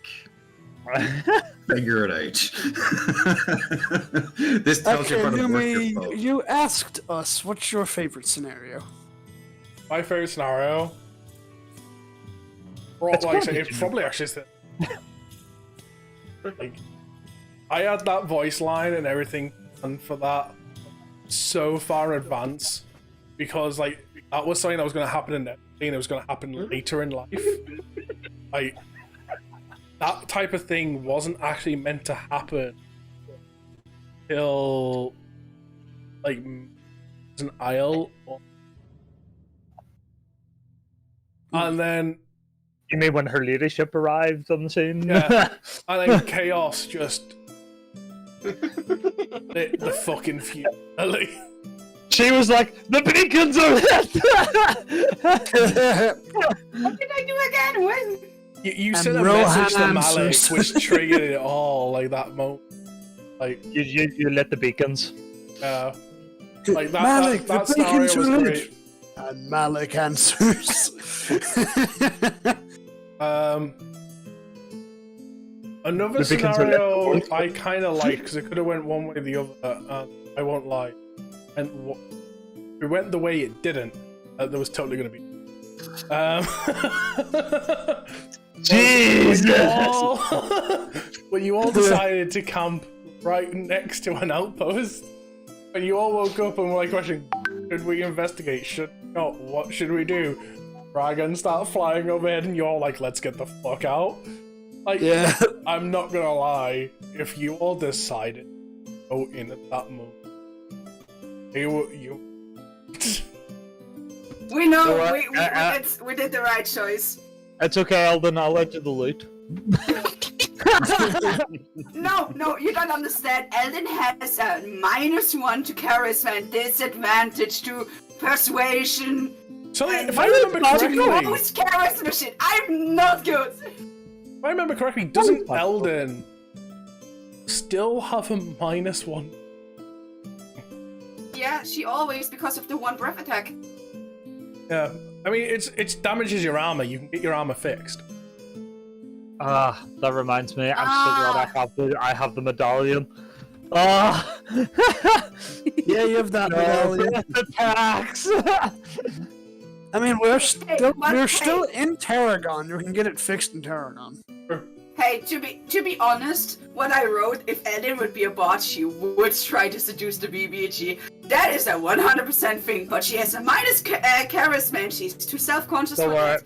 Figure it out. This tells you Okay, how to work your Lumi, phone. you asked us what's your favorite scenario. My favorite scenario. It's probably actually like I had that voice line and everything done for that so far in advance because like that was something that was going to happen in that scene. It was going to happen later in life. Like that type of thing wasn't actually meant to happen till like an aisle, and then you mean when her ladyship arrived on the scene? yeah, and then chaos just lit the fucking fuse. She was like, the beacons are lit! What did I do again? When? You sent a message to Malik, which triggered it all, like that moment. Like you lit the beacons. Like that. Malik, that the scenario beacons was are lit. great. And Malik answers. Another scenario I kind of like because it could have went one way or the other. I won't lie, and it went the way it didn't. There was totally going to be. Jesus! When you all decided to camp right next to an outpost, and you all woke up and were like questioning, should we investigate? Should not? What should we do? Dragons start flying overhead, and you're all like, let's get the fuck out. Like, yeah. I'm not gonna lie, if you all decided to go in at that moment, you. We know, So, we did the right choice. It's okay, Eldon, I'll let you the loot. No, you don't understand. Eldon has a -1 to charisma and disadvantage to persuasion. So if I remember correctly, Who's charisma shit? I'm not good. If I remember correctly, doesn't Eldon still have a -1? Yeah, she always, because of the 1 breath attack. Yeah, I mean it's damages your armor. You can get your armor fixed. Ah, that reminds me. I'm so glad I have the medallion. Ah, Yeah, you have that medallion. attacks. I mean, we're still in Tarragon. You can get it fixed in Tarragon. Hey, to be honest, when I wrote if Eldon would be a bot, she would try to seduce the BBG. That is a 100% thing, but she has a charisma and she's too self-conscious Don't for worry. it.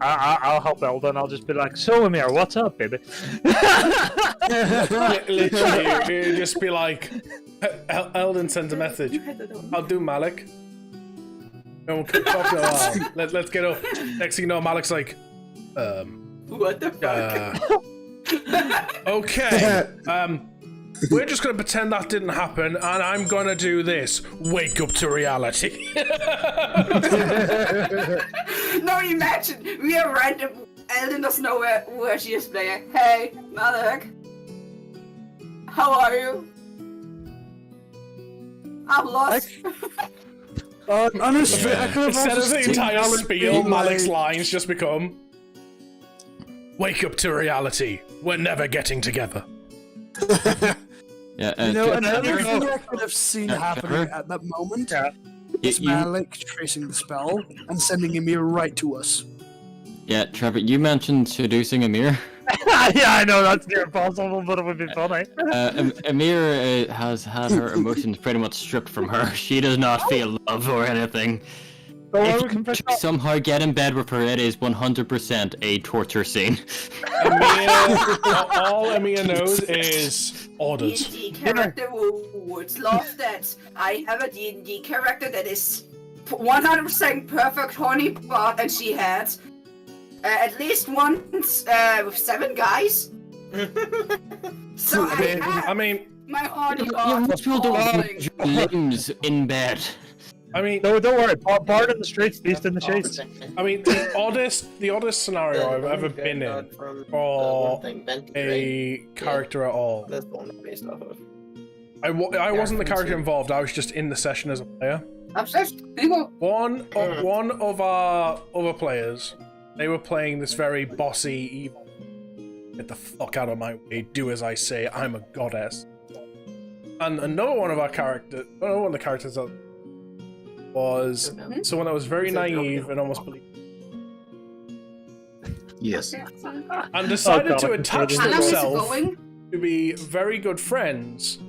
I'll help Eldon. I'll just be like, so Amir, what's up, baby? Literally, it'd just be like, Eldon sends a message. I'll do Malik. And we'll keep talking a while. Let's get up. Next thing you know, Malik's like, What the fuck? Okay. We're just gonna pretend that didn't happen, and I'm gonna do this. Wake up to reality. No, imagine we are random. Eldon doesn't know where she is playing. Hey, Malik, how are you? I'm lost. Honestly, I could have Instead of the entire spiel, Malik's like... lines just become, wake up to reality. We're never getting together. Yeah, you know, another thing I could have seen happening at that moment is Malik tracing the spell and sending Amir right to us. Yeah, Trevor, you mentioned seducing Amir. Yeah, I know that's near impossible, but it would be funny. Amir has had her emotions pretty much stripped from her. She does not feel love or anything. If you somehow get in bed with her, it is 100% a torture scene. All Amir knows is orders. D&D character would love that. I have a D&D character that is 100% perfect honey pot, and she had at least once with 7 guys. So I mean, my honey pot. Most people don't have your limbs in bed. I mean, no, don't worry. Bard in the streets, beast in the shades. I mean, the oddest scenario I've ever been in for a character at all. That's the one based off of. I wasn't the character involved. I was just in the session as a player. One of our other players, they were playing this very bossy, evil. Get the fuck out of my way. Do as I say. I'm a goddess. And another one of the characters was someone that was very naive and almost believed. Yes. And decided to attach themselves to be very good friends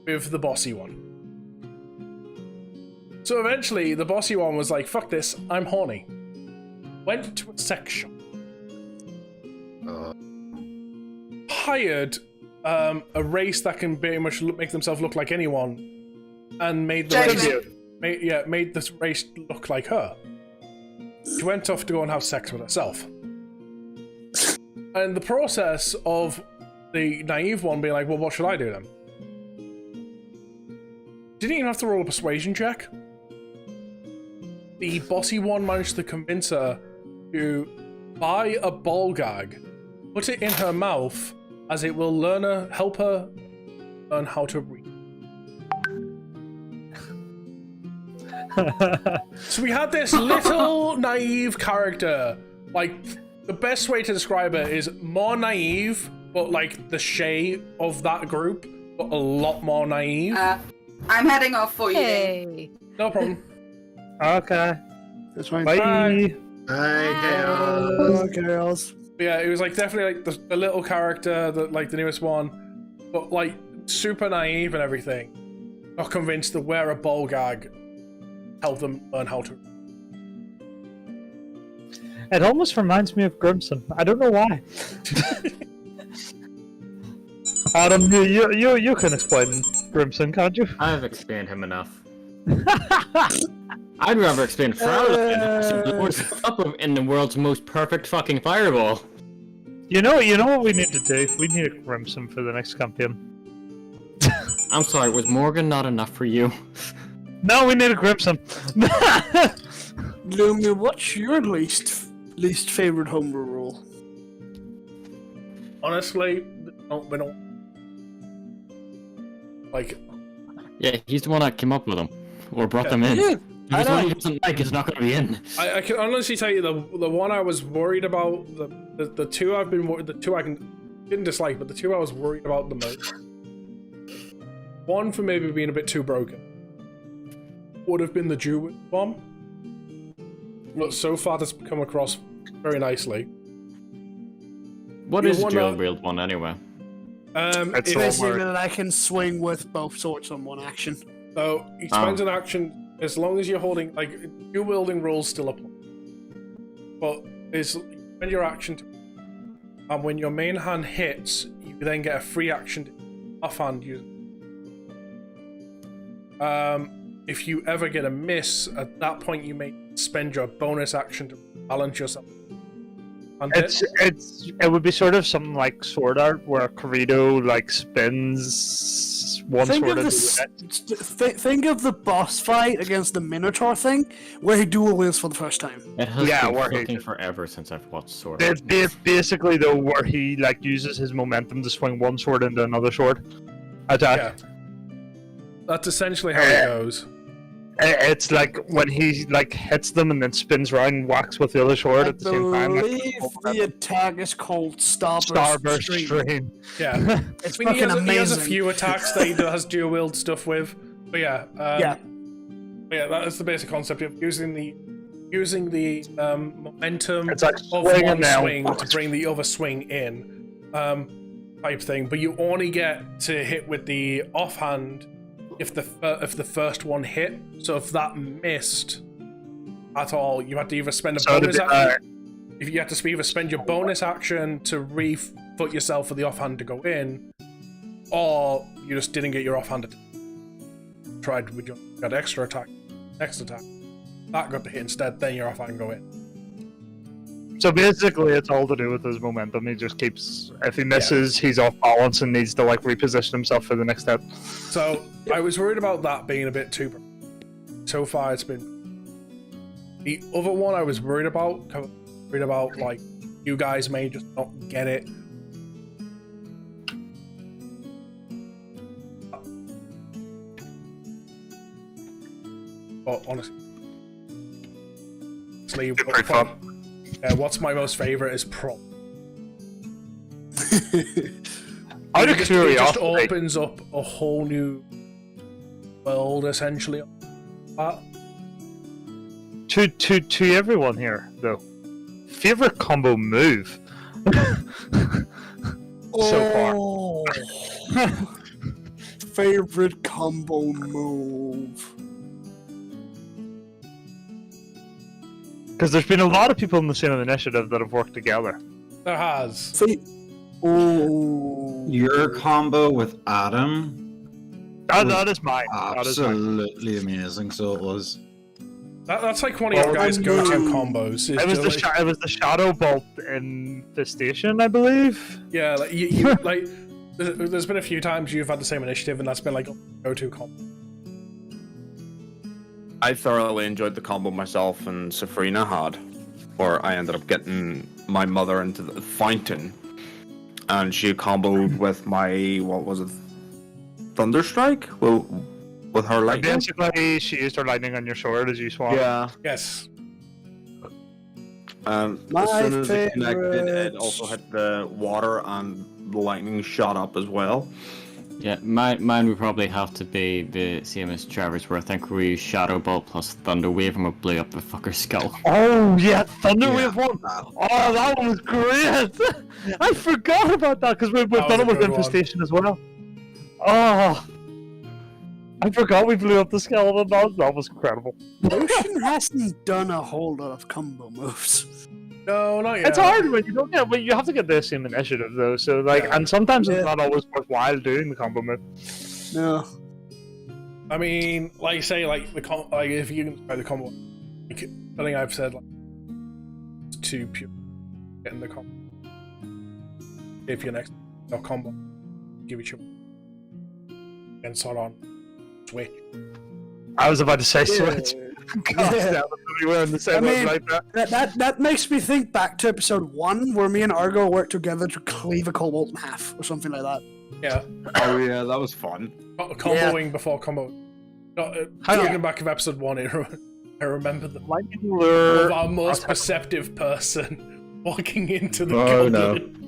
with the bossy one. So eventually, the bossy one was like, "Fuck this, I'm horny." Went to a sex shop. Hired a race that can very much make themselves look like anyone, and made this race look like her. She went off to go and have sex with herself. And the process of the naive one being like, "Well, what should I do then?" Didn't even have to roll a persuasion check. The bossy one managed to convince her to buy a ball gag, put it in her mouth, as it will help her learn how to read. So we had this little naive character. Like, the best way to describe it is more naive, but like the shade of that group, but a lot more naive. I'm heading off for you. Hey. No problem. Okay. That's fine. Bye. Hi, girls. Yeah, it was like definitely like the little character, like the newest one, but like super naive and everything. Not convinced to wear a ball gag, help them learn how to. It almost reminds me of Grimson. I don't know why. Adam, you can explain Grimson, can't you? I've explained him enough. I'd rather explain Frowlin up in the world's most perfect fucking fireball. You know what we need to do? We need a Grimson for the next campaign. I'm sorry, was Morgan not enough for you? No, we need a Grimson. Lumi, what's your least favorite homebrew rule? Honestly, we don't like. Yeah, he's the one that came up with them or brought them in. Yeah, If it's one he doesn't like, it's not going to be in. I can honestly tell you the one I was worried about, the two I've been the two I didn't dislike, but the two I was worried about the most. One for maybe being a bit too broken would have been the Jew bomb, but so far that's come across very nicely. What is the dual wield one anyway? It's basically that I can swing with both swords on one action. So he spends an action as long as you're holding, like, dual wielding rules still apply. But is when your action, and when your main hand hits, you then get a free action to offhand use. If you ever get a miss, at that point you may spend your bonus action to balance yourself. It would be sort of something like Sword Art, where Corrido like spins one Think sword of, into the think of the boss fight against the Minotaur thing, where he dual wields for the first time. It has Yeah, been where he- fucking forever since I've watched Sword next. Basically, though, where he like uses his momentum to swing one sword into another sword attack. Yeah. That's essentially how it goes. It's like when he like hits them and then spins around and whacks with the other sword at the same time. I believe the attack is called Starburst Stream. Yeah. It's I mean, fucking amazing. he has a few attacks that he has dual wield stuff with, but yeah. That's the basic concept of using the momentum It's like of swinging one now. swing to bring the other swing in, type thing. But you only get to hit with the offhand if the first one hit. So if that missed at all, you had to either spend a bonus action. If you had to either spend your bonus action to re-foot yourself for the offhand to go in, or you just didn't get your offhand attack. Tried with your got extra attack, next attack. That got to hit instead, then your offhand go in. So basically, it's all to do with his momentum. He just keeps. If he misses, he's off balance and needs to like reposition himself for the next step. So I was worried about that being a bit too. So far, it's been. The other one I was worried about like you guys may just not get it. But honestly, what's my most favorite is Pro. Out of It just curiosity, opens up a whole new world essentially. To everyone here though, favorite combo move so far. Favorite combo move. Because there's been a lot of people in the same initiative that have worked together. There has. See, oh, Your combo with Adam. That is mine. Absolutely amazing. So it was. That's like one of your guys' go-to combos. It was the Shadow Bolt Infestation, I believe. Yeah, like you like. There's been a few times you've had the same initiative, and that's been like a go-to combo. I thoroughly enjoyed the combo myself and Safrina had, where I ended up getting my mother into the fountain, and she comboed with my, what was it, Thunderstrike? Well, with her lightning? Basically, she used her lightning on your sword as you swung. Yeah. Yes. As soon as it connected, it also hit the water and the lightning shot up as well. Yeah, mine would probably have to be the same as Trevor's, where I think we used Shadow Bolt plus Thunder Wave and we blew up the fucker's skull. Oh yeah, Thunder Wave one. Oh, that one was great. I forgot about that because we've done it with Infestation as well. Oh, I forgot we blew up the skeleton. That was incredible. Ocean hasn't done a whole lot of combo moves. No, not yet. It's hard when you don't get. But you have to get the same initiative though. So like, and sometimes it's not always worthwhile doing the combo move. No. I mean, like you say, like if you can try the combo, like, I think I've said like it's too pure getting the combo. If your next combo, give it your and sort on switch. I was about to say switch. God, Yeah. we were in the same one right there. That makes me think back to episode 1 where me and Argo worked together to cleave a cobalt in half or something like that. Yeah. Oh yeah, that was fun. Comboing before combo. Thinking back of episode 1, I remember the lightning of our most perceptive person walking into the goblin.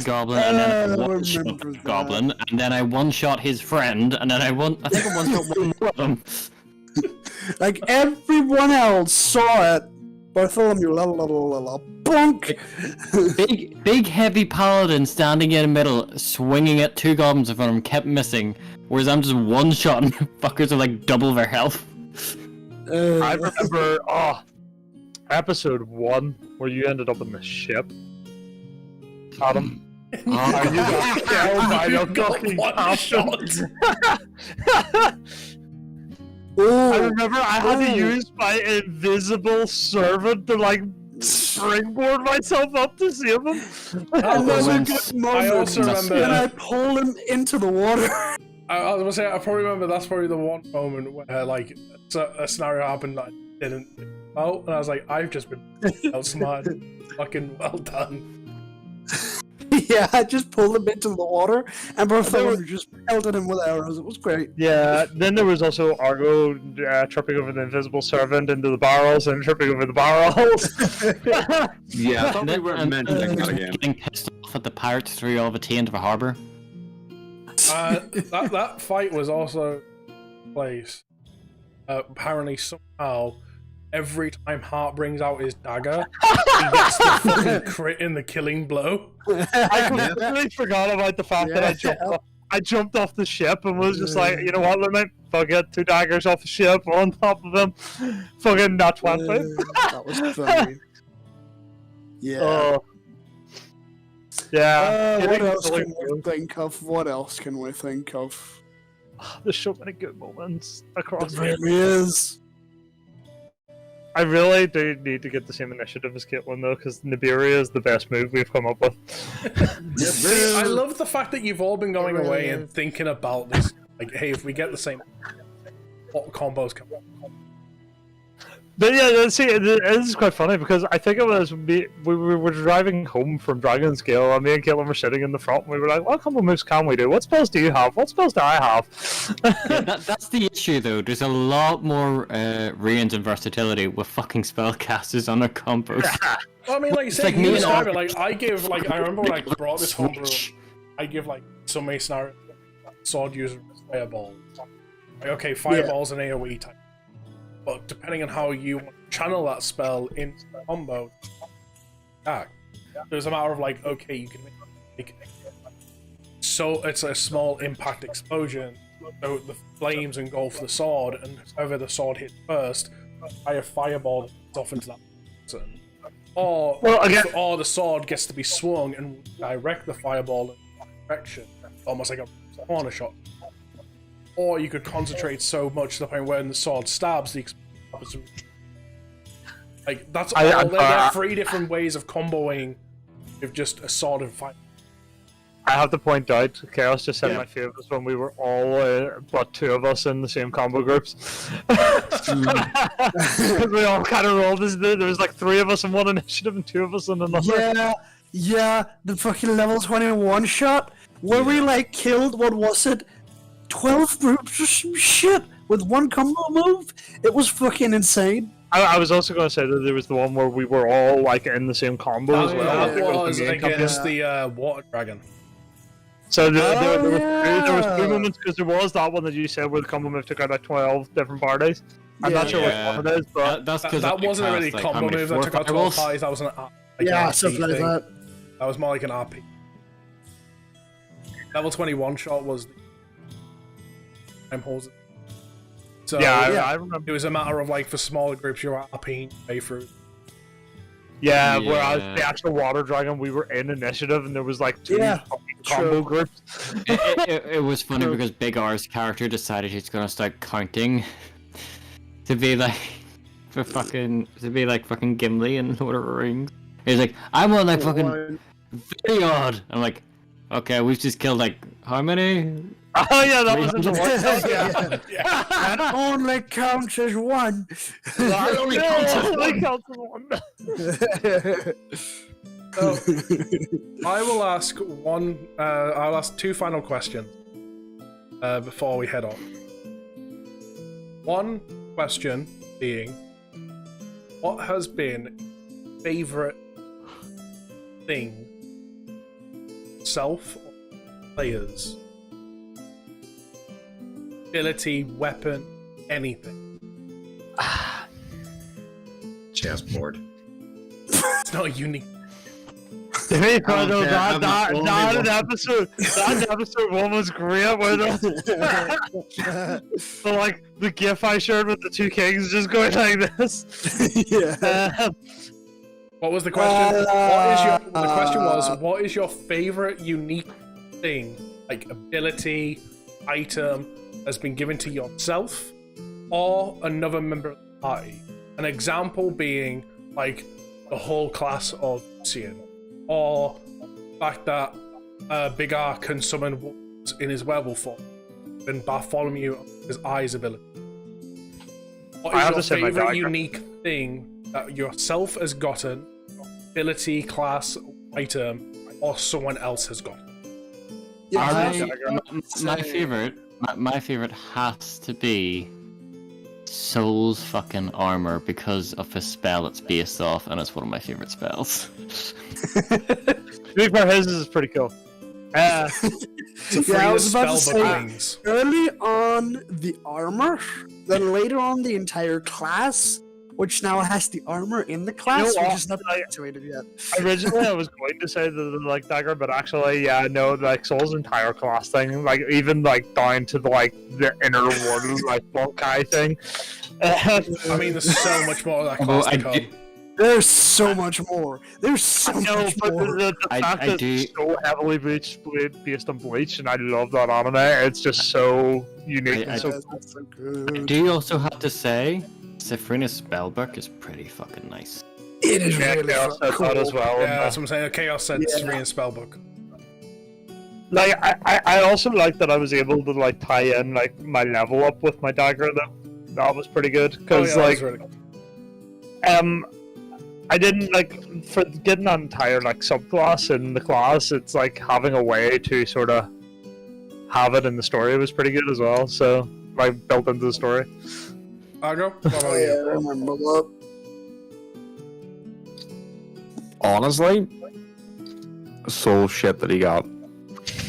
Goblin, and then I one-shot Goblin, and then I one-shot his friend, and then I think I one-shot one more of them. Like everyone else saw it. Bartholomew, bonk! Big heavy paladin standing in the middle, swinging at 2 goblins in front of him, kept missing, whereas I'm just one-shotting fuckers with like double their health. I remember, episode 1 where you ended up in the ship. Adam. You got killed by the fucking captain. I remember I had to use my invisible servant to like springboard myself up to save him. And then a good moment, I also remember, and I pulled him into the water. I was gonna say, I probably remember that's probably the one moment where like a scenario happened that I didn't know, and I was like, I've just been outsmarted. Fucking well done. Yeah, I just pulled him into the water, and Bartholomew just pelted him with arrows. It was great. Yeah, then there was also Argo tripping over the invisible servant into the barrels and tripping over the barrels. Yeah, I thought we were mentioning that again. Getting pissed off at the pirates threw all the tea into the harbour. That fight was also place. Apparently, somehow, every time Hart brings out his dagger, he gets the fucking crit in the killing blow. I completely forgot about the fact that I jumped off the ship and was just like, you know what, let me fuck it, 2 daggers off the ship on top of him. Fucking nut 20. That was funny. Yeah. Yeah. What else can we think of? What else can we think of? There's so many good moments across There really is. I really do need to get the same initiative as Caitlin though, because Nibiria is the best move we've come up with. I love the fact that you've all been going away and thinking about this. Like, hey, if we get the same, what combos can we? But yeah, see, it is quite funny because I think it was we were driving home from Dragon's Gale and me and Caitlin were sitting in the front and we were like, what combo moves can we do? What spells do you have? What spells do I have? Yeah, that's the issue though. There's a lot more range and versatility with fucking spellcasters on their combos. Well, I mean, like you said, you describe it, like, I give, like, I remember when I brought this homebrew, I give, like, so many scenarios, sword user, fireball. Like, okay, fireball's an AoE type. But depending on how you channel that spell into the combo, there's a matter of like, okay, you can make so it's a small impact explosion, so the flames engulf the sword, and whoever the sword hits first by a fireball that's off into that person. Or, or the sword gets to be swung and direct the fireball in that direction, almost like a corner shot. Or you could concentrate so much to the point where when the sword stabs, the opposite. Like, that's all. There are 3 different ways of comboing with just a sword and fire. I have to point out, Chaos just said my favourite was when we were all, but 2 of us in the same combo groups. Because we all kind of rolled as there was like 3 of us in one initiative and 2 of us in another. Yeah, the fucking level 21 shot where we like killed, what was it, 12 groups or some shit with one combo move. It was fucking insane. I was also going to say that there was the one where we were all like in the same combo as well. That was against the water dragon. So there was 2 moments, because there was that one that you said where the combo move took out like 12 different but I'm not sure which one it is. But that wasn't a really combo move that took out 12 parties. That was an something like that. That was more like an RP. Level 21 shot was time holes. So I remember. It was a matter of like for smaller groups you were RPing way through. Yeah, whereas the actual water dragon, we were in initiative and there was like 2 combo groups. It was funny because Big R's character decided he's gonna start counting to be like fucking Gimli in Lord of the Rings. He's like, I want like fucking very odd. I'm like, okay, we've just killed like how many? Oh yeah, that was in the one. That only counts as 1. That only counts as 1. So, I will ask I'll ask 2 final questions before we head off. One question being, what has been your favorite thing, self or players? Ability, weapon, anything. Chessboard. It's not unique. That episode 1 was great with us. So like the gif I shared with the 2 kings just going like this. What was the question? The question was, what is your favorite unique thing, like ability, item, has been given to yourself or another member of the party? An example being like the whole class of Lucian, or the fact that Big R can summon wolves in his werewolf form, and Bartholomew his eyes ability. What is your favorite unique thing that yourself has gotten, ability, class, item, or someone else has gotten? My favorite has to be Soul's fucking armor because of his spell it's based off, and it's one of my favorite spells. Big Bear his is pretty cool. I was about to say, early on the armor, then later on the entire class, which now has the armor in the class, which is not activated yet. Originally, I was going to say the like dagger, but actually, no, like Soul's entire class thing, like even like down to the inner world, like Bonkai thing. I mean, there's so much more of that class to come. There's so much more. There's so much more. The fact that it's so heavily based on Bleach, and I love that anime. It's just so unique and so good. I do also have to say, Sifrina's spellbook is pretty fucking nice. It is really cool as well. Yeah, that's what I'm saying. Chaos said Sifrina's spellbook. Like I also like that I was able to like tie in like my level up with my dagger though. That was pretty good because really cool. I didn't like for getting that entire like subclass in the class. It's like having a way to sort of have it in the story was pretty good as well. So like built into the story. Argo, what about you? I remember that. Honestly, Soul shit that he got.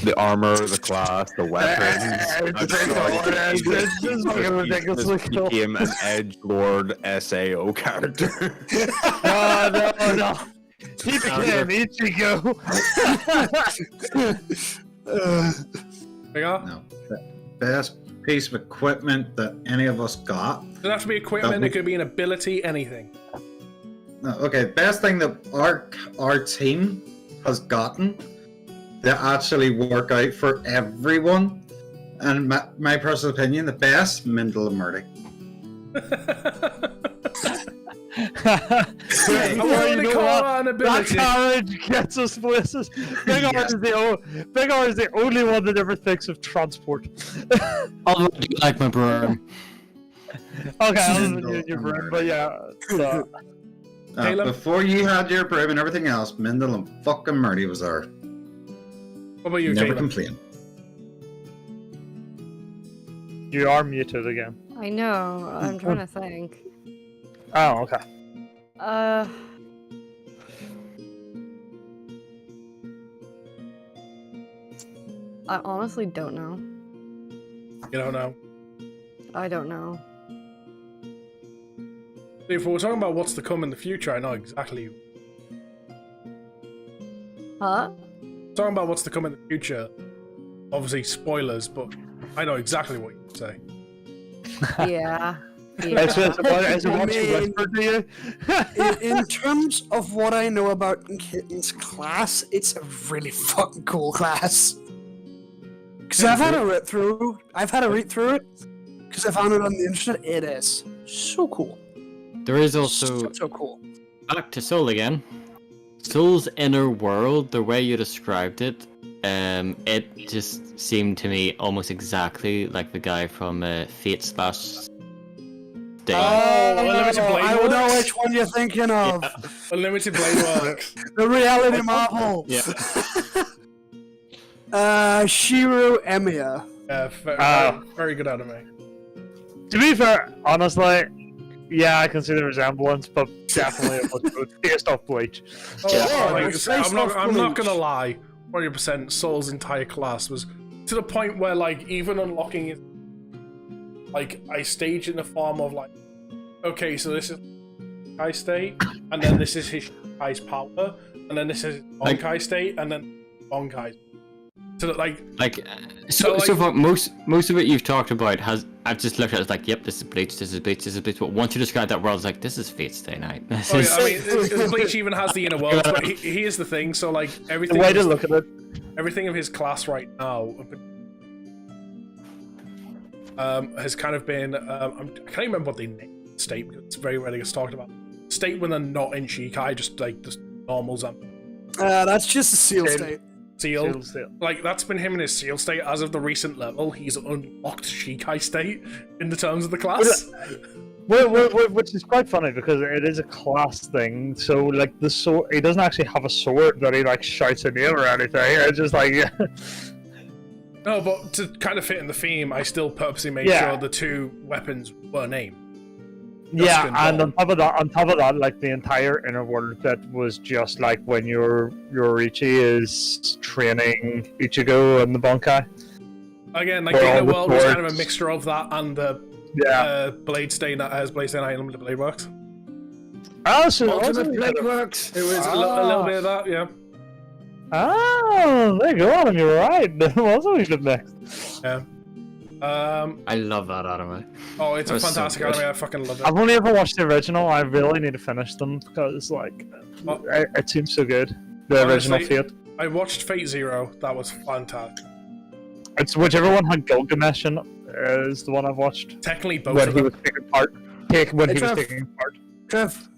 The armor, the class, the weapons. He became an edgelord SAO character. No. He became Ichigo. Big R? No. Best piece of equipment that any of us got. It doesn't have to be equipment, it could be an ability, anything. No, okay, best thing that our team has gotten that actually work out for everyone, and my personal opinion, the best, Mindle and Murdy. That carriage gets us places. Big R is the only one that ever thinks of transport. Although I do like my broom. Okay, other than your broom, but yeah. So. Before you had your broom and everything else, Mindle and fucking Murdy was there. What about you, Never Caleb? complain. You are muted again. I know. I'm trying to think. Oh, okay. I honestly don't know. You don't know. I don't know. If we're talking about what's to come in the future, I know exactly. Huh? Talking about what's to come in the future, obviously spoilers, but I know exactly what you'd say. Yeah. In terms of what I know about Kitten's class, it's a really fucking cool class. Because I've had a read through it. Because I found it on the internet. It is so cool. There is also so cool. Back to Soul again. Soul's inner world, the way you described it, it just seemed to me almost exactly like the guy from Fate / Stay. Unlimited Blade I would know Works? which one you're thinking of. Yeah. Unlimited Blade Works. The reality marvel. Yeah. Shiro Emiya. Very good anime. To be fair, honestly, yeah, I can see the resemblance, but definitely it was based off Bleach. I'm not gonna lie. 100% Soul's entire class was to the point where, like, even unlocking it, like, I staged in the form of, like, okay, so this is Kai state, and then this is his Kai's power, and then this is Bonkai state, and then Bonkai. So that, so far, most of it you've talked about I've just looked at it as like, yep, this is Bleach, this is Bleach, this is Bleach. But once you describe that world, it's like, this is Fate Stay Night. I mean, Bleach even has the inner world, but here's the thing. So, like, everything. The way to look at it. Everything of his class right now has kind of been. I can't remember what they named state because it's very rarely gets talked about. State when they're not in Shikai, just normals. That's just a seal state. Seal. Like, that's been him in his seal state as of the recent level. He's unlocked Shikai state in the terms of the class. Which is quite funny because it is a class thing. So, like, the sword, he doesn't actually have a sword that he like shouts at you or anything. It's just like, yeah. No, but to kind of fit in the theme, I still purposely made sure the two weapons were named. Yeah, and on top of that, like the entire inner world bit was just like when your Ichi is training Ichigo and the Bonkai. Again, like the inner world was kind of a mixture of that and the Blade Stay Night Unlimited Blade Works. Oh, so Ultimate Blade Works. It was a little bit of that, yeah. Oh, there you go, Adam. You're right. It was a little bit mixed. Yeah. I love that anime. Oh, it's a fantastic anime. I fucking love it. I've only ever watched the original. I really need to finish them because, like, it seems so good. The original Fate. I watched Fate Zero. That was fantastic. It's whichever one had Gilgamesh in is the one I've watched. Technically, both when of he them. was taking part. When he was taking part. Trev.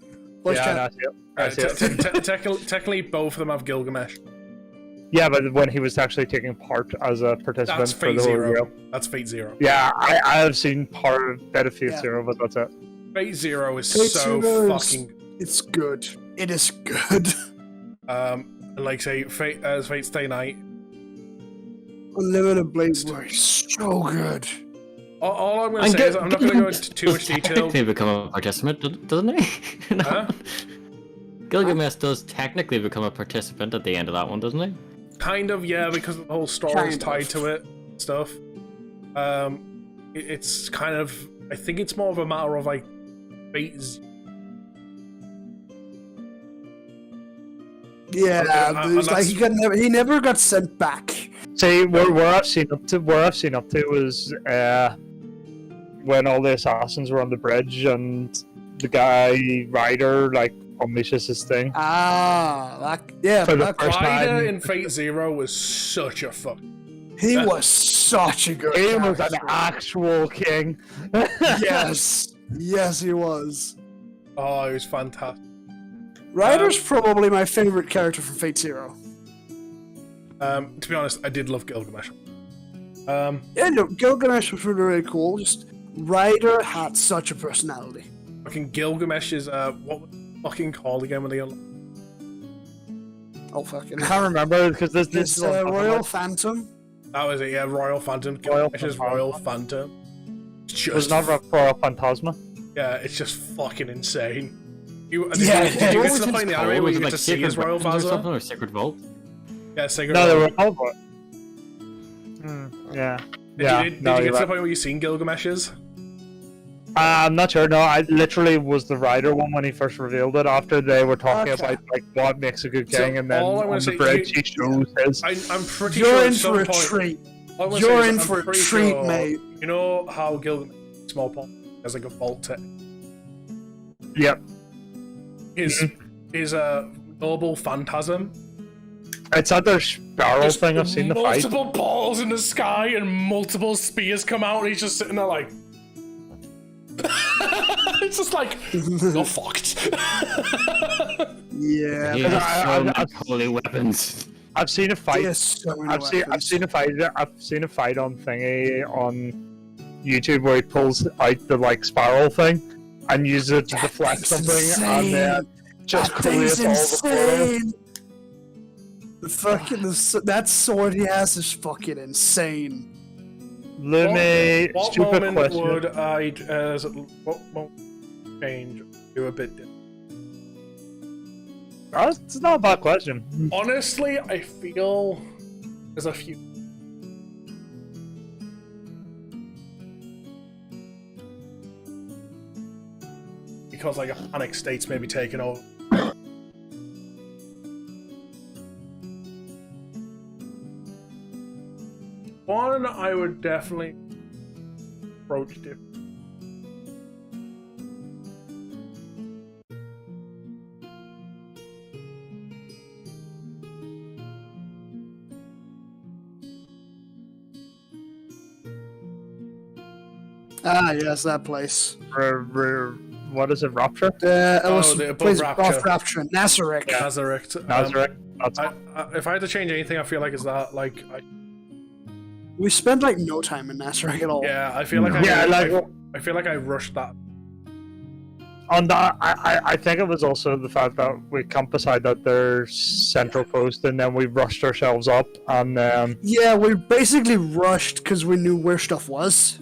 Technically, both of them have Gilgamesh. Yeah, but when he was actually taking part as a participant That's for Fate the whole Zero. real. That's Fate Zero. Yeah, I have seen part of Fate Zero, but that's it. Fate Zero is Fate so Zero fucking. It's good. It is good. Like say Fate Stay Night. Unlimited Blade Works, so good. All I'm going to say is I'm not going to go into too much detail. Technically become a participant, doesn't he? No. Huh? Gilgamesh does technically become a participant at the end of that one, doesn't he? Kind of, yeah, because the whole story is tied to it, stuff. It's kind of, I think it's more of a matter of like Fate's. Yeah, and like he never got sent back. See, where I've seen up to was when all the assassins were on the bridge and the guy Ryder like unleashes his thing. Yeah, For the that first Ryder time. in Fate Zero was such a fuck. He was such a good He was character. an actual king. Yes. Yes, he was. Oh, he was fantastic. Ryder's probably my favorite character from Fate Zero. To be honest, I did love Gilgamesh. Yeah, no, Gilgamesh was really, really cool. Just Ryder had such a personality. Fucking Gilgamesh is what was it fucking called again when they Oh fucking! I can't remember because this It's Royal Phantom. That was it, yeah, Royal Phantom. Gilgamesh's Royal Phantom. It's It was just not Royal Phantasma. yeah, it's just fucking insane. Did you What get to was the it point in the called? anime where Was you it get like to see his Sacred Royal Weapons or Phasma? something, or Sacred Vault? Yeah, Sacred No, they Vault. were all but. Yeah. Did you no, get you're to the right. point where you seen Gilgamesh's? I'm not sure. No, I literally was the Ryder one when he first revealed it. After they were talking Okay. about like what makes a good So, king, and then all I wanna on say- the bridge he shows his. I'm pretty You're sure in at some for a point, treat. all I wanna You're say is in I'm for a pretty treat, sure- mate. You know how Gilgamesh small paw has like a vault tech. Yep. His noble phantasm. It's that their spiral There's thing. I've seen the fight. multiple balls in the sky and multiple spears come out, and he's just sitting there like. It's just like you're fucked. Yeah. He but has so I- many holy weapons. I've seen a fight. Yes, so many I've seen weapons. a fight. I've seen a fight on thingy on YouTube where he pulls out the like spiral thing and uses it to That deflect thing's something, and then just That thing's creates all the fire. insane. That sword he has is fucking insane. Lumi, What stupid moment question. would I what moment change do a bit different? It's not a bad question. Honestly, I feel there's a few. Because like a panic state's maybe taken over. One I would definitely approach different. Ah, yes, that place. What is it? Rapture? It was the above place Rapture. off Rapture. Nazareth. Nazareth. Nazareth. If I had to change anything, I feel like it's that like We spent like no time in Nazareth at all. yeah, I feel like I feel like I rushed that. On that, I think it was also the fact that we camped beside that their central post, and then we rushed ourselves up, and Yeah, we basically rushed because we knew where stuff was.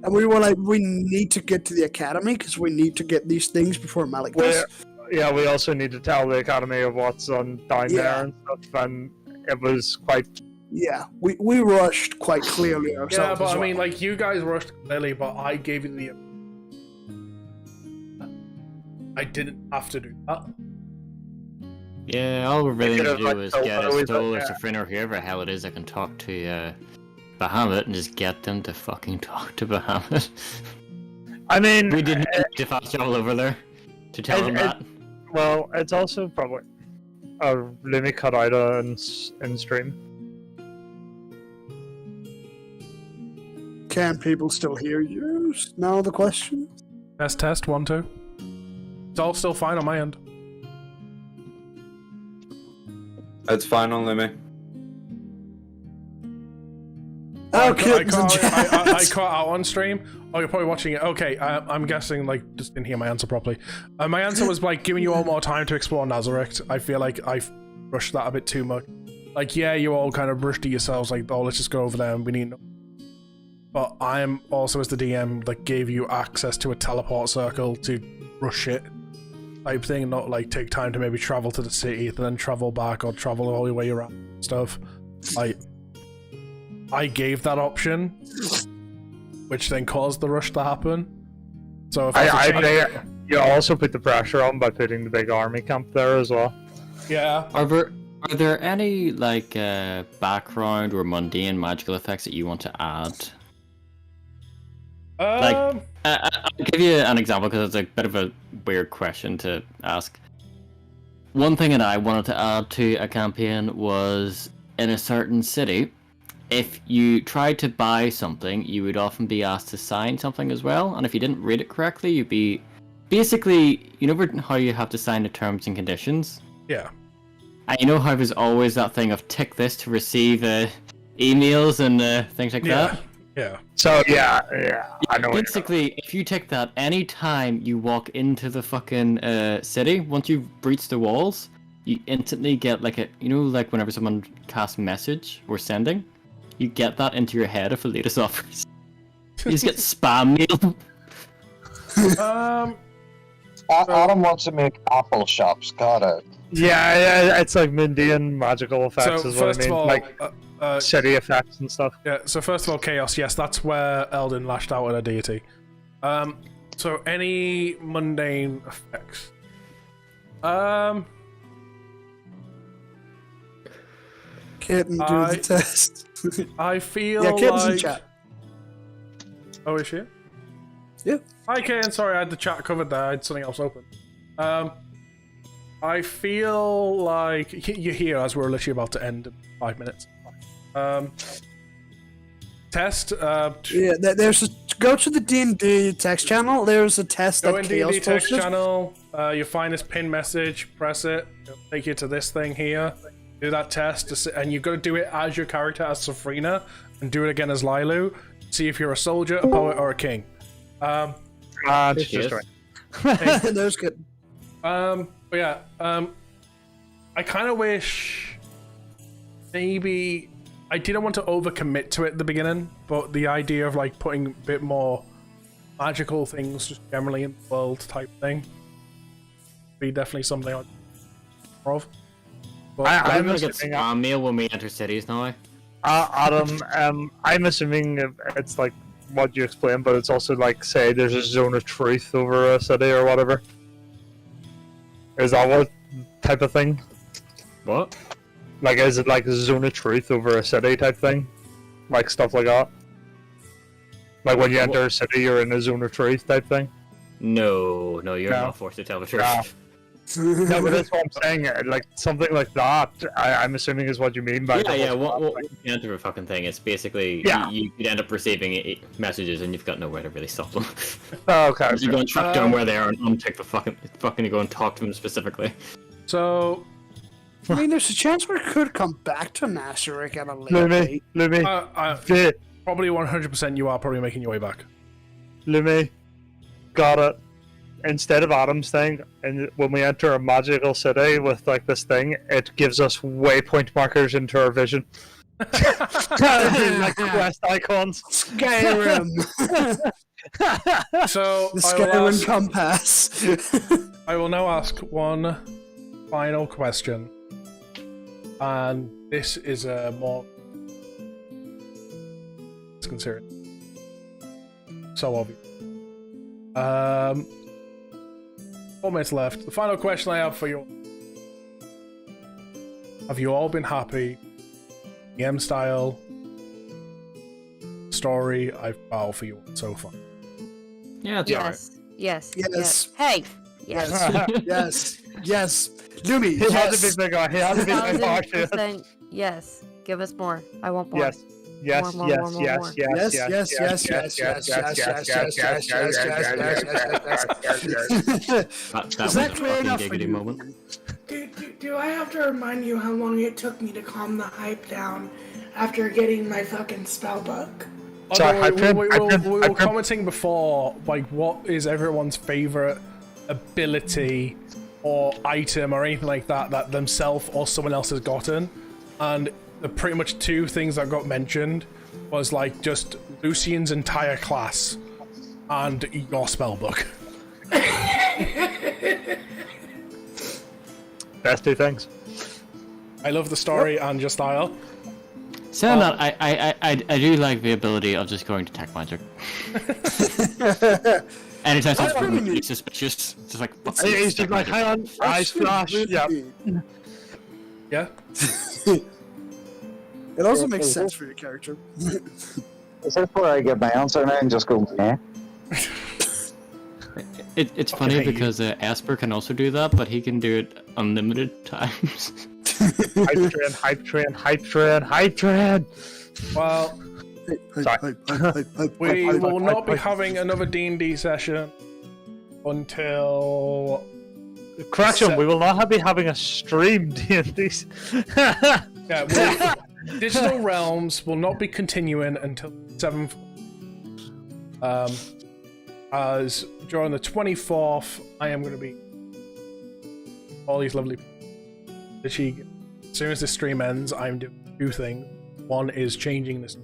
And we were like, we need to get to the academy because we need to get these things before Malik does. we also need to tell the academy of what's on down there and stuff, and it was quite. Yeah, we rushed quite clearly ourselves. Yeah, but as I well. mean, like you guys rushed clearly, but I gave you the. I didn't have to do that. Yeah, all we really need to do is get a always Stoll or yeah. Safrin or whoever the hell it is that can talk to Bahamut and just get them to fucking talk to Bahamut. I mean, we didn't need to fast travel over there to tell them that. Well, it's also probably a Lumi cut out in stream. Can people still hear you? Now the question. Test 1 2. It's all still fine on my end. It's fine on Limmy. Okay, I caught out on stream. Oh, you're probably watching it. Okay, I'm guessing like just didn't hear my answer properly. My answer was like giving you all more time to explore Nazareth. I feel like I rushed that a bit too much. Like, yeah, you all kind of rushed to yourselves like, oh, let's just go over there and we need. But I'm also as the DM like gave you access to a teleport circle to rush it type thing, not like take time to maybe travel to the city, then travel back or travel all the way around and stuff. Like, I gave that option, which then caused the rush to happen. So if I think you also put the pressure on by putting the big army camp there as well. yeah. Are Are there any like background or mundane magical effects that you want to add? I'll give you an example because it's a bit of a weird question to ask. One thing that I wanted to add to a campaign was in a certain city, if you tried to buy something, you would often be asked to sign something as well, and if you didn't read it correctly, you'd be basically, you know how you have to sign the terms and conditions? Yeah. And you know how there's always that thing of tick this to receive emails and things like that? Yeah. So yeah, I know. Basically, if you tick that, anytime you walk into the fucking city, once you've breached the walls, you instantly get like a, you know, like whenever someone casts message or sending, you get that into your head of the latest offers. You just get spam mail. Adam wants to make Apple shops. Got it. Yeah, it's like mundane magical effects So is what first I mean. of all, like city effects and stuff. Yeah, so first of all, chaos, yes, that's where Eldon lashed out at a deity. So any mundane effects? Kitten, do the test. I feel yeah, Kitten's like... in chat. Oh, is she? Yeah. Hi, Kitten, sorry, I had the chat covered there, I had something else open. I feel like you're here as we're literally about to end in 5 minutes. Test. Yeah, there's a go to the D&D text channel. There's a test Go that in Chaos D&D text posted. channel. You find this pin message. Press it. It'll take you to this thing here. Do that test, and you've got to do it as your character as Safrina, and do it again as Lilu. See if you're a soldier, a poet, or a king. Just right. That was good. But yeah, I kind of wish maybe I didn't want to overcommit to it at the beginning, but the idea of like putting a bit more magical things just generally in the world type thing would be definitely something I'd more of. But I'm gonna get spam mail when we enter cities now. Adam, I'm assuming it's like what you explained, but it's also like, say, there's a zone of truth over a city or whatever. Is that what type of thing? What? Like, is it like a zone of truth over a city type thing? Like stuff like that? Like when you enter a city, you're in a zone of truth type thing? No, you're not forced to tell the truth. No, but that's what I'm saying. Like something like that, I'm assuming is what you mean by. Yeah. What you enter a fucking thing, it's basically you could end up receiving messages and you've got nowhere to really stop them. Oh, okay. You go and track down where they are and untick the fucking go and talk to them specifically. So, I mean, there's a chance we could come back to Naseric at a later date. Lumi, probably 100% you are probably making your way back. Lumi, got it. Instead of Adam's thing, and when we enter a magical city with like this thing, it gives us waypoint markers into our vision. Like quest icons. Skyrim. So The Skyrim compass. I will now ask one final question, and this is a more considered so obvious. 4 minutes left. The final question I have for you: have you all been happy? DM style story I've found for you so far. Yeah, it's Yes. Yes. Hey. Yes. Yes. Lumi. He had to be big guy. He had to be big guy. 1,000% yes. Give us more. I want more. Yes. More. That was a fucking giggity moment. Do I have to remind you how long it took me to calm the hype down after getting my fucking spell book? We were commenting before, like, what is everyone's favorite ability or item or anything like that themselves or someone else has gotten, and the pretty much two things that got mentioned was like just Lucian's entire class and your spellbook. Best two things. I love the story and your style. Saying that, I do like the ability of just going to tech magic. Anytime something's really suspicious, just like, what's He's just like, hang on, eyes flash, yeah. Yeah. It also makes sense for your character. Is this where I get my answer now and just go, eh? It's funny because Asper can also do that, but he can do it unlimited times. Hype train. Well, we will not be having another D&D session until... Correction, we will not be having a stream D&D. Yeah, Digital Realms will not be continuing until 7th. As during the 24th, I am going to be all these lovely people. As soon as this stream ends, I'm doing 2 things. One is changing this.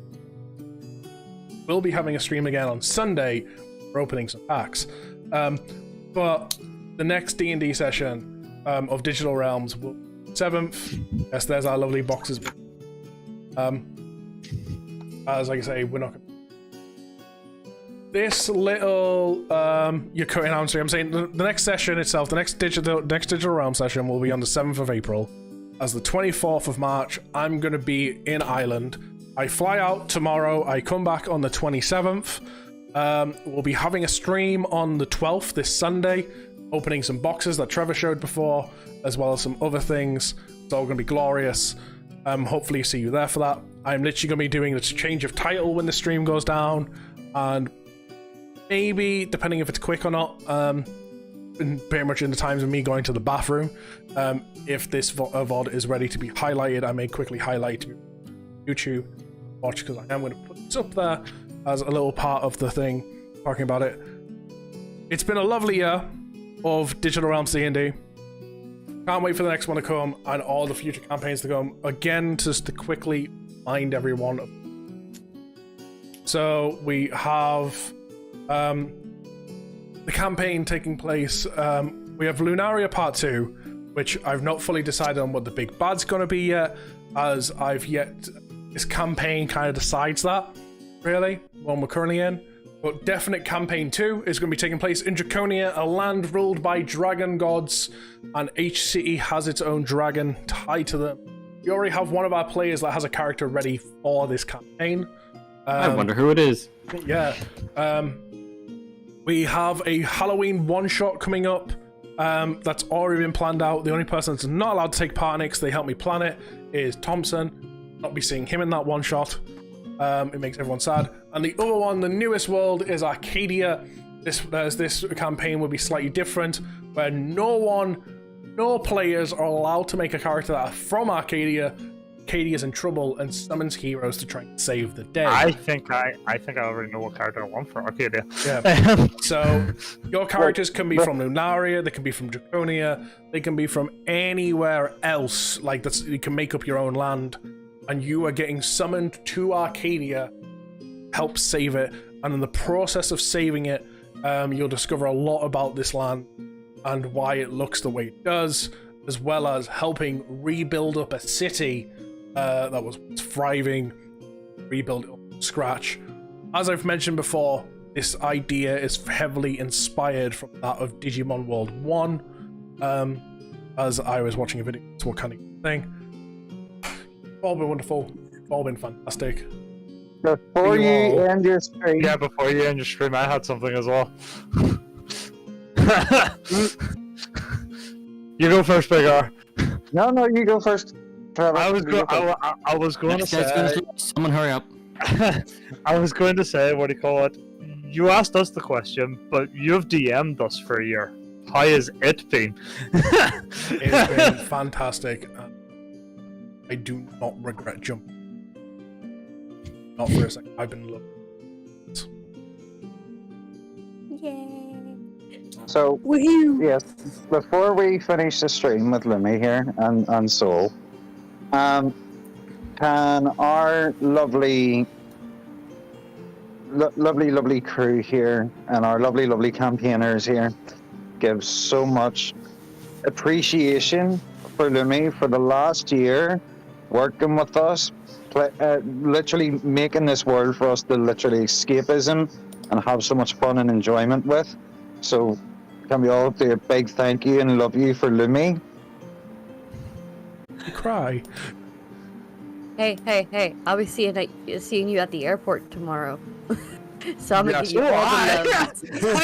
We'll be having a stream again on Sunday. We're opening some packs. But the next D&D session of Digital Realms will 7th. Yes, there's our lovely boxes. As like I say, we're not. This little you're cutting out. I'm saying the next session itself, the next Digital Realm session will be on the 7th of April. As the 24th of March, I'm going to be in Ireland. I fly out tomorrow. I come back on the 27th. We'll be having a stream on the 12th, this Sunday, opening some boxes that Trevor showed before, as well as some other things. It's all going to be glorious. Hopefully see you there for that. I'm literally going to be doing the change of title when the stream goes down, and maybe, depending if it's quick or not, pretty much in the times of me going to the bathroom, if this VOD is ready to be highlighted, I may quickly highlight YouTube watch, because I am going to put this up there as a little part of the thing, talking about it. It's been a lovely year of Digital Realms D&D. Can't wait for the next one to come and all the future campaigns to come. Again, just to quickly remind everyone. So we have the campaign taking place. We have Lunaria Part 2, which I've not fully decided on what the big bad's going to be yet, as this campaign kind of decides that, really, one we're currently in. But definite campaign 2 is going to be taking place in Draconia, a land ruled by dragon gods, and each city has its own dragon tied to them. We already have one of our players that has a character ready for this campaign. I wonder who it is. Yeah. We have a Halloween one-shot coming up that's already been planned out. The only person that's not allowed to take part in it, because they helped me plan it, is Thompson. Not be seeing him in that one-shot. It makes everyone sad. And the other one, the newest world, is Arcadia. This campaign will be slightly different, where no players are allowed to make a character that are from Arcadia. Arcadia's in trouble and summons heroes to try and save the day. I think I already know what character I want for Arcadia. Yeah. So your characters can be from Lunaria, they can be from Draconia, they can be from anywhere else. Like you can make up your own land, and you are getting summoned to Arcadia, help save it. And in the process of saving it, you'll discover a lot about this land and why it looks the way it does, as well as helping rebuild up a city that was thriving, rebuild it from scratch. As I've mentioned before, this idea is heavily inspired from that of Digimon World 1. As I was watching a video, it's what kind of thing. All been wonderful, all been fantastic. Before you end your stream. Yeah, before you end your stream, I had something as well. You go first, Big R. No, you go first, Trevor. I was going to say. Someone hurry up. I was going to say, what do you call it? You asked us the question, but you've DM'd us for a year. How has it been? It's been fantastic. I do not regret jumping. Not for a second. I've been loving it. Yay. So, yes, before we finish the stream with Lumi here and Soul, can our lovely crew here and our lovely campaigners here give so much appreciation for Lumi for the last year working with us, literally making this world for us to literally escapism and have so much fun and enjoyment with. So can we all do a big thank you and love you for Lumi? cry. Hey! I'll be seeing you at the airport tomorrow. So I'm gonna Yes. give you all the Why? love.